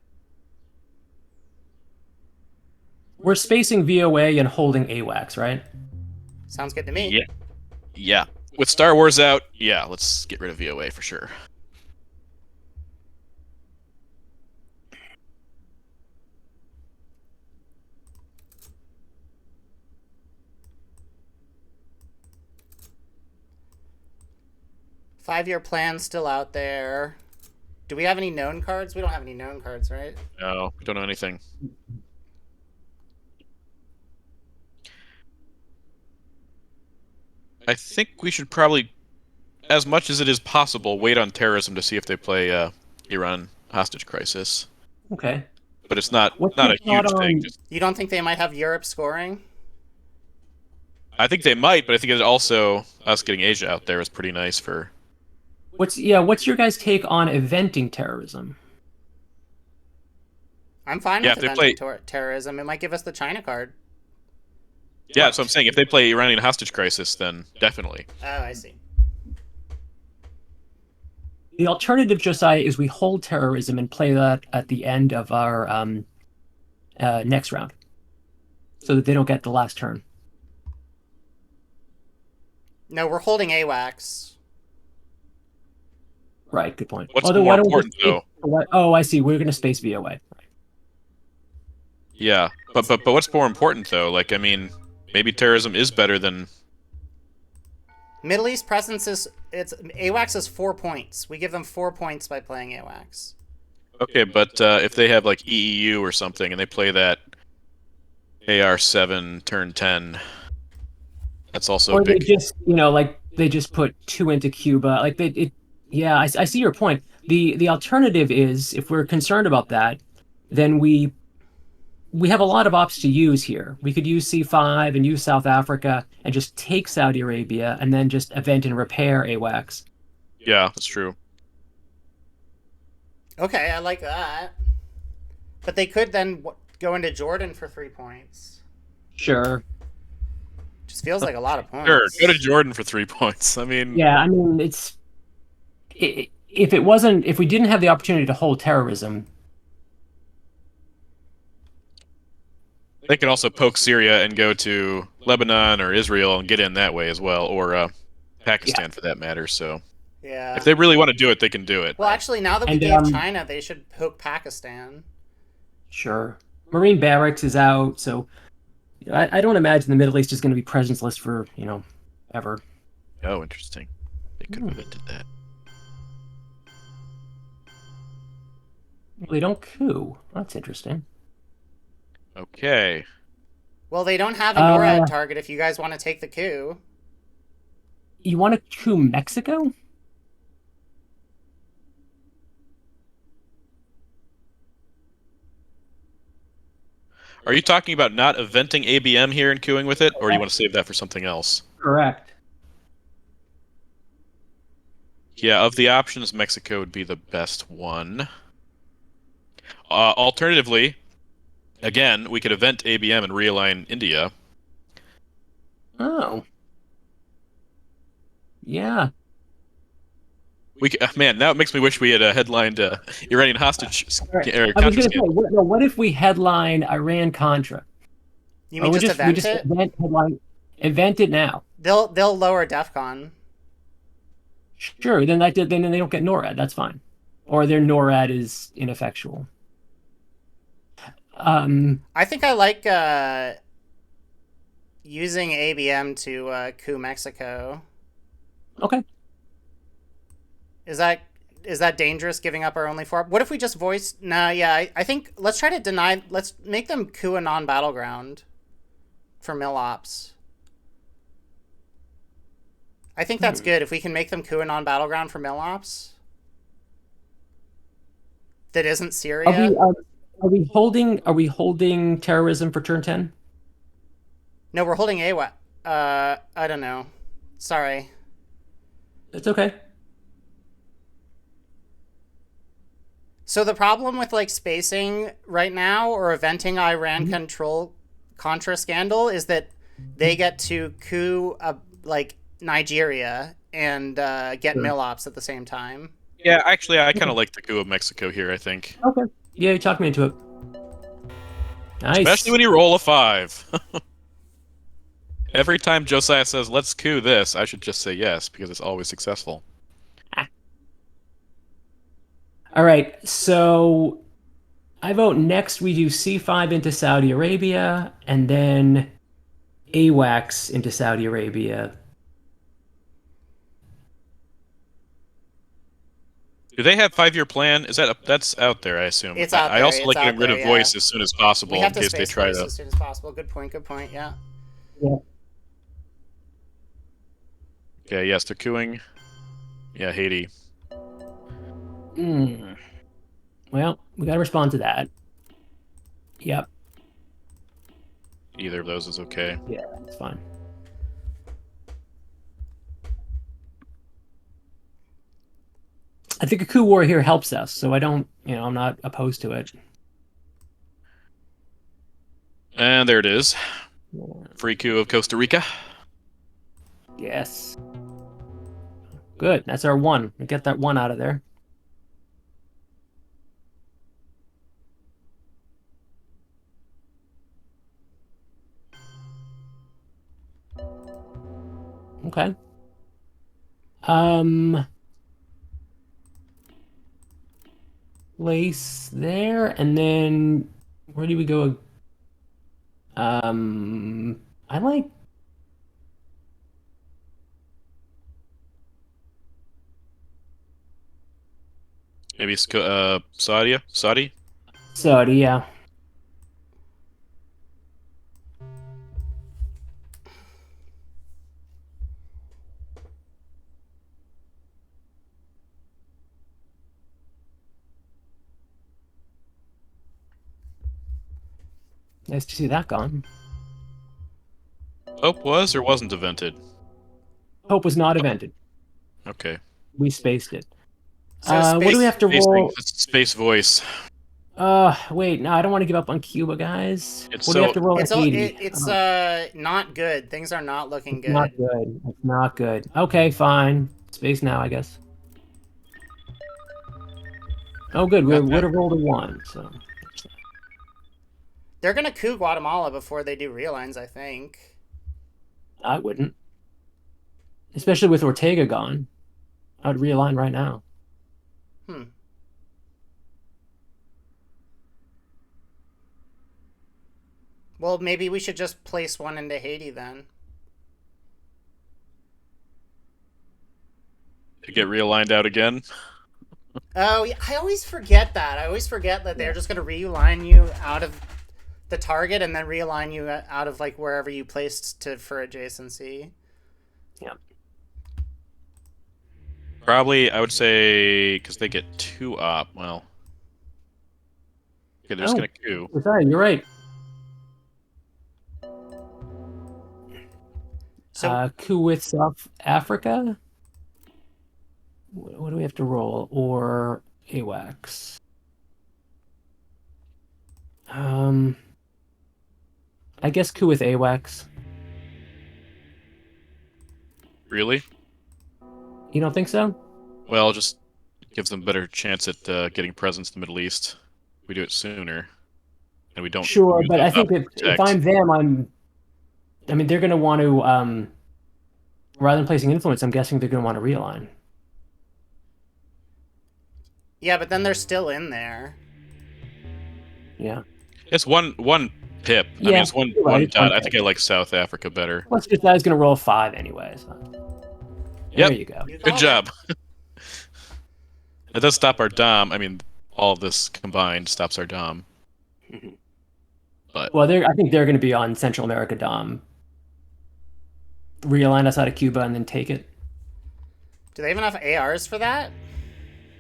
We're spacing VOA and holding AWACS, right? Sounds good to me. Yeah. Yeah. With Star Wars out, yeah, let's get rid of VOA for sure. Five-year plan still out there. Do we have any known cards? We don't have any known cards, right? No, we don't know anything. I think we should probably, as much as it is possible, wait on terrorism to see if they play Iran hostage crisis. Okay. But it's not a huge thing. You don't think they might have Europe scoring? I think they might, but I think it also us getting Asia out there is pretty nice for. What's your guys' take on eventing terrorism? I'm fine with eventing terrorism. It might give us the China card. Yeah, so I'm saying if they play Iranian hostage crisis, then definitely. Oh, I see. The alternative, Josiah, is we hold terrorism and play that at the end of our next round, so that they don't get the last turn. No, we're holding AWACS. Right, good point. What's more important, though? Oh, I see. We're going to space VOA. Yeah, but what's more important, though? Like, I mean, maybe terrorism is better than... Middle East presence is... AWACS is 4 points. We give them 4 points by playing AWACS. Okay, but if they have, like, EEU or something, and they play that AR7 turn 10... That's also or a big... they just, they just put 2 into Cuba. Yeah, I see your point. The alternative is, if we're concerned about that, then we have a lot of ops to use here. We could use C5 and use South Africa and just take Saudi Arabia and then just event and repair AWACS. Yeah, that's true. Okay, I like that. But they could then go into Jordan for 3 points. Sure. Just feels like a lot of points. Sure, go to Jordan for 3 points. I mean, Yeah, I mean, if we didn't have the opportunity to hold terrorism, they could also poke Syria and go to Lebanon or Israel and get in that way as well, or Pakistan for that matter. So Yeah. if they really want to do it, they can do it. Well, actually, now that we gave China, they should poke Pakistan. Sure. Marine barracks is out, so I don't imagine the Middle East is going to be presenceless for, ever. Oh, interesting. They could have invented that. Well, they don't coup. That's interesting. Okay. Well, they don't have a NORAD target if you guys want to take the coup. You want to coup Mexico? Are you talking about not eventing ABM here and queuing with it, or do you want to save that for something else? Correct. Yeah, of the options, Mexico would be the best one. Alternatively, again, we could event ABM and realign India. Oh. Yeah. Man, now it makes me wish we had headlined Iranian hostage. Right. I was going to say, what if we headline Iran-Contra? You mean just event it? Event it now. They'll lower DEFCON. Sure, then they don't get NORAD. That's fine, or their NORAD is ineffectual. I think I like using ABM to coup Mexico. Okay. Is that dangerous, giving up our only 4? What if we just voice... Nah, yeah, I think... Let's try to deny... Let's make them coup a non-battleground for Mill-Ops. I think that's good, if we can make them coup a non-battleground for Mill-Ops. That isn't Syria. Are we holding terrorism for turn 10? No, we're holding AWAC. I don't know. Sorry. It's okay. So the problem with spacing right now or eventing Iran Contra scandal is that they get to coup Nigeria and get Mill-Ops at the same time. Yeah, actually, I kind of like the coup of Mexico here, I think. Okay. Yeah, you talked me into it. Nice. Especially when you roll a 5. Every time Josiah says, let's coup this, I should just say yes, because it's always successful. All right, so I vote next we do C5 into Saudi Arabia, and then AWACS into Saudi Arabia. Do they have 5-year plan? That's out there? I assume. It's out there. I also like getting rid of voice as soon as possible in case they try to. As soon as possible. Good point. Yeah. Yeah. Okay. Yes, they're queuing. Yeah, Haiti. Well, we gotta respond to that. Yep. Either of those is okay. Yeah, that's fine. I think a coup war here helps us, so I'm not opposed to it. And there it is. Free coup of Costa Rica. Yes. Good. That's our 1. We get that 1 out of there. Okay. Place there, and then where do we go? I like. Maybe Saudi? Saudi, yeah. Nice to see that gone. Hope was or wasn't invented? Hope was not invented. Okay. We spaced it. So what do we have to roll? Space voice. Wait, no, I don't want to give up on Cuba, guys. It's What do we have so to roll It's at Haiti? it's not good. Things are not looking It's not good. good. It's not good. Okay, fine. Space now, I guess. Oh, good. We got would that. have rolled a 1, so. They're gonna coup Guatemala before they do realigns, I think. I wouldn't. Especially with Ortega gone. I would realign right now. Hmm. Well, maybe we should just place one into Haiti then. To get realigned out again. Oh, yeah, I always forget that. I always forget that they're just gonna realign you out of the target and then realign you out of like wherever you placed to for adjacency. Yeah. Probably, I would say, because they get 2 op. Well, okay, they're just gonna coup. Sorry, you're right. So Coup with South Africa? What do we have to roll? Or AWACS? I guess coup with AWACS. Really? You don't think so? Well, just gives them a better chance at getting presence in the Middle East. We do it sooner, and we don't Sure, use but I those think op to if protect. I'm them, I mean, they're going to want to, rather than placing influence, I'm guessing they're going to want to realign. yeah, but then they're still in there. Yeah. It's one pip. I mean, Yeah, it's one you're right, one it's one dot. I pip. think I like South Africa better. Plus, just I was going to roll 5 anyway. So. There Yep. you go. You Good called job. it. It does stop our dom. I mean, all of this combined stops our dom. But Well, I think they're going to be on Central America Dom. Realign us out of Cuba and then take it. Do they have enough ARs for that?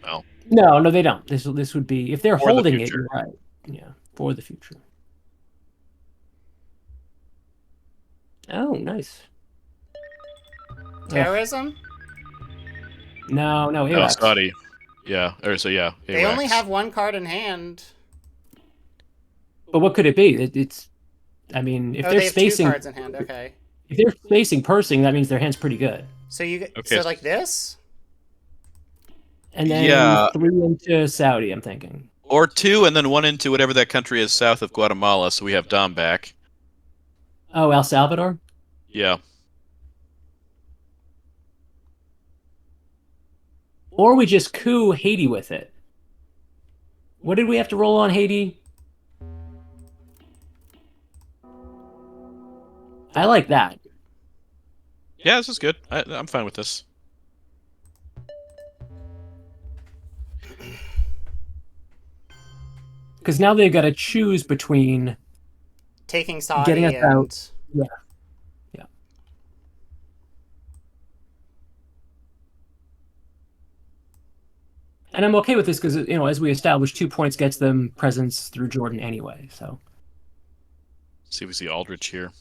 well, No, they don't. This would be if they're for the holding it. future. You're right. Yeah, for the future. Oh, nice. Terrorism? No, No, AWACS. Saudi. Yeah. Or so yeah. They only AWACS. have one card in hand. But what could it be? It's. I mean, if Oh, they're they have 2 spacing, cards in hand. Okay. if they're spacing pursing, that means their hand's pretty good. So Okay. so like this? And then Yeah. 3 into Saudi. I'm thinking. Or 2, and then 1 into whatever that country is south of Guatemala, so we have dom back. Oh, El Salvador. Yeah. Or we just coup Haiti with it. What did we have to roll on Haiti? I like that. Yeah, this is good. I'm fine with this. Because now they've got to choose between Taking Saudi getting us and out. Yeah. Yeah. And I'm okay with this because, as we established, 2 points gets them presence through Jordan anyway. So. See if we see Aldrich here.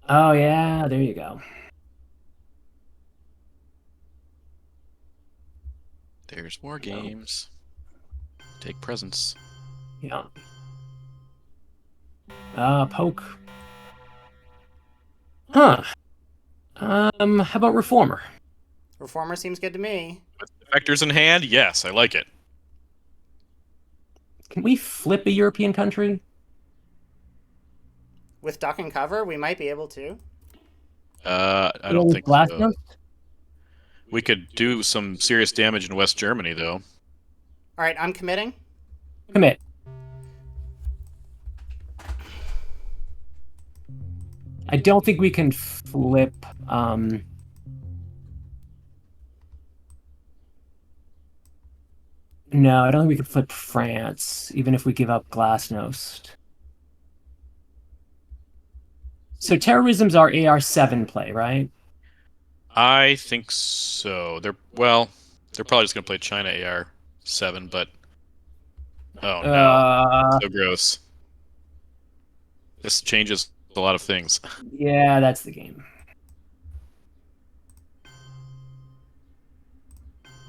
Oh, yeah. There you go. There's more games. Take presence. Yeah. Poke. Huh. How about Reformer? Reformer seems good to me. Vectors in hand? Yes, I like it. Can we flip a European country? With duck and cover, we might be able to. I don't think Blast so. Nose? We could do some serious damage in West Germany, though. All right, I'm committing. Commit. I don't think we can flip. No, I don't think we can flip France, even if we give up Glasnost. So terrorism's our AR7 play, right? I think so. They're probably just gonna play China AR7, but oh no, so gross. This changes a lot of things. Yeah, that's the game.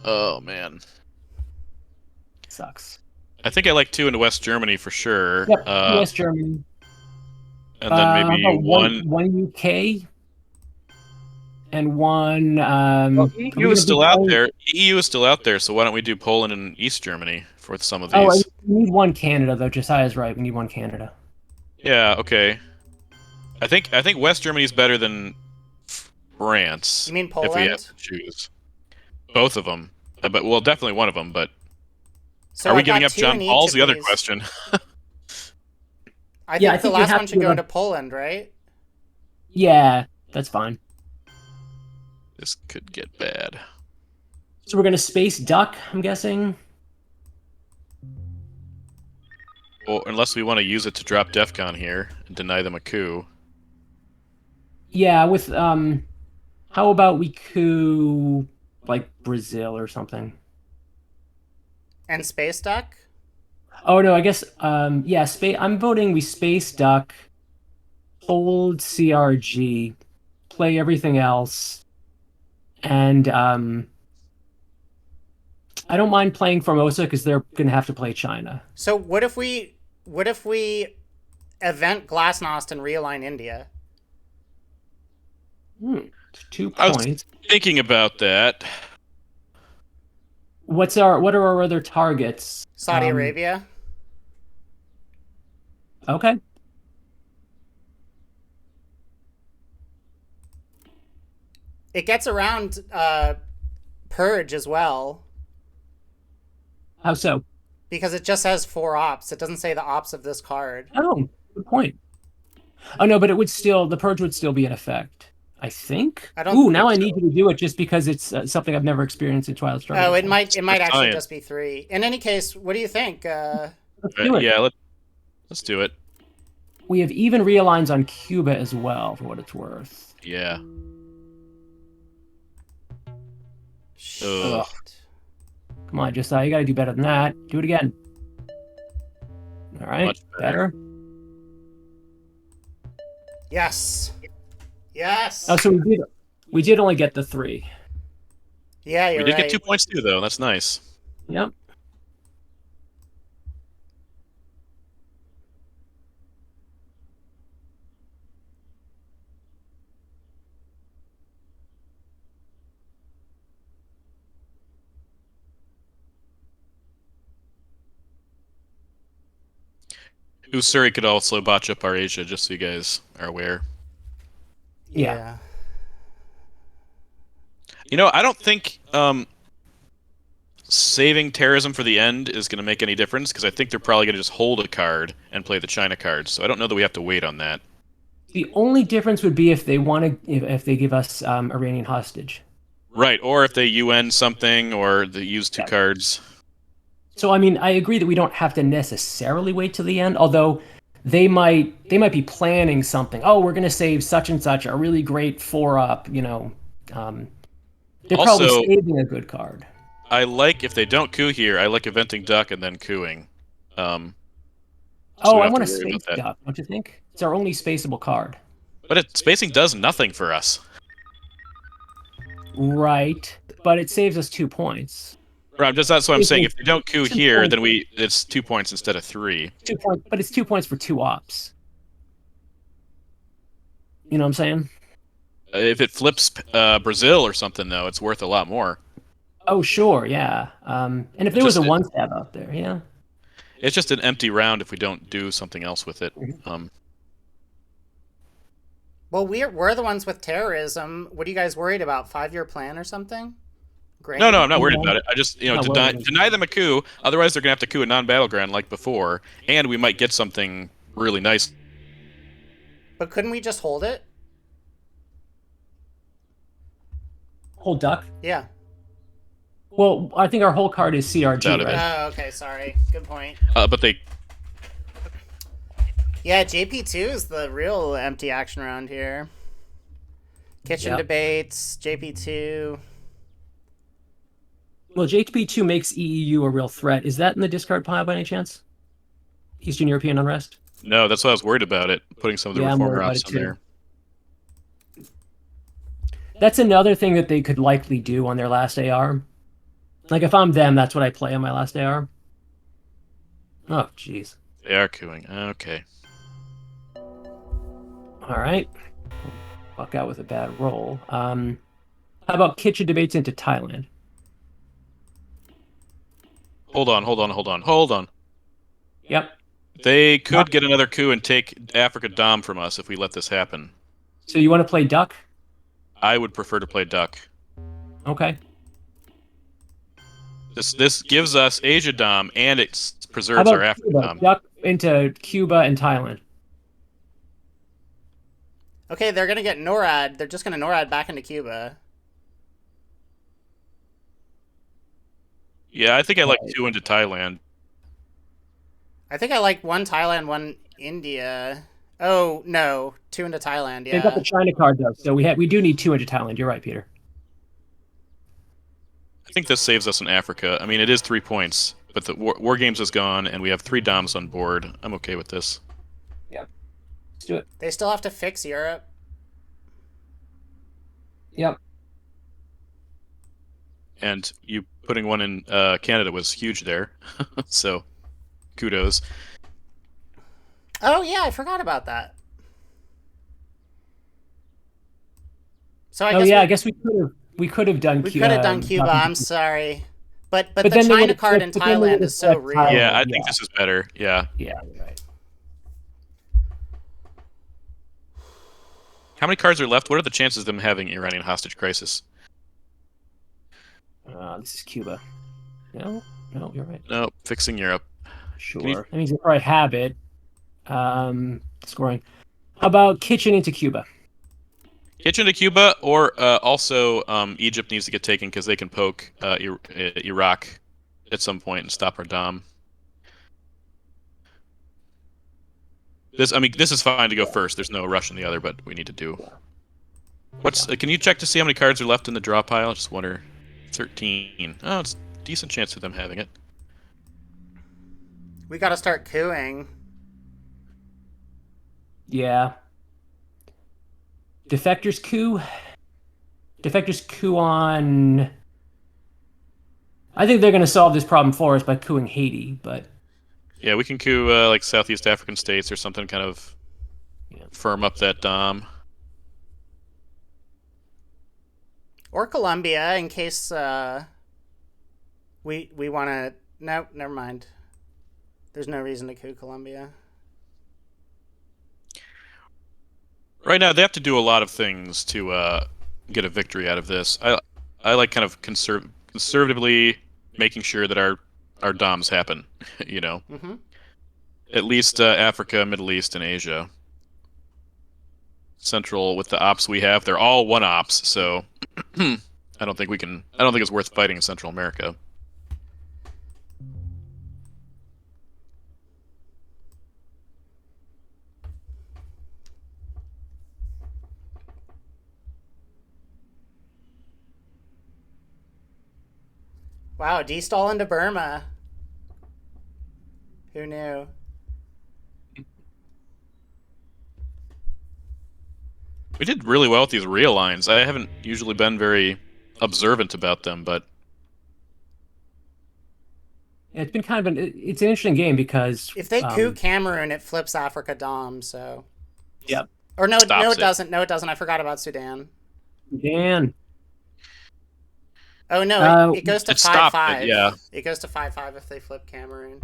Oh man, Sucks. I think I like 2 into West Germany for sure. Yep, West Germany. And then maybe about one. one UK and one. Well, Are we EU is gonna be still out playing? there. EU is still out there, so why don't we do Poland and East Germany for some of Oh, these? we need one Canada though. Josiah's right. We need one Canada. Yeah, okay. I think West Germany is better than France. You mean If we have Poland? to choose both of them, but well, definitely one of them. But So are we I got giving up 2 John in each Paul's? of The other these. question. I Yeah, think I the think you last have one to should go give into up- Poland, right? Yeah, that's fine. This could get bad. So we're gonna space duck. I'm guessing. Well, unless we want to use it to drop DEFCON here and deny them a coup. Yeah, with how about we coup like Brazil or something? And Space Duck? Oh no, I guess yeah, space. I'm voting we space duck, hold CRG, play everything else, and I don't mind playing Formosa because they're gonna have to play China. So what if we event Glasnost and realign India? 2 I was points. thinking about that. What are our other targets? Saudi Arabia? Okay. It gets around Purge as well. How so? Because it just has 4 ops. It doesn't say the ops of this card. Oh, good point. Oh no, but it would still the purge would still be in effect. I think. I don't Ooh, now I think need you to do it just because it's something I've never experienced in Twilight Struggle. Oh, it before. might actually science. just be 3. In any case, what do you think? Let's do it. Yeah, let's do it. We have even realigns on Cuba as well, for what it's worth. Yeah. Shit. Come on, Josiah, you got to do better than that. Do it again. All right, Much better. Yes. Yes. Oh, so we did only get the 3. Yeah, you're We did right. get 2 points too, though. That's nice. Yep. Usuri could also botch up our Asia, just so you guys are aware. Yeah. You know, I don't think saving terrorism for the end is going to make any difference, because I think they're probably going to just hold a card and play the China cards. So I don't know that we have to wait on that. The only difference would be if they want to, if they give us Iranian hostage. Right, or if they UN something, or they use 2 cards. So I mean, I agree that we don't have to necessarily wait till the end, although they might be planning something. Oh, we're going to save such and such a really great 4-up, you know. They're Also, probably saving a good card. I like, if they don't coup here, I like eventing duck and then cooing. So Oh, we I don't want have a to worry about space that. duck, don't you think? It's our only spaceable card. But spacing does nothing for us. Right, but it saves us 2 points. Right, that's what I'm saying. It's If they don't coup 2 here, points. then it's 2 points instead of 3. 2 points, but it's 2 points for 2 ops. You know what I'm saying? If it flips Brazil or something, though, it's worth a lot more. Oh, sure, yeah. And if there was a Just- 1-stab out there, yeah. It's just an empty round if we don't do something else with it. Well, we're the ones with terrorism. What are you guys worried about? 5-year plan or something? Great. No, I'm not worried about it. I just, Not deny, worried. deny them a coup. Otherwise, they're gonna have to coup a non-battleground like before, and we might get something really nice. But couldn't we just hold it? Whole duck. Yeah. Well, I think our whole card is CRG, Out of right? it. Oh, okay, sorry. Good point. But they, Yeah, JP2 is the real empty action around here. Kitchen Yep. debates, JP2. Well, JP2 makes EEU a real threat. Is that in the discard pile by any chance? Eastern European unrest? no, that's what I was worried about it. Putting some of the Yeah, I'm reform worried about routes it in too. there. That's another thing that they could likely do on their last AR. Like, if I'm them, that's what I play on my last AR. Oh, jeez. They are cooing. Okay. All right. Fuck out with a bad roll. How about kitchen debates into Thailand? Hold on, hold on, hold on, hold on. Yep. They could get another coup and take Africa Dom from us if we let this happen. So you want to play duck? I would prefer to play duck. Okay. This gives us Asia Dom and it How preserves our about Africa Cuba? Dom. Duck into Cuba and Thailand. Okay, they're gonna get NORAD. They're just gonna NORAD back into Cuba. Yeah, I think I like 2 into Thailand. I think I like 1 Thailand, 1 India. Oh no, 2 into Thailand. They've got the Yeah. China card though, so we do need 2 into Thailand. You're right, Peter. I think this saves us in Africa. I mean, it is 3 points, but the War Games is gone, and we have 3 Doms on board. I'm okay with this. Yep. Let's do it. They still have to fix Europe. Yep. And you putting 1 in Canada was huge there. So, kudos. Oh yeah, I forgot about that. So I guess we could have done we could have done Cuba. I'm sorry, but the then they China would've card said- in but then they Thailand would've is so said real. Thailand. Yeah, I think yeah. this is better. Yeah. Yeah, right. How many cards are left? What are the chances of them having Iranian hostage crisis? This is Cuba. No, you're right. No, fixing Europe. Sure. Can you- That means they probably have it. Scoring. How about kitchen into Cuba? Kitchen to Cuba, or also Egypt needs to get taken because they can poke Iraq at some point and stop our Dom. This is fine to go first. There's no rush in the other, but we need to do. Can you check to see how many cards are left in the draw pile? I just wonder. 13. Oh, it's a decent chance of them having it. We got to start cooing. Yeah. Defectors coup. Defectors coup on. I think they're going to solve this problem for us by cooing Haiti, but Yeah, we can coup like Southeast African states or something, kind of firm up that Dom. Or Colombia, in case we want to... No, never mind. There's no reason to coup Colombia. Right now, they have to do a lot of things to get a victory out of this. I like kind of conservatively making sure that our Doms happen, you know? Mm-hmm. At least Africa, Middle East, and Asia. Central, with the ops we have, they're all 1 ops, so I don't think it's worth fighting in Central America. Wow, D-stall into Burma. Who knew? We did really well with these realigns. I haven't usually been very observant about them, but it's been kind of it's an interesting game because If they coup Cameroon, it flips Africa Dom, so... Yep. Or no, Stops it doesn't. No, it doesn't. I forgot about Sudan. Dan. Oh, no, it goes to it stopped 5-5. it, yeah. It goes to 5-5 if they flip Cameroon.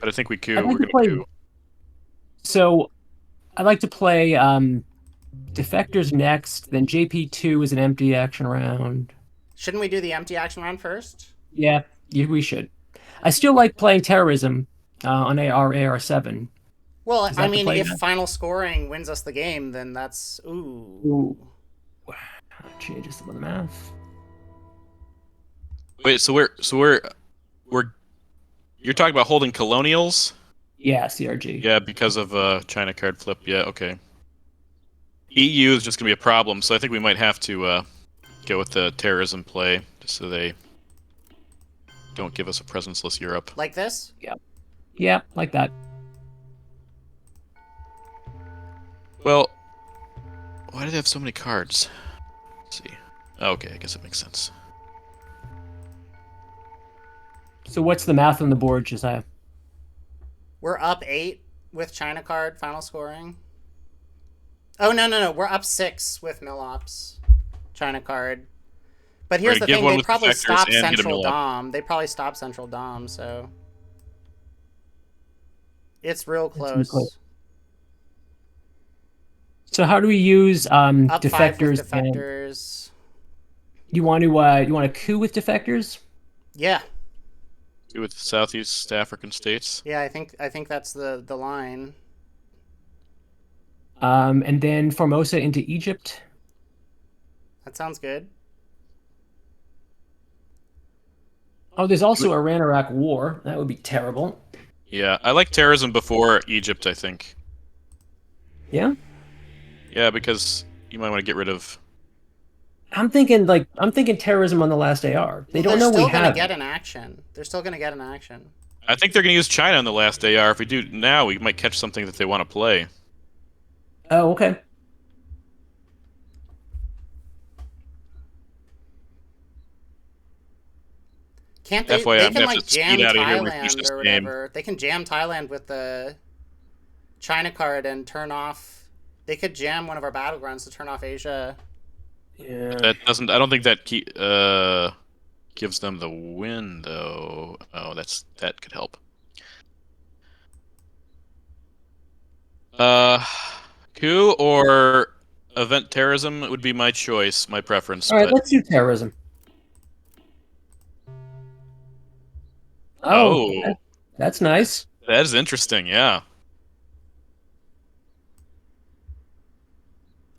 but I think we coup. I'd like We're to gonna play- coup. So I'd like to play Defectors next, then JP2 is an empty action round. Shouldn't we do the empty action round first? Yeah, we should. I still like playing terrorism on AR7. Well, Does that I have to mean, play if now? final scoring wins us the game, then that's... Ooh. Ooh. Changes some of the math. Wait, so we're you're talking about holding colonials? Yeah, CRG. Yeah, because of China card flip. Yeah, okay. EU is just gonna be a problem, so I think we might have to go with the terrorism play, just so they don't give us a presenceless Europe. Like this? Yeah, like that. Well, why do they have so many cards? Let's see. Okay, I guess it makes sense. So what's the math on the board, Josiah? We're up 8 with China card final scoring. Oh no. We're up 6 with Millops China card. But here's the thing, they probably stop Central Dom. They probably stop Central Dom, so it's real close. So how do we use Up defectors? 5 with defectors. You want to coup with defectors? Yeah. Coup with Southeast African states. Yeah, I think that's the line. And then Formosa into Egypt. That sounds good. Oh, there's also Iran-Iraq war. That would be terrible. Yeah, I like terrorism before Egypt, I think. Yeah? Yeah, because you might want to get rid of... I'm thinking terrorism on the last AR. They don't know we have. They're still going to get an action. They're still going to get an action. I think they're going to use China on the last AR. If we do now, we might catch something that they want to play. Oh, okay. Can't they? FYI, They can like jam Thailand or game. whatever. They can jam Thailand with the China card and turn off. They could jam one of our battlegrounds to turn off Asia. Yeah. That doesn't. I don't think that gives them the win though. Oh, that could help. Coup or event terrorism would be my choice, my preference. All right, let's do terrorism. Oh, that's nice. That is interesting, yeah.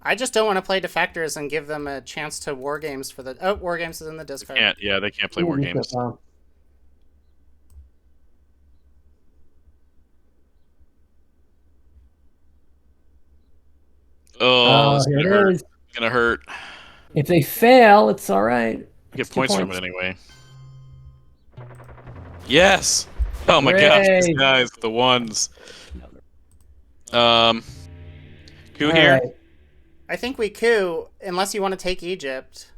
I just don't want to play defectors and give them a chance to war games for the. Oh, war games is in the discard. They can't play war games. Oh, this is gonna hurt. If they fail, it's all right. Get points from it anyway. Yes. Oh my gosh, these guys, the ones. Coup here. Right. I think we coup unless you want to take Egypt.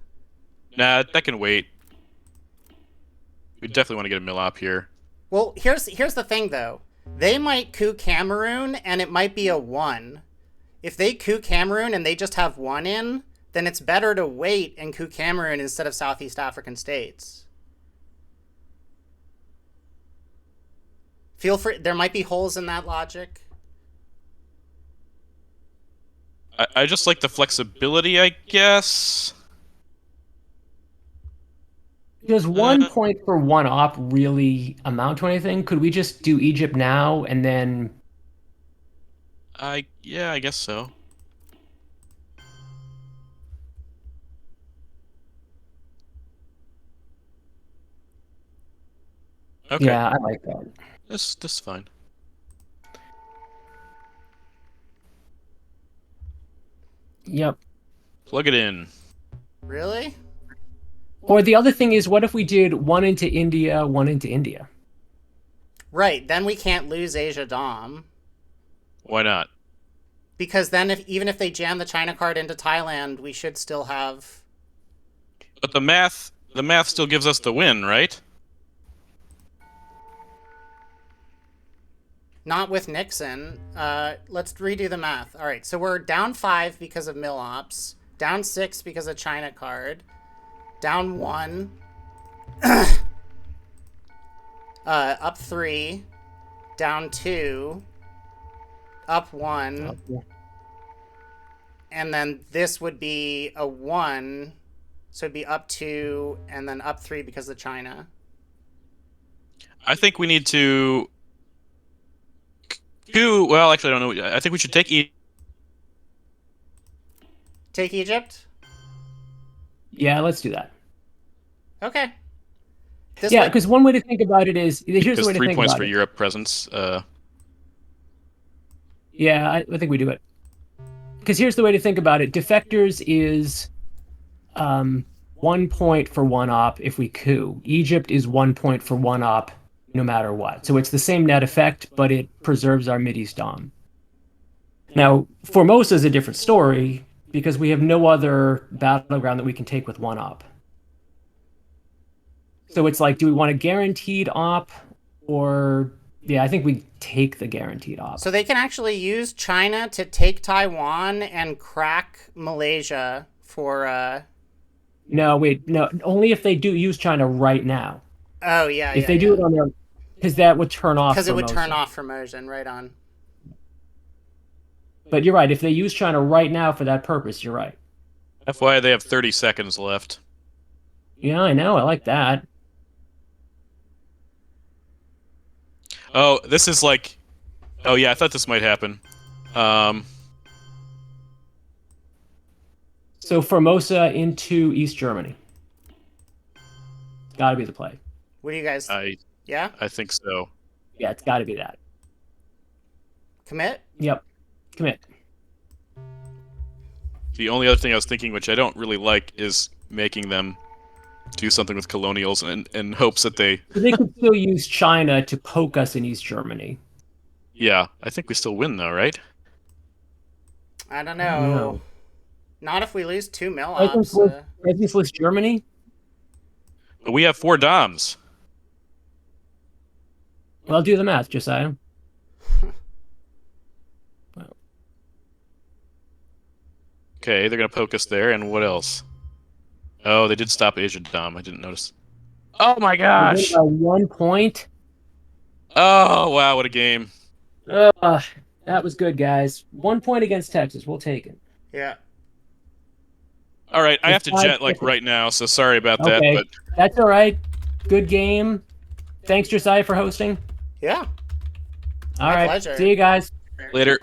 Nah, that can wait. We definitely want to get a mill op here. Well, here's the thing though. They might coup Cameroon and it might be a 1. If they coup Cameroon and they just have 1 in, then it's better to wait and coup Cameroon instead of Southeast African states. Feel free. There might be holes in that logic. I just like the flexibility, I guess. Does 1 point for 1 op really amount to anything? Could we just do Egypt now and then... Yeah, I guess so. Okay. Yeah, I like that. This is fine. Yep. Plug it in. Really? Or the other thing is, what if we did 1 into India, 1 into India? Right, then we can't lose Asia Dom. Why not? Because then even if they jam the China card into Thailand, we should still have... But the math still gives us the win, right? Not with Nixon. Let's redo the math. All right, so we're down 5 because of mill ops, down 6 because of China card, down 1, up 3, down 2, up 1, and then this would be a 1, so it'd be up 2, and then up 3 because of China. I think we need to... Well, actually, I don't know. I think we should take Egypt. Take Egypt? Yeah, let's do that. Okay. Yeah, because one way to think about it is... Here's the way to think about it. 3 points for Europe presence. Yeah, I think we do it. Because here's the way to think about it. Defectors is 1 point for 1 op if we coup. Egypt is 1 point for 1 op no matter what. So it's the same net effect, but it preserves our Mideast Dom. Now, Formosa is a different story because we have no other battleground that we can take with 1 op. So it's like, do we want a guaranteed op or Yeah, I think we take the guaranteed op. So they can actually use China to take Taiwan and crack Malaysia for. No, wait, no. Only if they do use China right now. Oh yeah. If they do it on their, because that would turn off. Because it would turn off Formosan, right on. But you're right. If they use China right now for that purpose, you're right. FYI, they have 30 seconds left. Yeah, I know. I like that. Oh, this is like... Oh, yeah, I thought this might happen. So Formosa into East Germany. Got to be the play. What do you guys... Yeah? I think so. Yeah, it's got to be that. Commit? Yep. Commit. The only other thing I was thinking, which I don't really like, is making them do something with colonials in hopes that they... They could still use China to poke us in East Germany. Yeah, I think we still win, though, right? I don't know. No. Not if we lose 2 mil I ops. think with Germany? But we have 4 DOMs. Well, do the math, Josiah. Okay, they're going to poke us there, and what else? Oh, they did stop Asia Dom. I didn't notice. Oh my gosh! By 1 point. Oh, wow, what a game. That was good, guys. 1 point against Texas. We'll take it. Yeah. All right, I have to jet like right now, so sorry about that. But that's all right. Good game. Thanks, Josiah, for hosting. Yeah. All right. Pleasure. See you guys. Later.